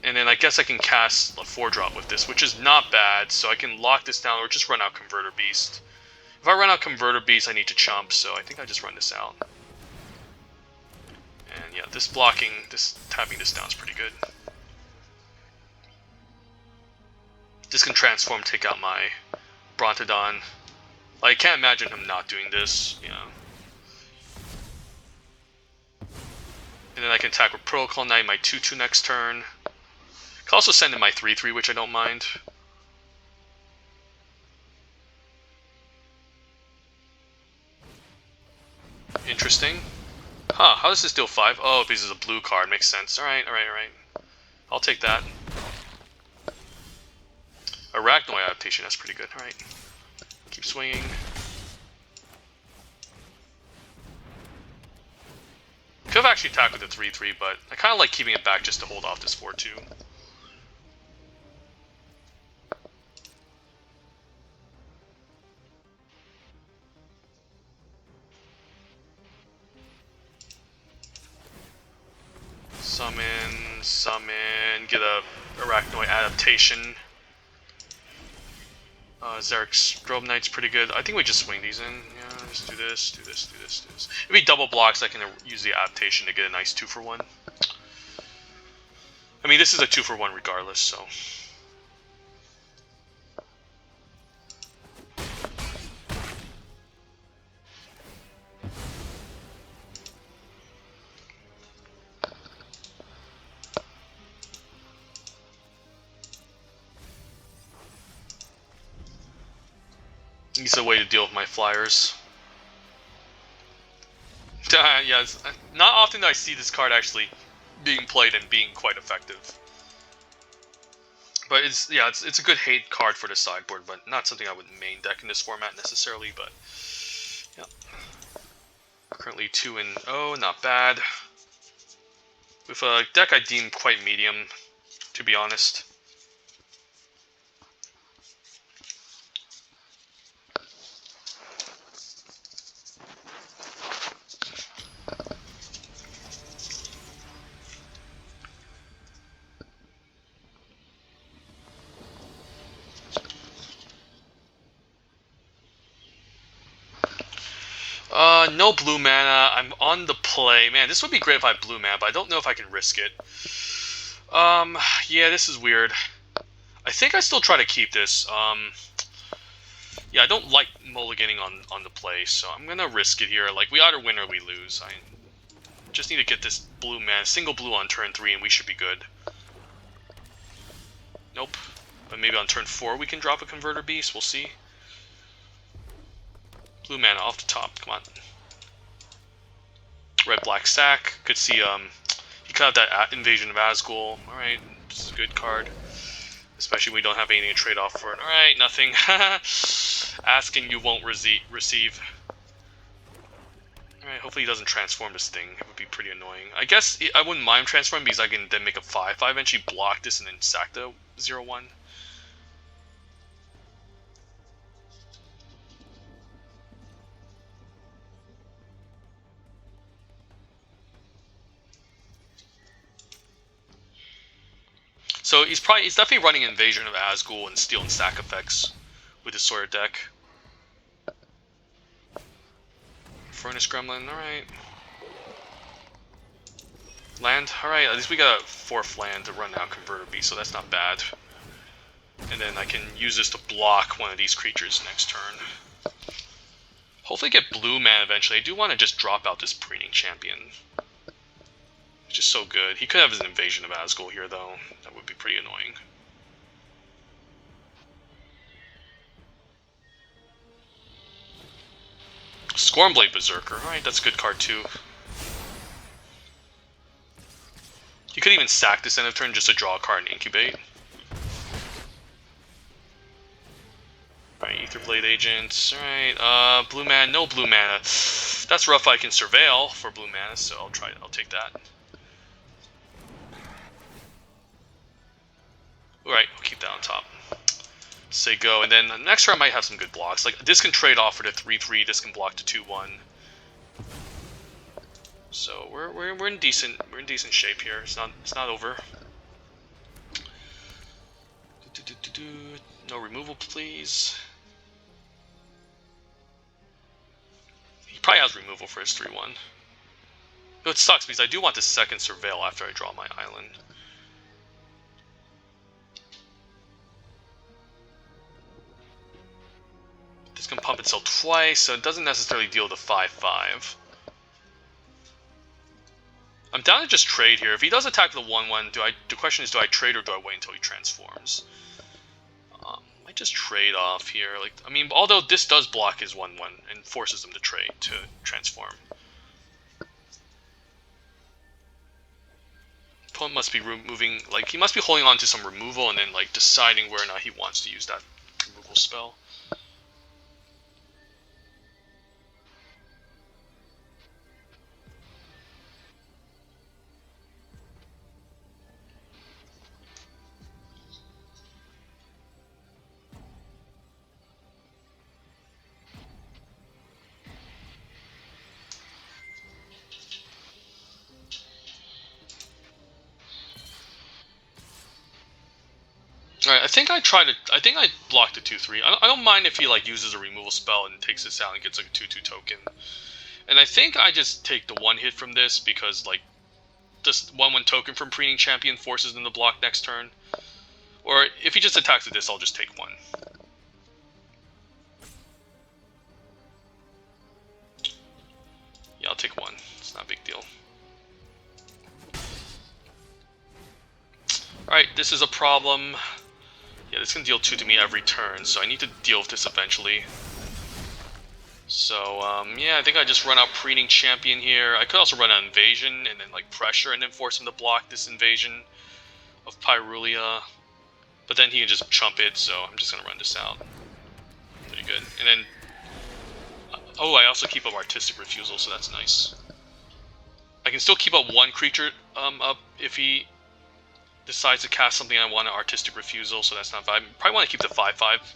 And then I guess I can cast a 4-drop with this, which is not bad, so I can lock this down or just run out Converter Beast. If I run out Converter Beast, I need to chump, so I think I just run this out. And yeah, this tapping this down is pretty good. This can transform, take out my Brontodon. Like, I can't imagine him not doing this, you know. And then I can attack with Protocol Knight, my 2/2 next turn. I can also send in my 3/3, which I don't mind. Interesting. Huh, how does this deal 5? Oh, because it's a blue card, makes sense. Alright. I'll take that. Arachnoid adaptation, that's pretty good. Alright. Keep swinging. Could have actually attacked with a 3/3, but I kind of like keeping it back just to hold off this 4/2. Summon, get a Arachnoid adaptation. Zarek's Strobe Knight's pretty good. I think we just swing these in. Yeah, just do this, do this, do this, do this. If he double blocks, I can use the adaptation to get a nice 2-for-1. I mean, this is a 2-for-1 regardless, so. It's a way to deal with my flyers. Yeah, it's not often do I see this card actually being played and being quite effective. But it's a good hate card for the sideboard, but not something I would main deck in this format necessarily. But yeah, currently 2-0, not bad. With a deck I deem quite medium, to be honest. No blue mana. I'm on the play. Man, this would be great if I had blue mana, but I don't know if I can risk it. Yeah, this is weird. I think I still try to keep this. Yeah, I don't like mulliganing on the play, so I'm gonna risk it here. Like, we either win or we lose. I just need to get this blue mana, single blue on turn 3, and we should be good. Nope. But maybe on turn 4 we can drop a Converter Beast. We'll see. Blue mana off the top. Come on. Red Black Sack. Could see you could have that Invasion of Azgul. Alright, this is a good card. Especially when we don't have anything to trade off for it. Alright, nothing. Asking you won't receive. Alright, hopefully he doesn't transform this thing. It would be pretty annoying. I guess I wouldn't mind transforming because I can then make a 5/5 and actually block this and then sack the 0/1. So he's definitely running Invasion of Azgul and Steel and Stack effects with his sort of deck. Furnace Gremlin, alright. Land, alright, at least we got a 4th land to run out Converter Beast, so that's not bad. And then I can use this to block one of these creatures next turn. Hopefully get blue mana eventually. I do want to just drop out this Preening Champion. It's just so good. He could have his Invasion of Azgul here, though. That would be pretty annoying. Scornblade Berserker. Alright, that's a good card, too. You could even sack this end of turn just to draw a card and incubate. Alright, Aetherblade Agent. Alright, blue mana, no blue mana. That's rough. I can Surveil for blue mana, so I'll take that. Alright, we'll keep that on top. Say go, and then the next turn I might have some good blocks. Like, this can trade off for the 3/3, this can block the 2/1. So we're in decent shape here. It's not over. No removal, please. He probably has removal for his 3/1. But it sucks because I do want the second Surveil after I draw my island. This can pump itself twice, so it doesn't necessarily deal the 5/5. I'm down to just trade here. If he does attack the 1/1, the question is, do I trade or do I wait until he transforms? Might just trade off here. Like, I mean, although this does block his 1/1 and forces him to trade to transform. Opponent must be removing, like, he must be holding on to some removal and then, like, deciding where or not he wants to use that removal spell. Alright, I think I blocked the 2/3. I don't mind if he like uses a removal spell and takes this out and gets like a 2/2 token. And I think I just take the 1 hit from this because like this 1/1 token from Preening Champion forces him to block next turn. Or if he just attacks with this, I'll just take 1. Yeah, I'll take 1. It's not a big deal. Alright, this is a problem. Yeah, this can deal 2 to me every turn, so I need to deal with this eventually. So, yeah, I think I just run out Preening Champion here. I could also run out Invasion and then, like, Pressure and then force him to block this Invasion of Pyrulia. But then he can just chump it, so I'm just gonna run this out. Pretty good. And then... oh, I also keep up Artistic Refusal, so that's nice. I can still keep up 1 creature up if he decides to cast something I want an Artistic Refusal, so that's not bad. I probably want to keep the 5/5.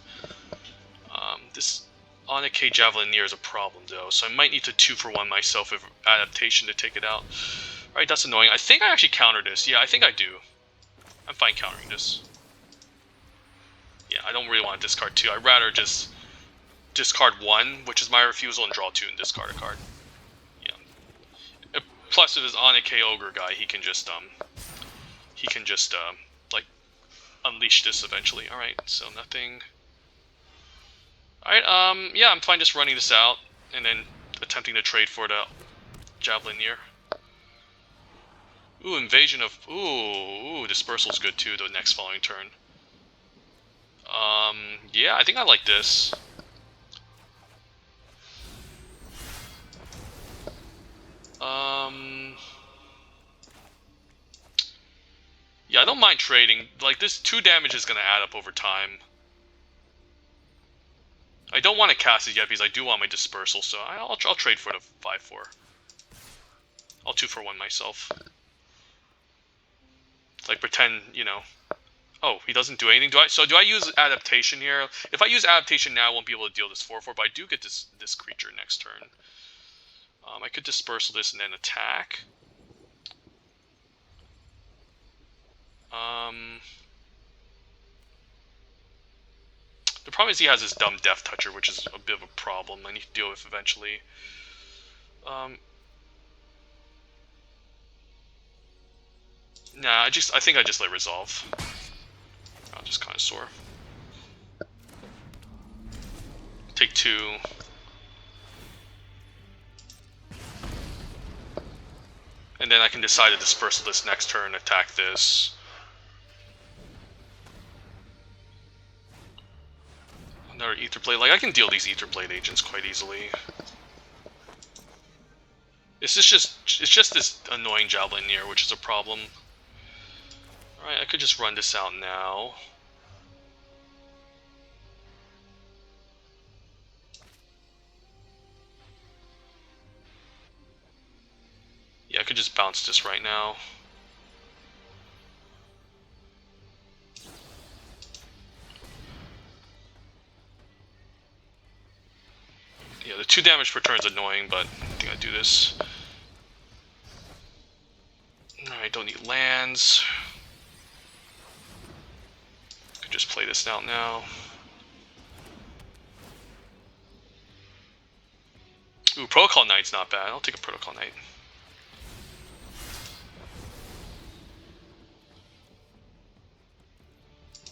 This Onyx Javelineer is a problem, though, so I might need to 2-for-1 myself with Adaptation to take it out. Alright, that's annoying. I think I actually counter this. Yeah, I think I do. I'm fine countering this. Yeah, I don't really want to discard 2. I'd rather just discard 1, which is my refusal, and draw 2 and discard a card. Yeah. Plus, with his Onyx Ogre guy, he can just like, unleash this eventually. Alright, so nothing. Alright, yeah, I'm fine just running this out, and then attempting to trade for the Javelineer. Ooh, Invasion of... ooh, Dispersal's good too, the next following turn. Yeah, I think I like this. Yeah, I don't mind trading. Like, this 2 damage is gonna add up over time. I don't want to cast it yet because I do want my Dispersal, so I'll trade for the 5/4. I'll 2-for-1 myself. Like, pretend, you know... oh, he doesn't do anything. Do I use Adaptation here? If I use Adaptation now, I won't be able to deal this 4/4, but I do get this creature next turn. I could Dispersal this and then attack. The problem is he has this dumb Death Toucher, which is a bit of a problem I need to deal with eventually. Nah, I think I just let Resolve. I'll just Connoisseur. Take 2. And then I can decide to Dispersal this next turn, attack this. Another Aetherblade. Like, I can deal these Aetherblade agents quite easily. It's just this annoying Javelineer, which is a problem. Alright, I could just run this out now. Yeah, I could just bounce this right now. Yeah, the 2 damage per turn is annoying, but I think I do this. Alright, don't need lands. Could just play this out now. Ooh, Protocol Knight's not bad. I'll take a Protocol Knight.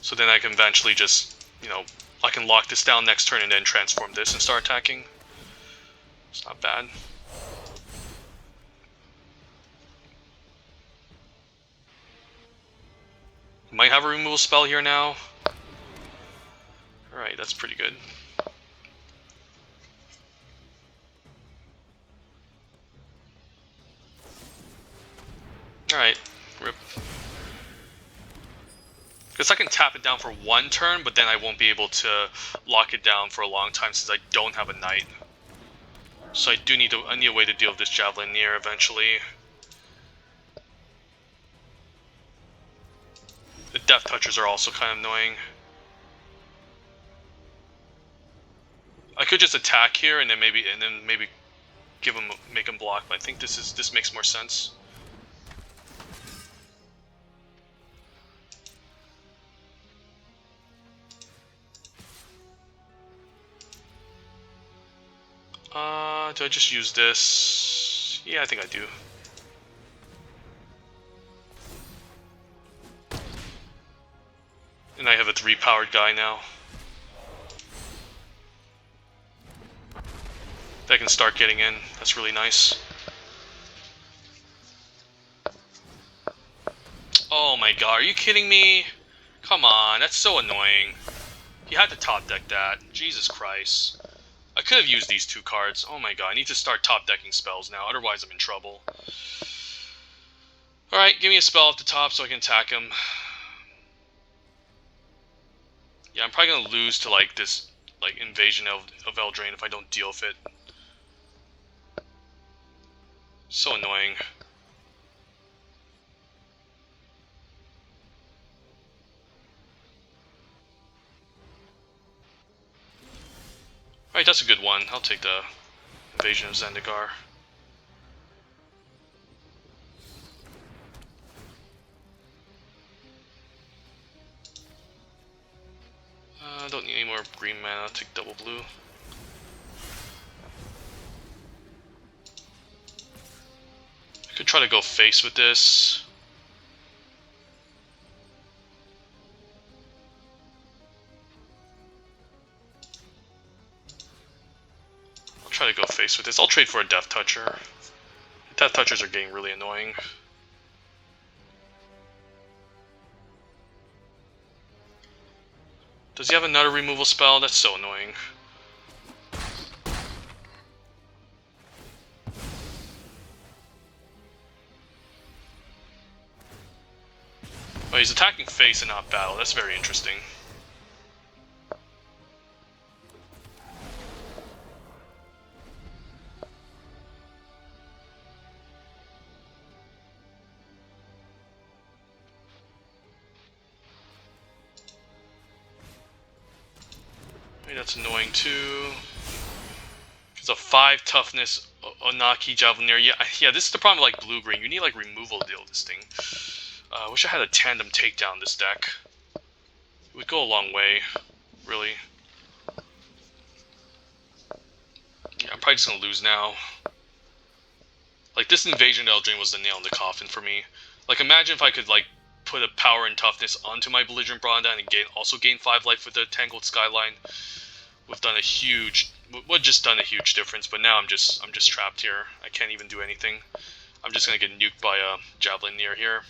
So then I can eventually just, you know, I can lock this down next turn and then transform this and start attacking. It's not bad. Might have a removal spell here now. Alright, that's pretty good. Alright, rip. Because I can tap it down for 1 turn, but then I won't be able to lock it down for a long time since I don't have a knight. So I need a way to deal with this Javelineer eventually. The Death Touchers are also kind of annoying. I could just attack here and then maybe make him block, but I think this makes more sense. Do I just use this? Yeah, I think I do. And I have a 3-powered guy now. That can start getting in. That's really nice. Oh my god, are you kidding me? Come on, that's so annoying. He had to top deck that. Jesus Christ. I could have used these 2 cards. Oh my god, I need to start top decking spells now, otherwise I'm in trouble. Alright, give me a spell off the top so I can attack him. Yeah, I'm probably gonna lose to like this invasion of Eldraine if I don't deal with it. So annoying. Alright, that's a good one. I'll take the invasion of Zendikar. I don't need any more green mana. I'll take double blue. I could try to go face with this. I'll try to go face with this. I'll trade for a Death Toucher. Death Touchers are getting really annoying. Does he have another removal spell? That's so annoying. Oh, he's attacking face and not battle. That's very interesting. That's annoying too. It's a 5 toughness Onaki Javelineer. Yeah, this is the problem with like blue-green. You need like removal to deal with this thing. I wish I had a tandem takedown this deck. It would go a long way, really. Yeah, I'm probably just gonna lose now. Like, this invasion of Eldraine was the nail in the coffin for me. Like, imagine if I could like put a power and toughness onto my Belligerent Brondan and also gain 5 life with the Tangled Skyline. Would just done a huge difference, but now I'm just trapped here. I can't even do anything. I'm just gonna get nuked by a Javelineer here.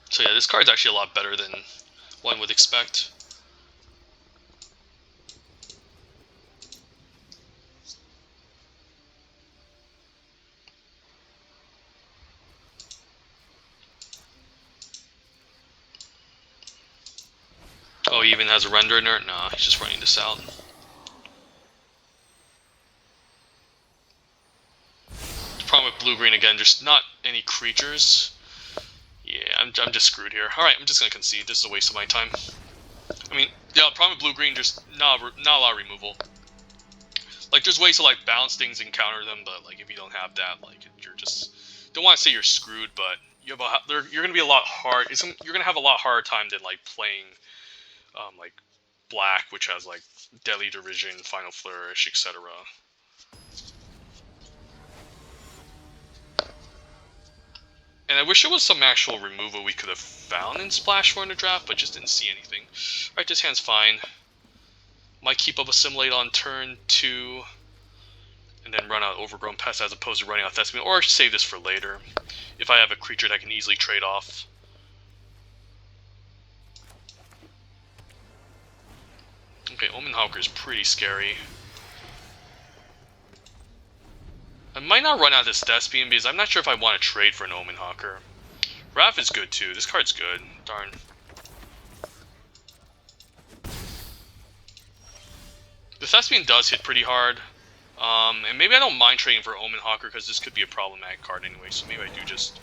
So yeah, this card's actually a lot better than one would expect. Oh, he even has a render in there? Nah, he's just running this out. The problem with blue-green again, just not any creatures. Yeah, I'm just screwed here. Alright, I'm just gonna concede. This is a waste of my time. I mean, yeah, the problem with blue-green, just not a lot of removal. Like, there's ways to like balance things and counter them, but like if you don't have that, like you're just don't want to say you're screwed, but you have you're gonna be a lot hard. You're gonna have a lot harder time than like playing like black, which has like Deadly Derision, Final Flourish, etc. And I wish there was some actual removal we could have found in Splash 4 in the draft, but just didn't see anything. Alright, this hand's fine. Might keep up Assimilate on turn 2, and then run out Overgrown Pest as opposed to running out Thespian, or save this for later, if I have a creature that I can easily trade off. Okay, Omen Hawker is pretty scary. I might not run out this Thespian because I'm not sure if I want to trade for an Omen Hawker. Wrath is good too. This card's good. Darn. The Thespian does hit pretty hard. And maybe I don't mind trading for Omen Hawker because this could be a problematic card anyway, so maybe I do just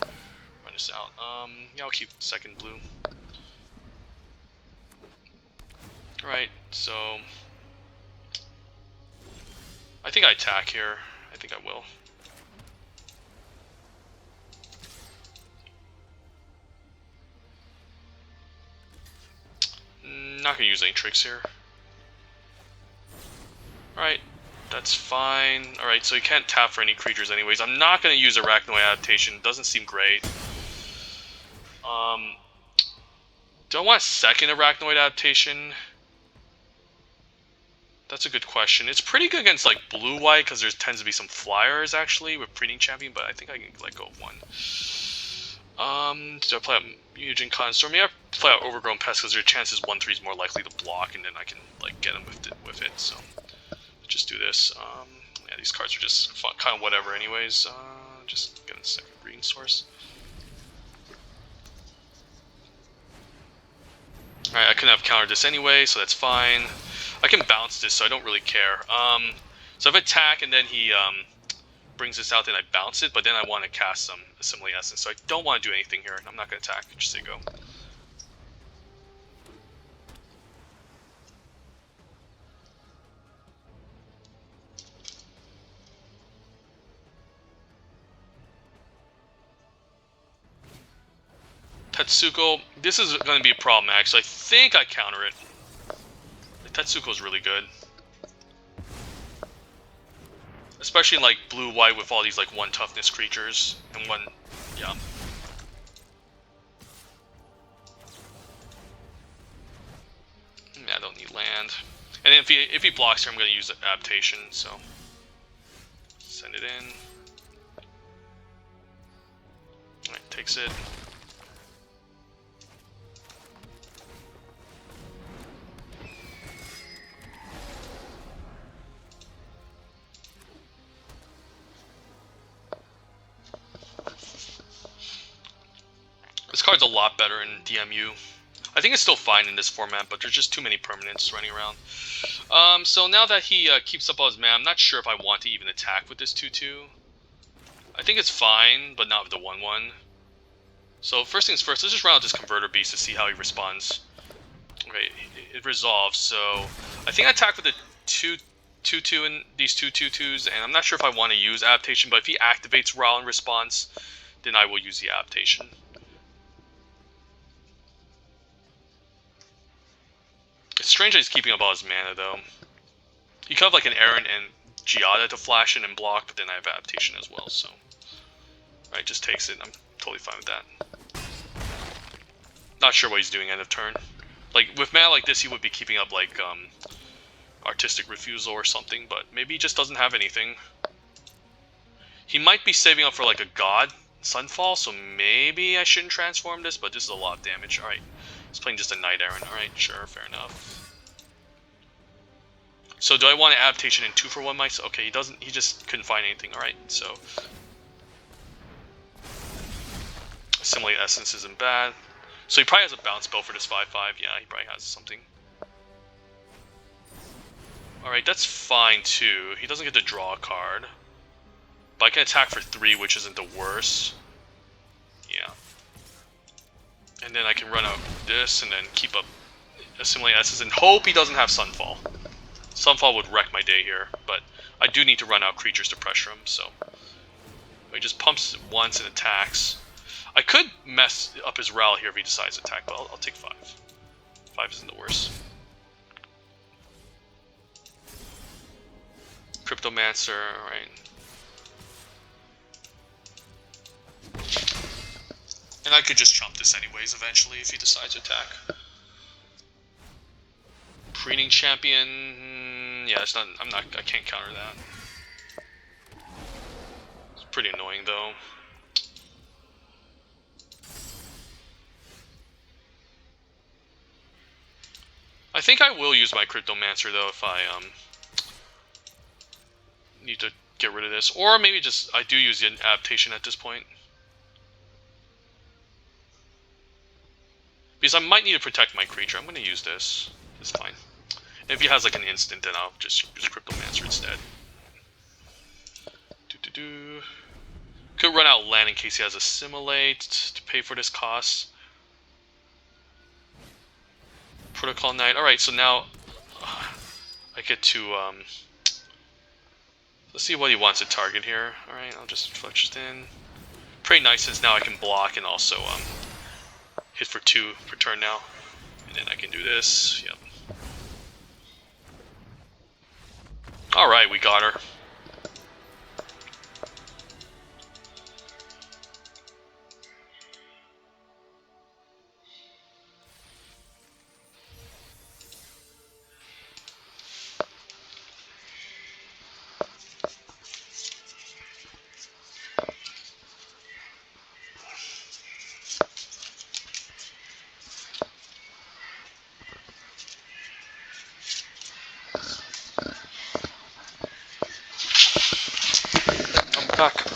run this out. Yeah, I'll keep second blue. Alright, so I think I attack here. I think I will. Not gonna use any tricks here. Alright, that's fine. Alright, so you can't tap for any creatures anyways. I'm not gonna use Arachnoid Adaptation. Doesn't seem great. Do I want a second Arachnoid Adaptation? That's a good question. It's pretty good against like blue-white because there tends to be some flyers actually with Breeding Champion, but I think I can let go of one. Do I play out Mutagen Condstorm? Yeah, I play out Overgrown Pest because their chances 1/3 is more likely to block, and then I can like get them with it. So let's just do this. Yeah, these cards are just fun, kind of whatever anyways. Just get a second green source. Alright, I couldn't have countered this anyway, so that's fine. I can bounce this, so I don't really care. So if I attack and then he brings this out, then I bounce it, but then I want to cast some Assimilating Essence, so I don't want to do anything here. I'm not going to attack, just say go. Tetsuko, this is going to be a problem actually. I think I counter it. Tetsuko's really good. Especially in like blue-white with all these like 1 toughness creatures and 1, yeah. Yeah, I don't need land. And if he blocks here, I'm going to use Adaptation, so send it in. Alright, takes it. This card's a lot better in DMU. I think it's still fine in this format, but there's just too many permanents running around. So now that he keeps up all his mana, I'm not sure if I want to even attack with this 2/2. I think it's fine, but not with the 1/1. So first things first, let's just run out this Converter Beast to see how he responds. Okay, it resolves, so I think I attack with the 2/2 and these 2/2/2s, and I'm not sure if I want to use Adaptation, but if he activates Ral in response, then I will use the Adaptation. It's strange that he's keeping up all his mana, though. You could have like an Aaron and Giada to flash in and block, but then I have Adaptation as well, so... Alright, just takes it. I'm totally fine with that. Not sure what he's doing end of turn. Like, with mana like this, he would be keeping up, like, Artistic Refusal or something, but maybe he just doesn't have anything. He might be saving up for, like, a God Sunfall, so maybe I shouldn't transform this, but this is a lot of damage. Alright, he's playing just a Night Aaron. Alright, sure, fair enough. So do I want an Adaptation in 2-for-1 myself? Okay, he just couldn't find anything. Alright, so... Assimilate Essence isn't bad. So he probably has a bounce spell for this 5/5. Yeah, he probably has something. Alright, that's fine too. He doesn't get to draw a card. But I can attack for 3, which isn't the worst. Yeah. And then I can run out this and then keep up Assimilate Essence and hope he doesn't have Sunfall. Sunfall would wreck my day here, but I do need to run out creatures to pressure him, so... He just pumps once and attacks. I could mess up his Ral here if he decides to attack, but I'll take 5. 5 isn't the worst. Cryptomancer, alright. And I could just chump this anyways eventually if he decides to attack. Breeding Champion, yeah, it's not. I can't counter that. It's pretty annoying though. I think I will use my Cryptomancer though if I need to get rid of this, or maybe just I do use the Adaptation at this point. Because I might need to protect my creature. I'm going to use this. It's fine. And if he has like an instant, then I'll just use Cryptomancer instead. Could run out land in case he has Assimilate to pay for this cost. Protocol Knight. Alright, so now I get to... let's see what he wants to target here. Alright, I'll just fletch it in. Pretty nice since now I can block and also... hit for 2 per turn now. And then I can do this. Yep. Alright, we got her. I'm back.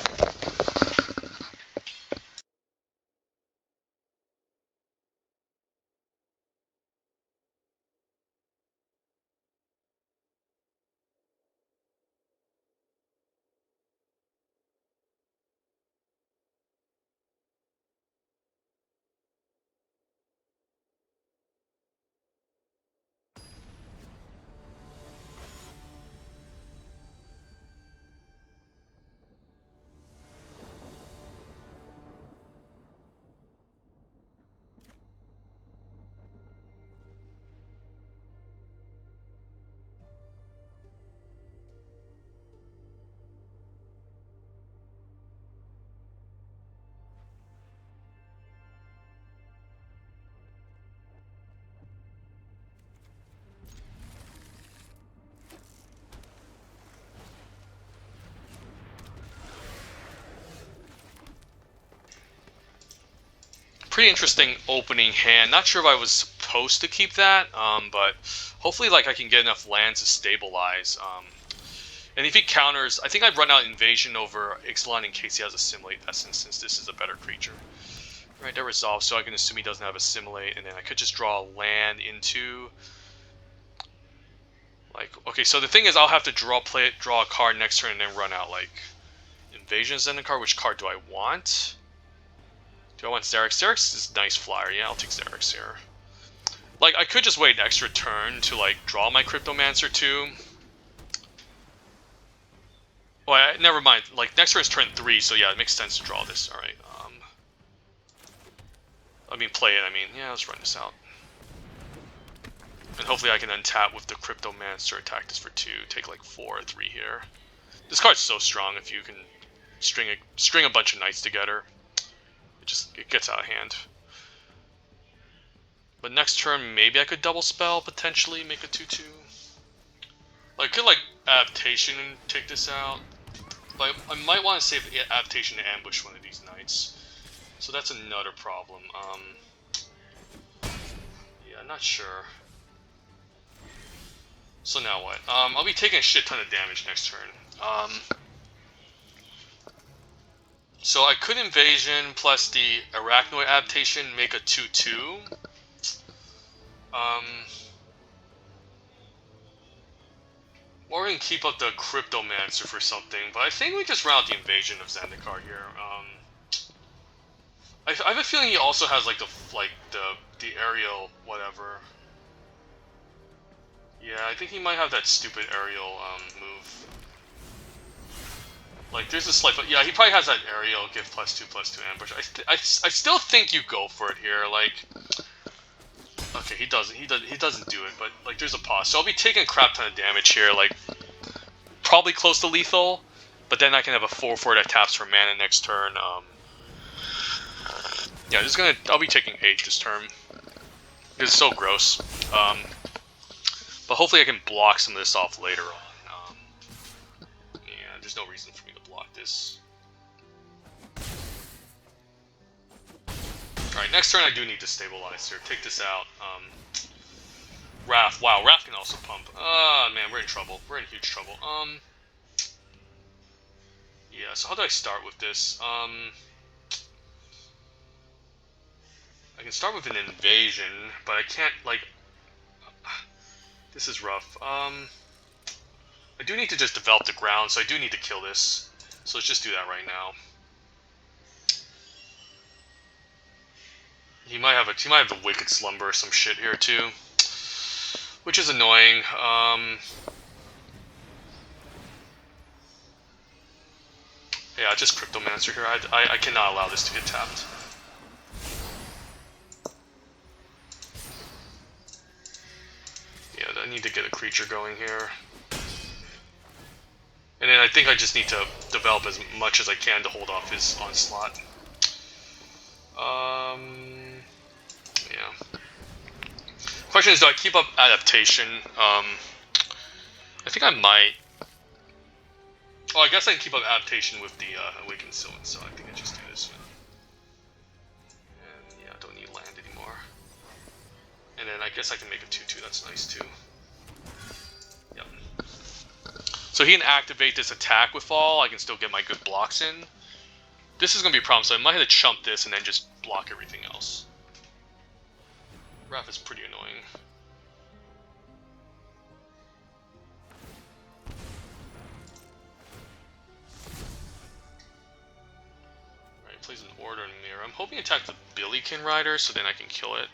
Pretty interesting opening hand. Not sure if I was supposed to keep that, but hopefully like I can get enough lands to stabilize. And if he counters, I think I'd run out Invasion over Ixalan in case he has Assimilate Essence, since this is a better creature. Right, that resolves, so I can assume he doesn't have Assimilate, and then I could just draw a land into... Like, okay, so the thing is I'll have to draw a card next turn and then run out, like, Invasion is in the card. Which card do I want? Do I want Xerix? Xerix is a nice flyer. Yeah, I'll take Xerix here. Like, I could just wait an extra turn to, like, draw my Cryptomancer too. Well, never mind. Like, next turn is turn 3, so yeah, it makes sense to draw this. Alright, I mean, play it, yeah, let's run this out. And hopefully I can untap with the Cryptomancer, attack this for 2, take, like, 4 or 3 here. This card's so strong if you can string a bunch of knights together. It gets out of hand. But next turn, maybe I could double spell, potentially, make a 2/2. Like, I could, like, adaptation and take this out. Like, I might want to save adaptation to ambush one of these knights. So that's another problem. Yeah, not sure. So now what? I'll be taking a shit ton of damage next turn. So I could Invasion plus the Arachnoid adaptation make a 2/2. Or we can keep up the Cryptomancer for something, but I think we just round the Invasion of Zendikar here. I have a feeling he also has like the aerial whatever. Yeah, I think he might have that stupid aerial move. Like, there's a slight, but yeah, he probably has that aerial give +2/+2 ambush. I still think you go for it here. Like, okay, he doesn't do it, but like, there's a pause. So I'll be taking a crap ton of damage here. Like, probably close to lethal, but then I can have a 4/4 that taps for mana next turn. Yeah, I'll be taking 8 this turn because it's so gross. But hopefully I can block some of this off later on. Yeah, there's no reason for me to block this. Alright, next turn I do need to stabilize here. Take this out. Wrath. Wow, Wrath can also pump. Man, we're in trouble. We're in huge trouble. Yeah, so how do I start with this? I can start with an Invasion, but I can't, like... This is rough. I do need to just develop the ground, so I do need to kill this. So let's just do that right now. He might have the Wicked Slumber or some shit here too, which is annoying. Yeah, just Cryptomancer here. I cannot allow this to get tapped. need to get a creature going here. And then I think I just need to develop as much as I can to hold off his onslaught. Yeah. Question is, do I keep up adaptation? I think I might. Oh, I guess I can keep up adaptation with the Awakened Sylvan, so I think I just do this one. And yeah, I don't need land anymore. And then I guess I can make a 2/2, that's nice too. Yep. So he can activate this attack with all, I can still get my good blocks in. This is going to be a problem, so I might have to chump this and then just block everything else. Wrath is pretty annoying. Alright, plays an Order and Mirror. I'm hoping to attack the Billiken Rider so then I can kill it.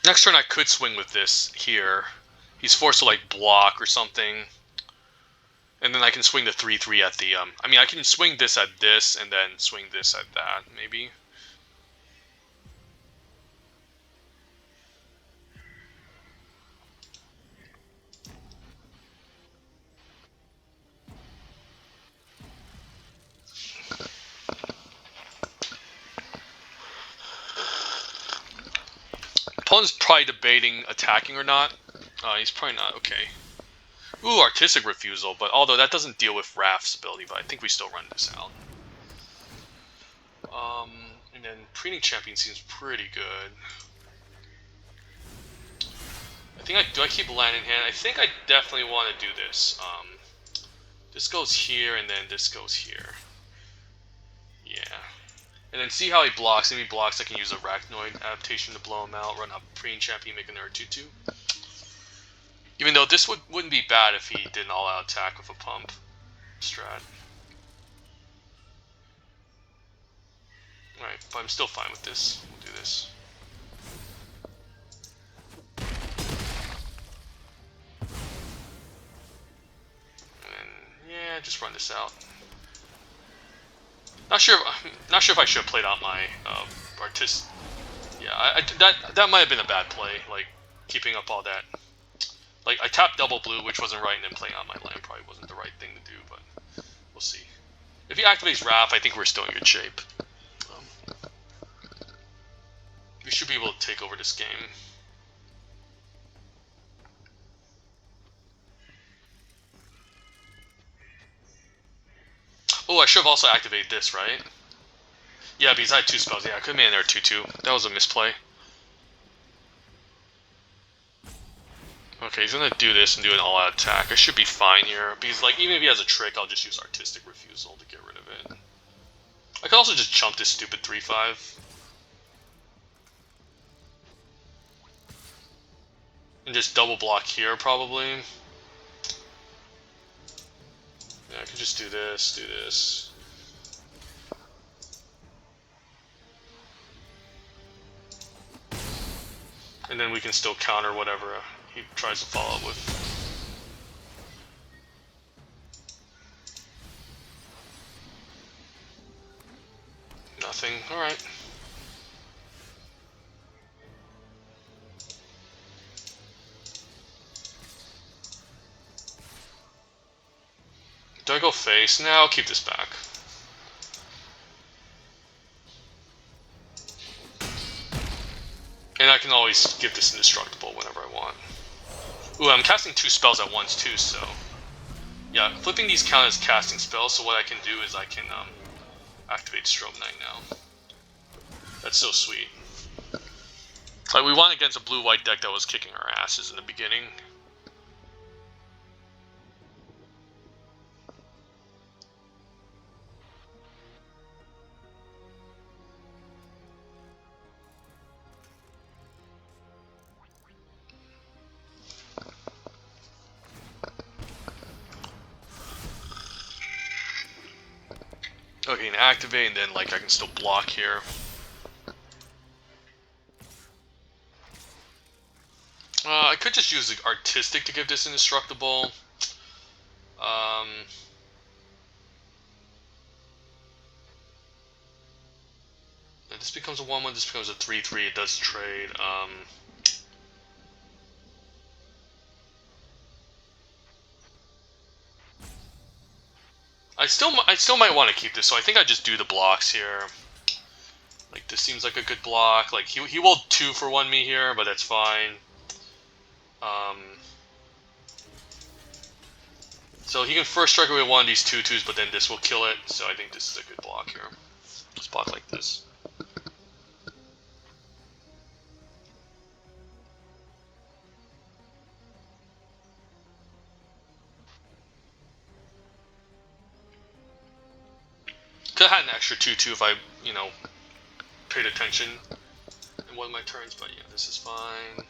Next turn I could swing with this here. He's forced to like block or something. And then I can swing the 3/3 at the I mean I can swing this at this and then swing this at that, maybe. Opponent's probably debating attacking or not. He's probably not. Okay. Ooh, Artistic Refusal, but although that doesn't deal with Wrath's ability, but I think we still run this out. And then Preening Champion seems pretty good. I think do I keep land in hand? I think I definitely want to do this. This goes here and then this goes here. Yeah. And then see how he blocks. If he blocks, I can use Arachnoid adaptation to blow him out, run up Preening Champion, make another 2/2. Even though this wouldn't be bad if he did an all-out attack with a pump strat. Alright, but I'm still fine with this. We'll do this. And then, yeah, just run this out. Not sure if I should have played out my artist. Yeah, that might have been a bad play. Like keeping up all that. Like I tapped double blue, which wasn't right, and then playing out my land probably wasn't the right thing to do. But we'll see. If he activates Wrath, I think we're still in good shape. We should be able to take over this game. Oh, I should have also activated this, right? Yeah, because I had 2 spells. Yeah, I could have made there 2/2. That was a misplay. Okay, he's gonna do this and do an all-out attack. I should be fine here. Because, like, even if he has a trick, I'll just use Artistic Refusal to get rid of it. I could also just chump this stupid 3/5. And just double block here, probably. Yeah, I could just do this. And then we can still counter whatever he tries to follow up with. Nothing. Alright. Do I go face? No, I'll keep this back. And I can always give this indestructible whenever I want. Ooh, I'm casting 2 spells at once too, so... Yeah, flipping these count as casting spells, so what I can do is I can activate Strobe Knight now. That's so sweet. Like, we won against a blue-white deck that was kicking our asses in the beginning. Okay, and activate, and then like I can still block here. I could just use the artistic to give this indestructible. This becomes a 1/1. This becomes a 3/3. It does trade. I still might want to keep this. So I think I just do the blocks here. Like this seems like a good block. Like he will 2-for-1 me here, but that's fine. So he can first strike away one of these 2/2s, but then this will kill it. So I think this is a good block here. Just block like this. Could have had an extra 2/2 if I, paid attention in one of my turns, but yeah, this is fine.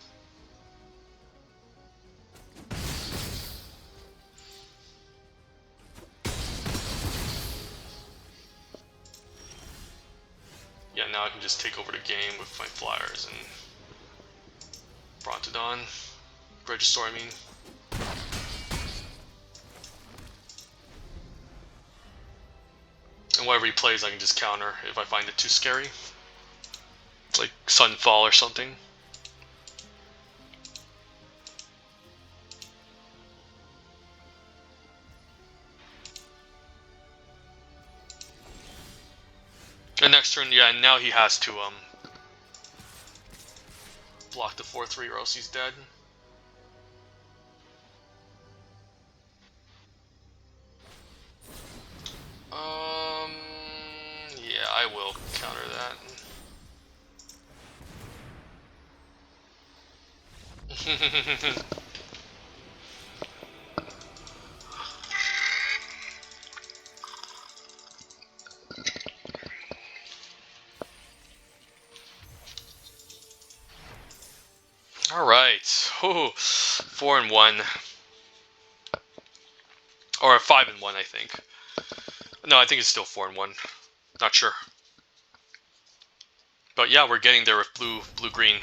Yeah, now I can just take over the game with my flyers and Brontodon. Register, I mean. And whatever he plays, I can just counter if I find it too scary. It's like Sunfall or something. And next turn, yeah, and now he has to block the 4/3 or else he's dead. Yeah, I will counter that. Alright. 4-1. Or 5-1, I think. No, I think it's still 4-1. Not sure. But yeah, we're getting there with blue-green.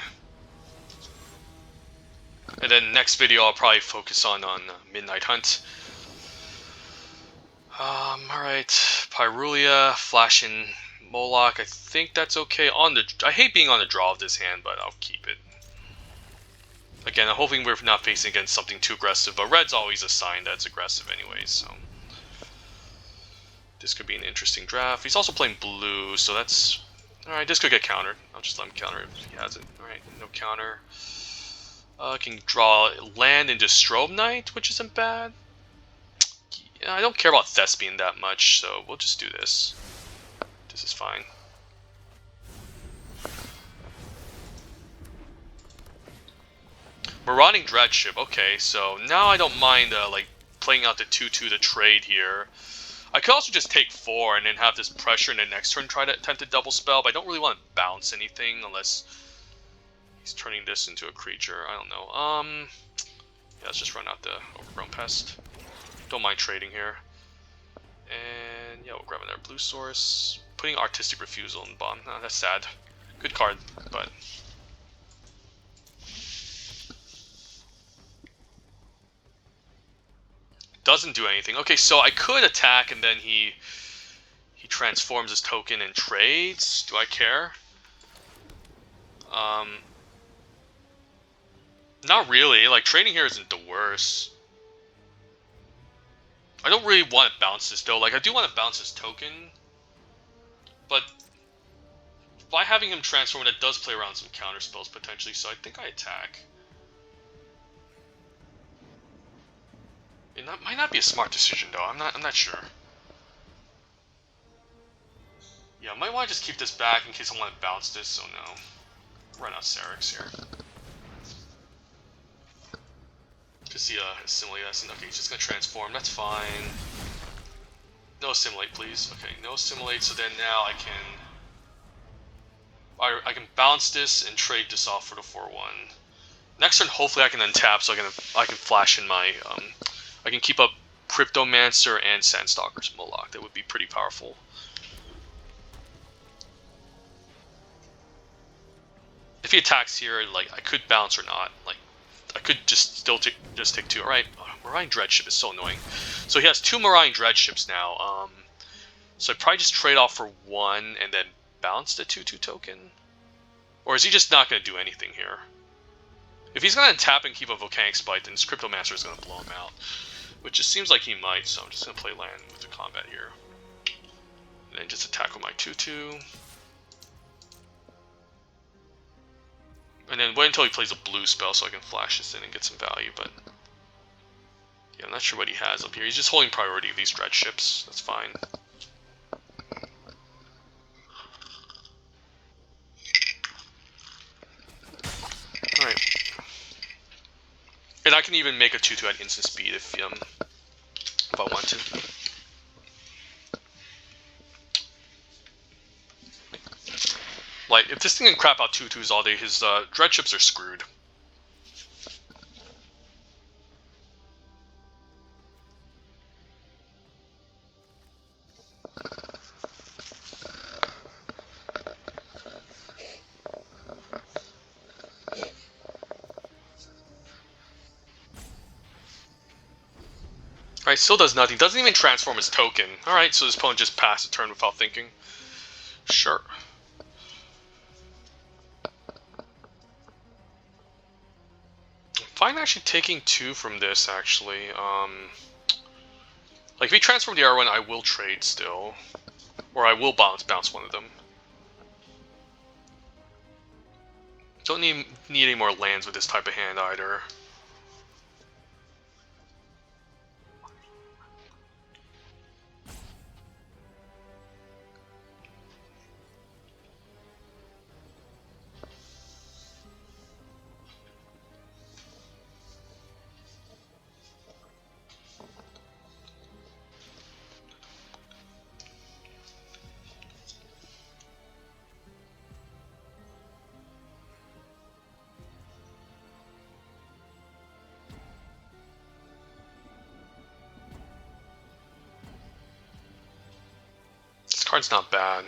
And then next video I'll probably focus on Midnight Hunt. Alright. Pyrulia, Flashin' Moloch. I think that's okay. I hate being on the draw of this hand, but I'll keep it. Again, I'm hoping we're not facing against something too aggressive, but red's always a sign that's aggressive anyways, so. This could be an interesting draft. He's also playing blue, so that's... Alright, this could get countered. I'll just let him counter it if he has it. Alright, no counter. Can draw land into Strobe Knight, which isn't bad. Yeah, I don't care about Thespian that much, so we'll just do this. This is fine. Marauding Dreadship. Okay, so now I don't mind like playing out the 2/2 to trade here. I could also just take 4 and then have this pressure in the next turn try to attempt a double spell, but I don't really want to bounce anything unless he's turning this into a creature. I don't know. Yeah, let's just run out the Overgrown Pest. Don't mind trading here. And yeah, we'll grab another blue source. Putting Artistic Refusal in the bottom. Oh, that's sad. Good card, but... doesn't do anything. Okay, so I could attack and then he transforms his token and trades. Do I care? Not really. Like, trading here isn't the worst. I don't really want to bounce this though. Like, I do want to bounce his token, but by having him transform, it does play around some counter spells potentially. So I think I attack. It might not be a smart decision though. I'm not sure. Yeah, I might want to just keep this back in case I want to bounce this. So no, run out Serix here. Just see assimilate us. Okay, he's just gonna transform. That's fine. No assimilate, please. Okay, no assimilate. So then now I can bounce this and trade this off for the 4/1. Next turn, hopefully I can untap, so I can flash in my I can keep up Cryptomancer and Sandstalker's Moloch. That would be pretty powerful. If he attacks here, like, I could bounce or not. Like, I could just still just take 2. All right, Marine Dreadship is so annoying. So he has 2 Marine Dreadships now. So I'd probably just trade off for 1 and then bounce the 2/2 token. Or is he just not going to do anything here? If he's going to tap and keep a Volcanic Spite, then Cryptomancer is going to blow him out. Which it seems like he might, so I'm just going to play land with the combat here. And then just attack with my 2/2. And then wait until he plays a blue spell so I can flash this in and get some value, but... yeah, I'm not sure what he has up here. He's just holding priority of these Dreadships. That's fine. Alright. And I can even make a 2/2 at instant speed if I want to. Like, if this thing can crap out 2/2s all day, his Dreadships are screwed. Alright, still does nothing. Doesn't even transform his token. Alright, so this opponent just passed a turn without thinking. Sure. I'm fine actually taking 2 from this, actually. Like, if he transformed the R1, I will trade still. Or I will bounce one of them. Don't need any more lands with this type of hand either. Card's not bad.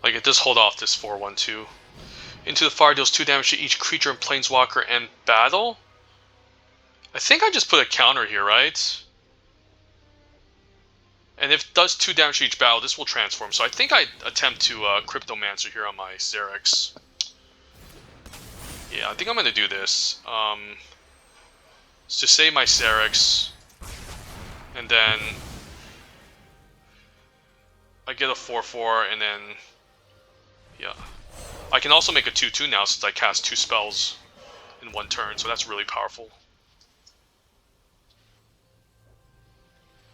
Like, it does hold off this 4/1/2. Into the fire deals 2 damage to each creature and planeswalker and battle? I think I just put a counter here, right? And if it does 2 damage to each battle, this will transform. So I think I attempt to Cryptomancer here on my Xerix. Yeah, I think I'm going to do this. Let's just save my Xerix. And then I get a 4/4, and then, yeah. I can also make a 2/2 now since I cast 2 spells in 1 turn, so that's really powerful.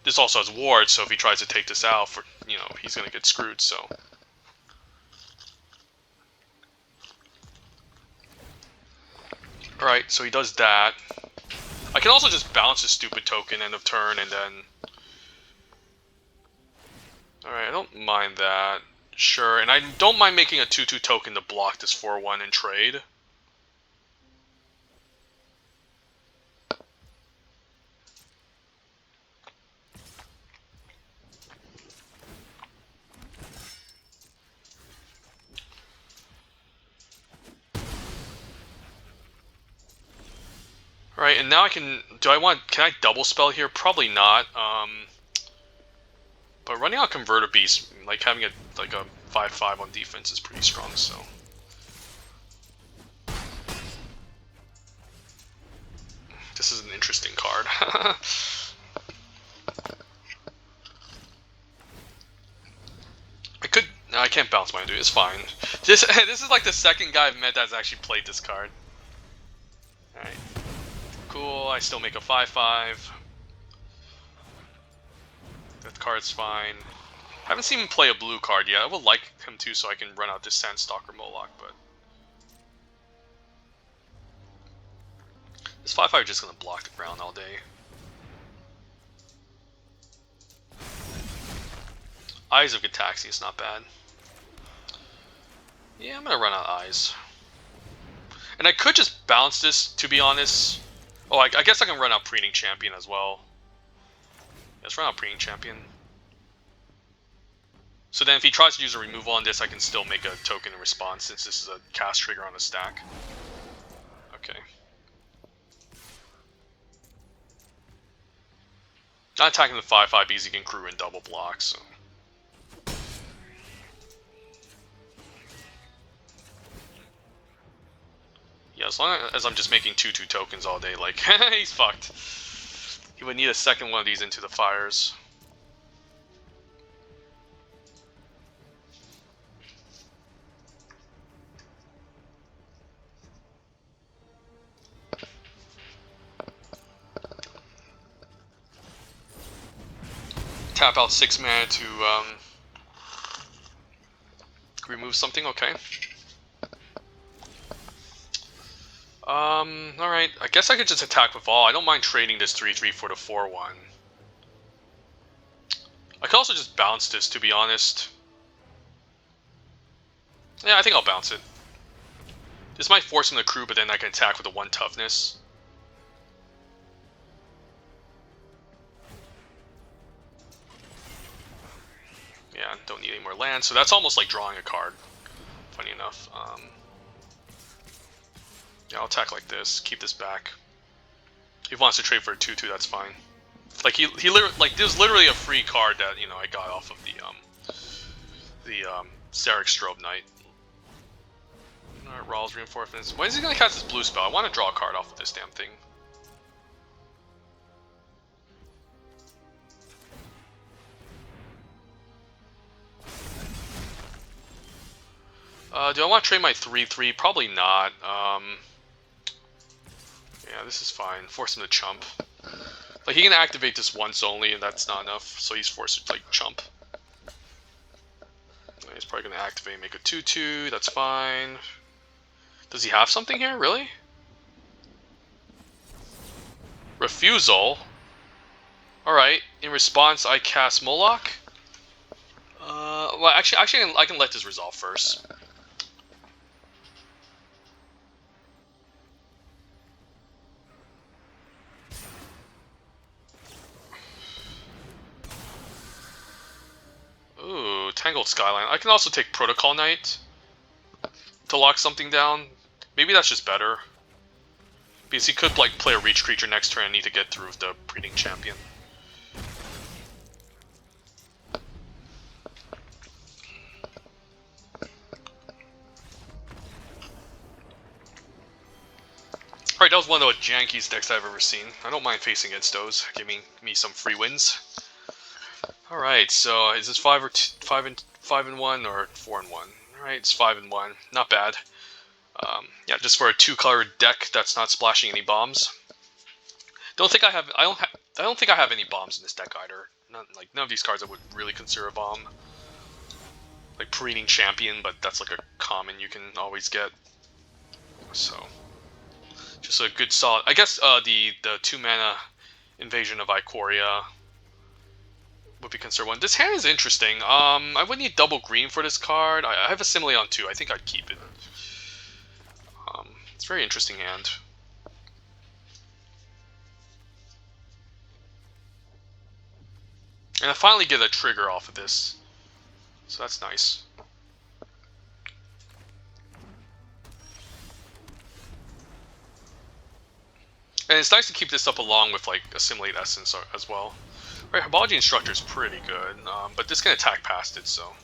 This also has ward, so if he tries to take this out, he's gonna get screwed, so. Alright, so he does that. I can also just bounce his stupid token end of turn, and then... Alright, I don't mind that. Sure, and I don't mind making a 2/2 token to block this 4/1 and trade. Alright, and now I can... Can I double spell here? Probably not. But running out Converter Beast, like having a 5/5 on defense is pretty strong, so. This is an interesting card. I can't bounce my dude, it's fine. This is like the second guy I've met that's actually played this card. Alright. Cool, I still make a 5/5. That card's fine. I haven't seen him play a blue card yet. I would like him to so I can run out this Sandstalker Moloch, but... This 5/5 is just going to block the ground all day. Eyes of Gitaxi is not bad. Yeah, I'm going to run out of Eyes. And I could just bounce this, to be honest. Oh, I guess I can run out Preening Champion as well. Let's run out Preening Champion. So then if he tries to use a removal on this, I can still make a token in response since this is a cast trigger on a stack. Okay. Not attacking the 5/5 because he can crew in double blocks, so. Yeah, as long as I'm just making 2/2 tokens all day, like, he's fucked. He would need a second one of these into the fires. Tap out 6 mana to remove something, okay. Alright, I guess I could just attack with all. I don't mind trading this 3/3 for the 4/1. I could also just bounce this, to be honest. Yeah, I think I'll bounce it. This might force him to crew, but then I can attack with a 1 toughness. Yeah, don't need any more land, so that's almost like drawing a card. Funny enough. Yeah, I'll attack like this. Keep this back. If he wants to trade for a 2/2, that's fine. Like he literally, like, this was literally a free card that I got off of the Sarek Strobe Knight. Alright, Rawls Reinforcements. When is he gonna cast his blue spell? I want to draw a card off of this damn thing. Do I want to trade my 3/3? Probably not. Yeah, this is fine. Force him to chump. Like, he can activate this once only, and that's not enough, so he's forced to, like, chump. He's probably going to activate and make a 2/2, that's fine. Does he have something here, really? Refusal? Alright, in response, I cast Moloch. Well, actually, I can let this resolve first. Ooh, Tangled Skyline. I can also take Protocol Knight to lock something down. Maybe that's just better. Because he could, like, play a reach creature next turn and need to get through with the Breeding Champion. Alright, that was one of the jankiest decks I've ever seen. I don't mind facing against those, giving me some free wins. Alright, so is this 5 and 1 or 4 and 1? Alright, it's 5 and 1. Not bad. Yeah, just for a 2-color deck that's not splashing any bombs. I don't think I have any bombs in this deck either. None of these cards I would really consider a bomb. Like Breeding Champion, but that's like a common you can always get. So just a good solid. I guess the 2-mana Invasion of Ikoria would be considered one. This hand is interesting. I would need double green for this card. I have a Simile on 2. I think I'd keep it. It's a very interesting hand. And I finally get a trigger off of this. So that's nice. And it's nice to keep this up along with, like, Assimilate Essence as well. Right, Herbology Instructor is pretty good, but this can attack past it, so.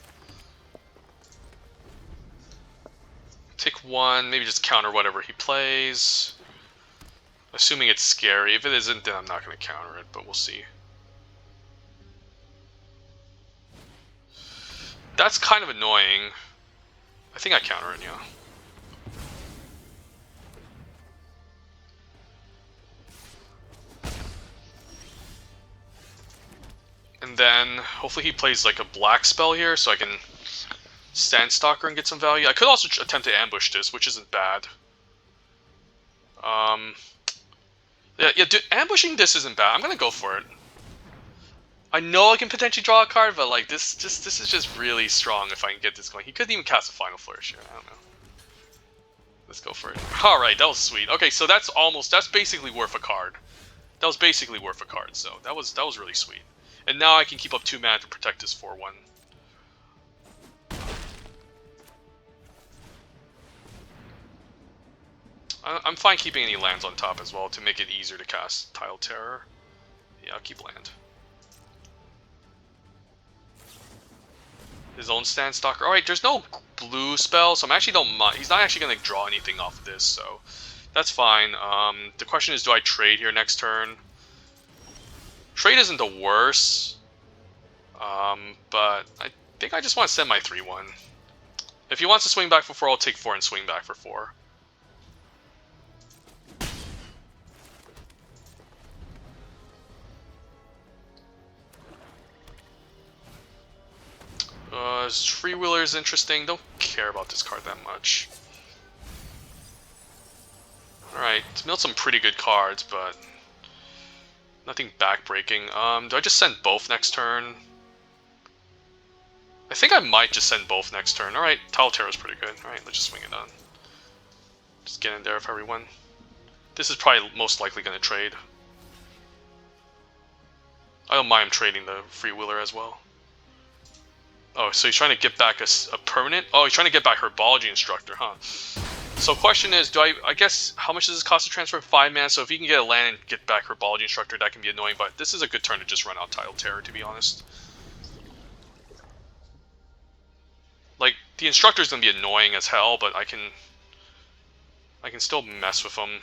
Take 1, maybe just counter whatever he plays. Assuming it's scary. If it isn't, then I'm not going to counter it, but we'll see. That's kind of annoying. I think I counter it, yeah. And then, hopefully he plays like a black spell here, so I can Sandstalker and get some value. I could also attempt to ambush this, which isn't bad. Yeah, dude, ambushing this isn't bad. I'm gonna go for it. I know I can potentially draw a card, but like this is just really strong if I can get this going. He could even cast a Final Flourish here. I don't know. Let's go for it. All right, that was sweet. Okay, so that's basically worth a card. That was basically worth a card. So that was really sweet. And now I can keep up 2 mana to protect this 4/1. I'm fine keeping any lands on top as well to make it easier to cast Tile Terror. Yeah, I'll keep land. His own stand stalker. Alright, there's no blue spell, so I'm actually don't mind. He's not actually going to draw anything off of this, so that's fine. The question is, do I trade here next turn? Trade isn't the worst, but I think I just want to send my 3-1. If he wants to swing back for 4, I'll take 4 and swing back for 4. Freewheeler is interesting. Don't care about this card that much. Alright, milled some pretty good cards, but nothing backbreaking. Do I just send both next turn? I think I might just send both next turn. Alright, Tile Terror is pretty good. Alright, let's just swing it on. Just get in there with everyone. This is probably most likely going to trade. I don't mind trading the Freewheeler as well. Oh, so he's trying to get back a permanent? Oh, he's trying to get back Herbology Instructor, huh? So question is, I guess, how much does this cost to transfer? 5 mana, so if he can get a land and get back Herbology Instructor, that can be annoying, but this is a good turn to just run out Tile Terror, to be honest. Like, the Instructor's gonna be annoying as hell, but I can still mess with him.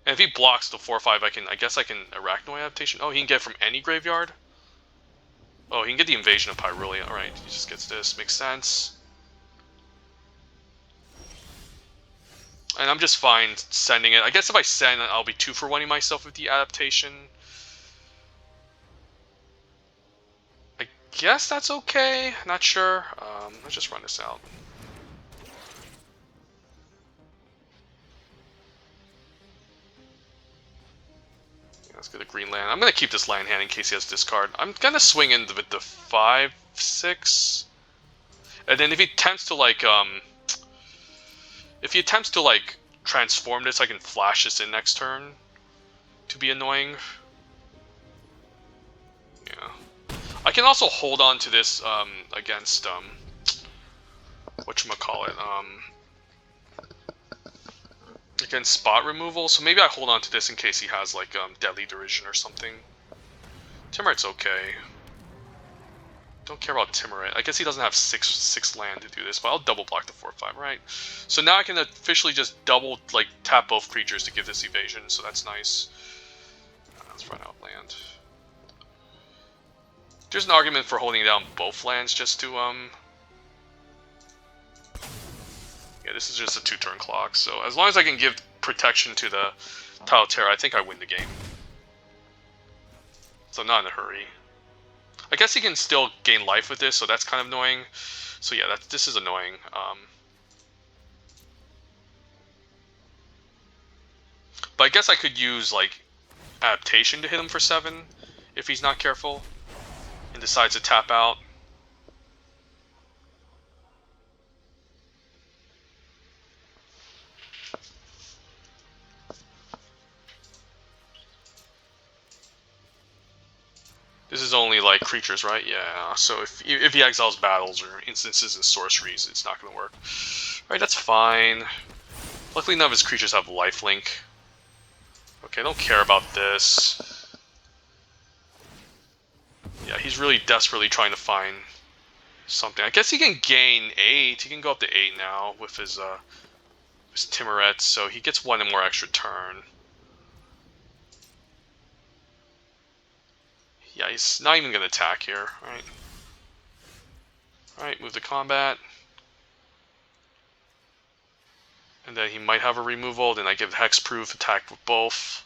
And if he blocks the 4/5, I guess I can Arachnoid Adaptation. Oh, he can get from any graveyard? Oh, he can get the Invasion of Pyrolia. Alright, he just gets this. Makes sense. And I'm just fine sending it. I guess if I send, I'll be 2 for 1-ing myself with the adaptation. I guess that's okay. Not sure. Let's just run this out. Let's get a green land. I'm going to keep this land hand in case he has discard. I'm going to swing in with the 5/6. And then if he attempts to, like, transform this, I can flash this in next turn to be annoying. Yeah. I can also hold on to this, against, whatchamacallit, against spot removal, so maybe I hold on to this in case he has, like, Deadly Derision or something. Timuret's okay. Don't care about Timuret. I guess he doesn't have 6 land to do this, but I'll double block the 4/5, right? So now I can officially just double, like, tap both creatures to give this evasion, so that's nice. Let's run out land. There's an argument for holding down both lands just to, yeah, this is just a 2-turn clock, so as long as I can give protection to the Tile Terror, I think I win the game. So I'm not in a hurry. I guess he can still gain life with this, so that's kind of annoying. So yeah, this is annoying. But I guess I could use, like, adaptation to hit him for 7 if he's not careful and decides to tap out. This is only, like, creatures, right? Yeah, so if he exiles battles or instances and sorceries, it's not going to work. Alright, that's fine. Luckily none of his creatures have lifelink. Okay, I don't care about this. Yeah, he's really desperately trying to find something. I guess he can gain 8. He can go up to 8 now with his Timuret, so he gets 1 more extra turn. Yeah, he's not even going to attack here. Alright. Alright, move to combat. And then he might have a removal, then I give hexproof, attack with both.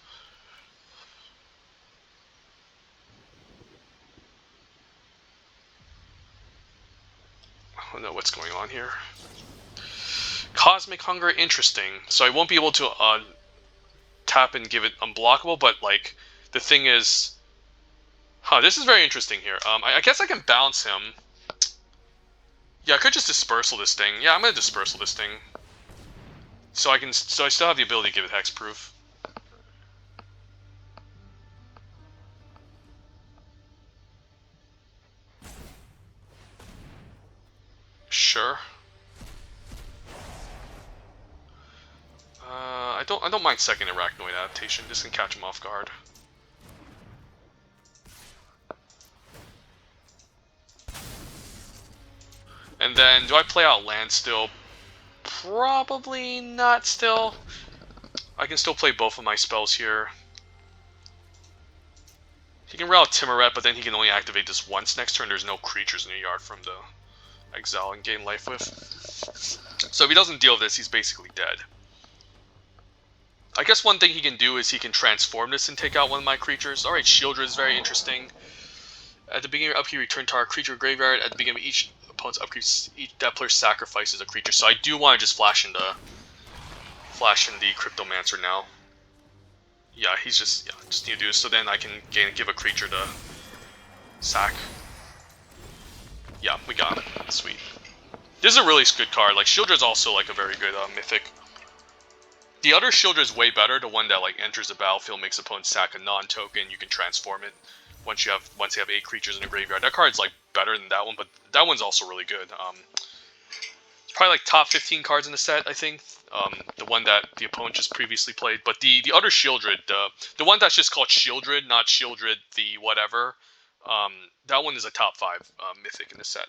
I don't know what's going on here. Cosmic Hunger, interesting. So I won't be able to tap and give it unblockable, but, like, the thing is... Huh, this is very interesting here. I guess I can bounce him. Yeah, I could just dispersal this thing. Yeah, I'm gonna dispersal this thing. So I still have the ability to give it hexproof. Sure. don't mind second Arachnoid adaptation. This can catch him off guard. And then, do I play out land still? Probably not still. I can still play both of my spells here. He can route Timoret, but then he can only activate this once next turn. There's no creatures in the yard for him to exile and gain life with. So if he doesn't deal with this, he's basically dead. I guess one thing he can do is he can transform this and take out one of my creatures. Alright, Shieldred is very interesting. At the beginning of upkeep, return target creature graveyard. At the beginning of each opponent's upkeep, that player sacrifices a creature. So I do want to just flash in the Cryptomancer now. Yeah, he's just need to do this. So then I can give a creature to sack. Yeah, we got it. Sweet. This is a really good card. Like, Shieldred's also like a very good mythic. The other Shieldred is way better. The one that like enters the battlefield, makes opponents sack a non-token. You can transform it once you have 8 creatures in a graveyard. That card's like better than that one, but that one's also really good. It's probably like top 15 cards in the set, I think. The one that the opponent just previously played. But the other Shieldred, the one that's just called Shieldred, not Shieldred the whatever, that one is a top 5 mythic in the set.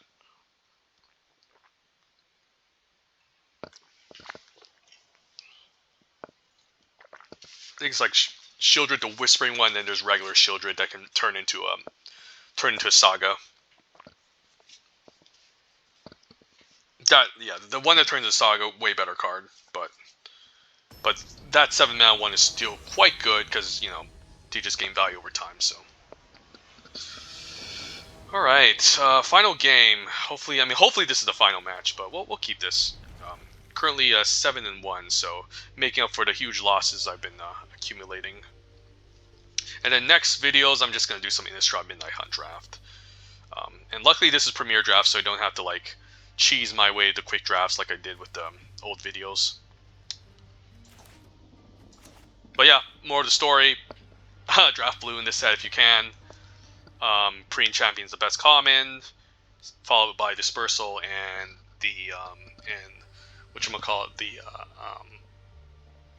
I think it's like Shieldred, the Whispering one, and then there's regular Shieldred that can turn into a saga. The one that turns into a saga, way better card, but that 7-mana one is still quite good because they just gain value over time. So, all right, final game. Hopefully this is the final match, but we'll keep this. Currently 7-1, so making up for the huge losses I've been accumulating. And then next videos, I'm just gonna do some Innistrad Midnight Hunt draft. And luckily this is Premier Draft, so I don't have to like cheese my way to quick drafts like I did with the old videos. But yeah, more of the story. Draft blue in this set if you can. Preen Champion's the best common, followed by Dispersal and the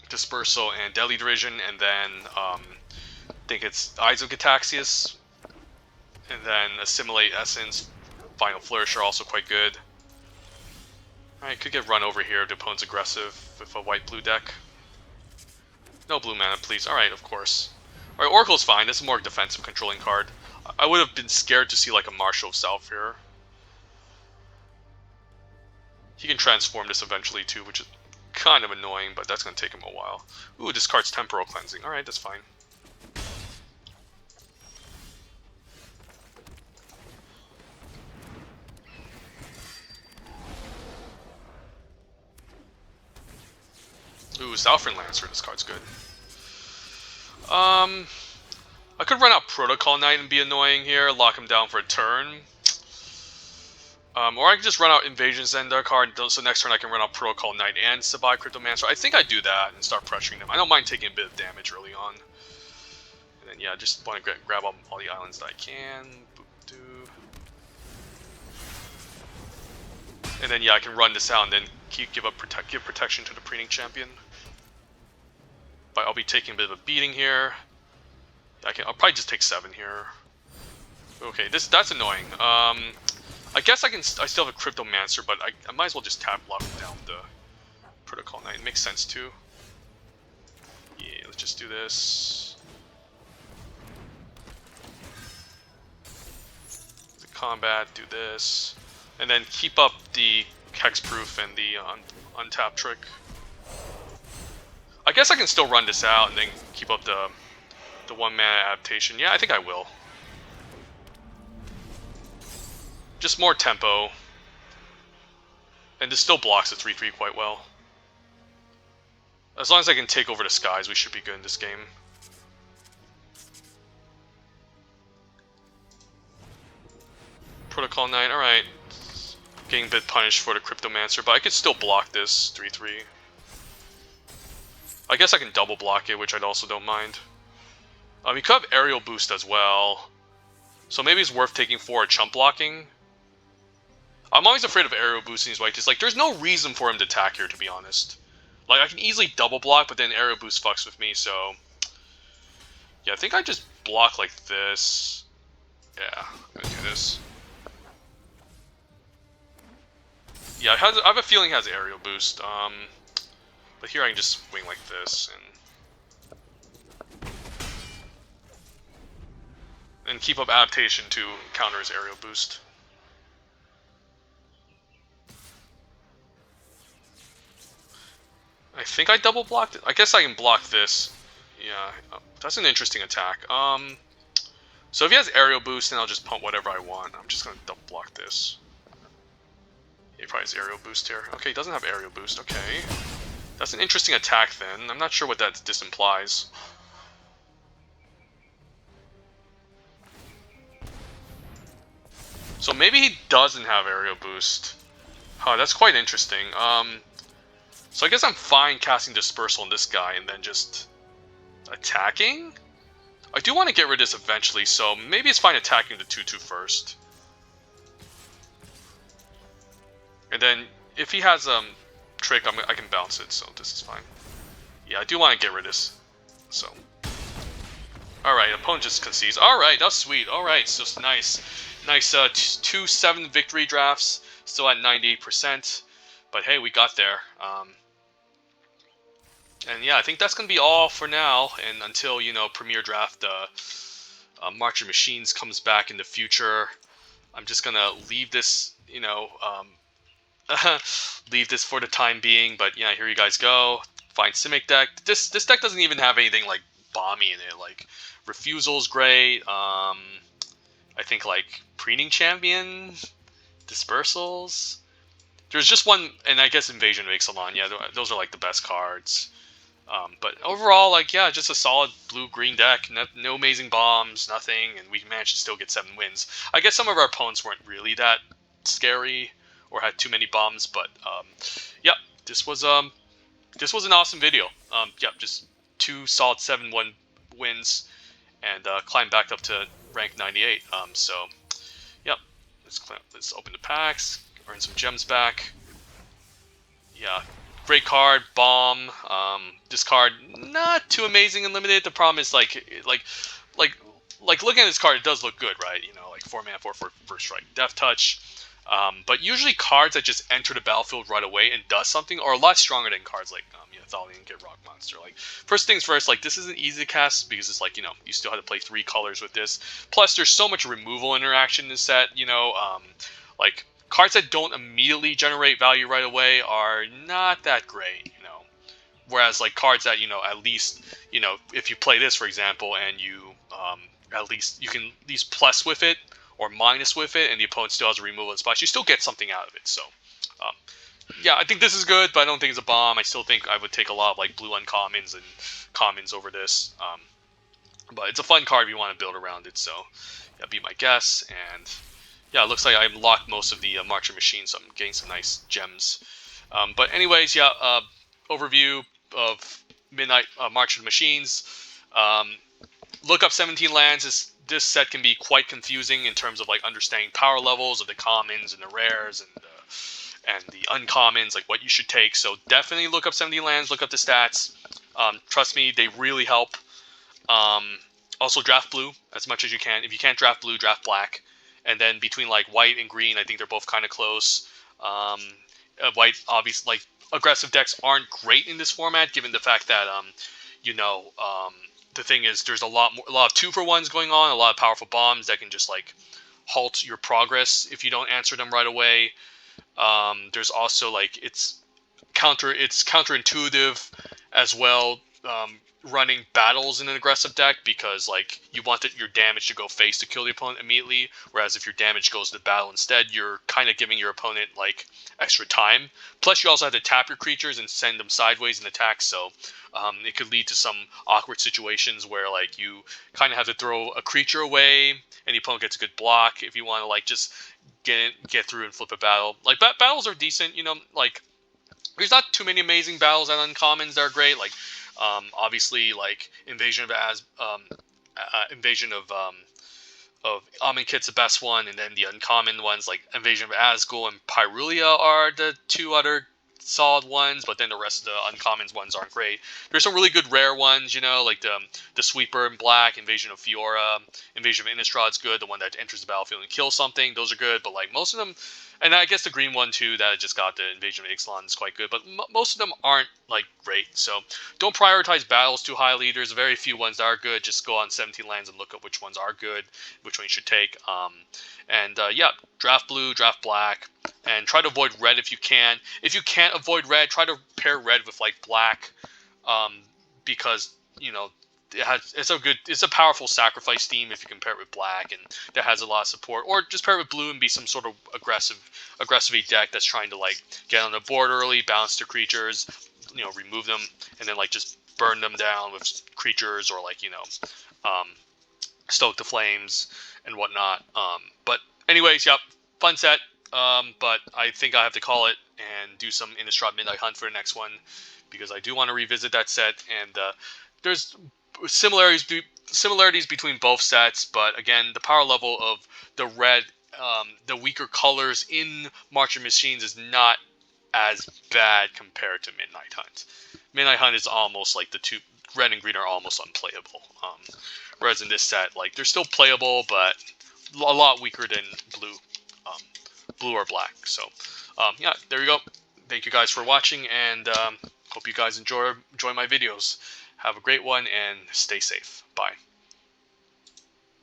Dispersal and Deadly Derision, and then I think it's Eyes of Gitaxias, and then Assimilate Essence, Final Flourish are also quite good. Alright, could get run over here if the opponent's aggressive with a white-blue deck. No blue mana, please. Alright, of course. Alright, Oracle's fine. This is a more defensive controlling card. I would have been scared to see like a Marshal of Self here. He can transform this eventually too, which is kind of annoying, but that's going to take him a while. Ooh, discards Temporal Cleansing. Alright, that's fine. Ooh, Zalfrin Lancer. This card's good. I could run out Protocol Knight and be annoying here, lock him down for a turn. Or I can just run out Invasion Zenda card, so next turn I can run out Protocol Knight and Sabai Cryptomancer. I think I do that and start pressuring them. I don't mind taking a bit of damage early on. And then yeah, just want to grab all the islands that I can. And then yeah, I can run this out and then give protection to the Preening Champion. But I'll be taking a bit of a beating here. I'll probably just take 7 here. Okay, that's annoying. I guess I still have a Cryptomancer, but I might as well just tap lock down the Protocol Knight. It makes sense too. Yeah, let's just do this. The combat, do this. And then keep up the Hexproof and the untap trick. I guess I can still run this out and then keep up the 1-mana adaptation. Yeah, I think I will. Just more tempo. And this still blocks the 3/3 quite well. As long as I can take over the skies, we should be good in this game. Protocol Knight, alright. Getting a bit punished for the Cryptomancer, but I could still block this 3/3. I guess I can double block it, which I also don't mind. He could have Aerial Boost as well. So maybe it's worth taking 4 chump blocking. I'm always afraid of Aerial Boosting these white. It's like, there's no reason for him to attack here, to be honest. Like, I can easily double block, but then aerial boost fucks with me, so... Yeah, I think I just block like this. Yeah, I'm gonna do this. Yeah, I have a feeling it has aerial boost. But here I can just swing like this and keep up adaptation to counter his aerial boost. I think I double blocked it. I guess I can block this. Yeah, that's an interesting attack. So if he has aerial boost, then I'll just pump whatever I want. I'm just gonna double block this. He probably has aerial boost here. Okay, he doesn't have aerial boost. Okay. That's an interesting attack then. I'm not sure what this implies. So maybe he doesn't have aerial boost. Huh, that's quite interesting. So I guess I'm fine casting Dispersal on this guy and then just attacking? I do want to get rid of this eventually, so maybe it's fine attacking the 2/2 first. And then if he has trick, I can bounce it, so this is fine. Yeah, I do want to get rid of this. So, all right, opponent just concedes. All right, that's sweet. All right, so it's nice. 2-7 victory drafts, still at 98%, but hey, we got there. And yeah, I think that's gonna be all for now, and until Premier Draft, March of Machines comes back in the future, I'm just gonna leave this, leave this for the time being. But yeah, here you guys go. Fine Simic deck. This deck doesn't even have anything like bomby in it. Like Refusal's great. I think like Preening Champion, Dispersals. There's just one, and I guess Invasion of Ixalan. Yeah, those are like the best cards. But overall, like, yeah, just a solid blue-green deck. No amazing bombs, nothing, and we managed to still get 7 wins. I guess some of our opponents weren't really that scary or had too many bombs, but yeah, this was an awesome video. Yeah, just 2 solid 7-1 wins, and climb back up to rank 98. So, yep, let's open the packs, earn some gems back. Yeah, great card, bomb. This card not too amazing and limited. The problem is like looking at this card, it does look good, right? Like 4-mana, 4/4 first strike, Death Touch. But usually cards that just enter the battlefield right away and does something are a lot stronger than cards like Thalian, Get Rock Monster. Like, first things first, like, this isn't easy to cast because it's like, you still have to play 3 colors with this. Plus, there's so much removal interaction in this set, like, cards that don't immediately generate value right away are not that great, Whereas, like, cards that, at least, if you play this, for example, and you, at least, you can at least plus with it, or minus with it, and the opponent still has a removal and splash, you still get something out of it. So, yeah, I think this is good, but I don't think it's a bomb. I still think I would take a lot of like blue uncommons and commons over this. But it's a fun card if you want to build around it. So, yeah, be my guess. And yeah, it looks like I unlocked most of the March of Machines, so I'm getting some nice gems. But anyways, yeah, overview of Midnight March of Machines. Look up 17 lands. This set can be quite confusing in terms of like understanding power levels of the commons and the rares and the uncommons, like what you should take. So definitely look up 17 lands, look up the stats. Trust me, they really help. Also draft blue as much as you can. If you can't draft blue, draft black. And then between like white and green, I think they're both kind of close. White, obviously, like aggressive decks aren't great in this format, given the fact that the thing is there's a lot of 2-for-1s going on, a lot of powerful bombs that can just like halt your progress if you don't answer them right away. There's also like it's counterintuitive as well, running battles in an aggressive deck, because like you want your damage to go face to kill the opponent immediately, whereas if your damage goes to battle instead, you're kind of giving your opponent like extra time. Plus you also have to tap your creatures and send them sideways in attacks, so it could lead to some awkward situations where like you kind of have to throw a creature away and the opponent gets a good block if you want to like just get through and flip a battle. Like battles are decent, like there's not too many amazing battles and uncommons that are great. Like obviously like Invasion of Amonkhet's the best one, and then the uncommon ones like Invasion of Azgul and Pyrulia are the 2 other solid ones, but then the rest of the uncommons ones aren't great. There's some really good rare ones, you know, like the Sweeper in black, Invasion of Fiora, Invasion of Innistrad is good, the one that enters the battlefield and kills something. Those are good, but like most of them, and I guess the green one too that I just got, the Invasion of Ixalan, is quite good, but most of them aren't like great. So don't prioritize battles too highly. There's very few ones that are good. Just go on 17 lands and look up which ones are good, which one you should take. Yeah, draft blue, draft black, and try to avoid red if you can. If you can't avoid red, try to pair red with like black, because you know it's a powerful sacrifice theme if you can pair it with black, and that has a lot of support. Or just pair it with blue and be some sort of aggressive deck that's trying to like get on the board early, balance the creatures, you know, remove them, and then like just burn them down with creatures, or like, you know, stoke the flames and whatnot. But anyways, yep, fun set. But I think I have to call it and do some Innistrad Midnight Hunt for the next one, because I do want to revisit that set. And there's similarities between both sets, but again, the power level of the red, the weaker colors in Marching Machines is not as bad compared to Midnight Hunt. Midnight Hunt is almost like the two red and green are almost unplayable. Whereas in this set, like, they're still playable, but a lot weaker than blue, blue or black. So, yeah, there you go. Thank you guys for watching, and hope you guys enjoy my videos. Have a great one, and stay safe. Bye.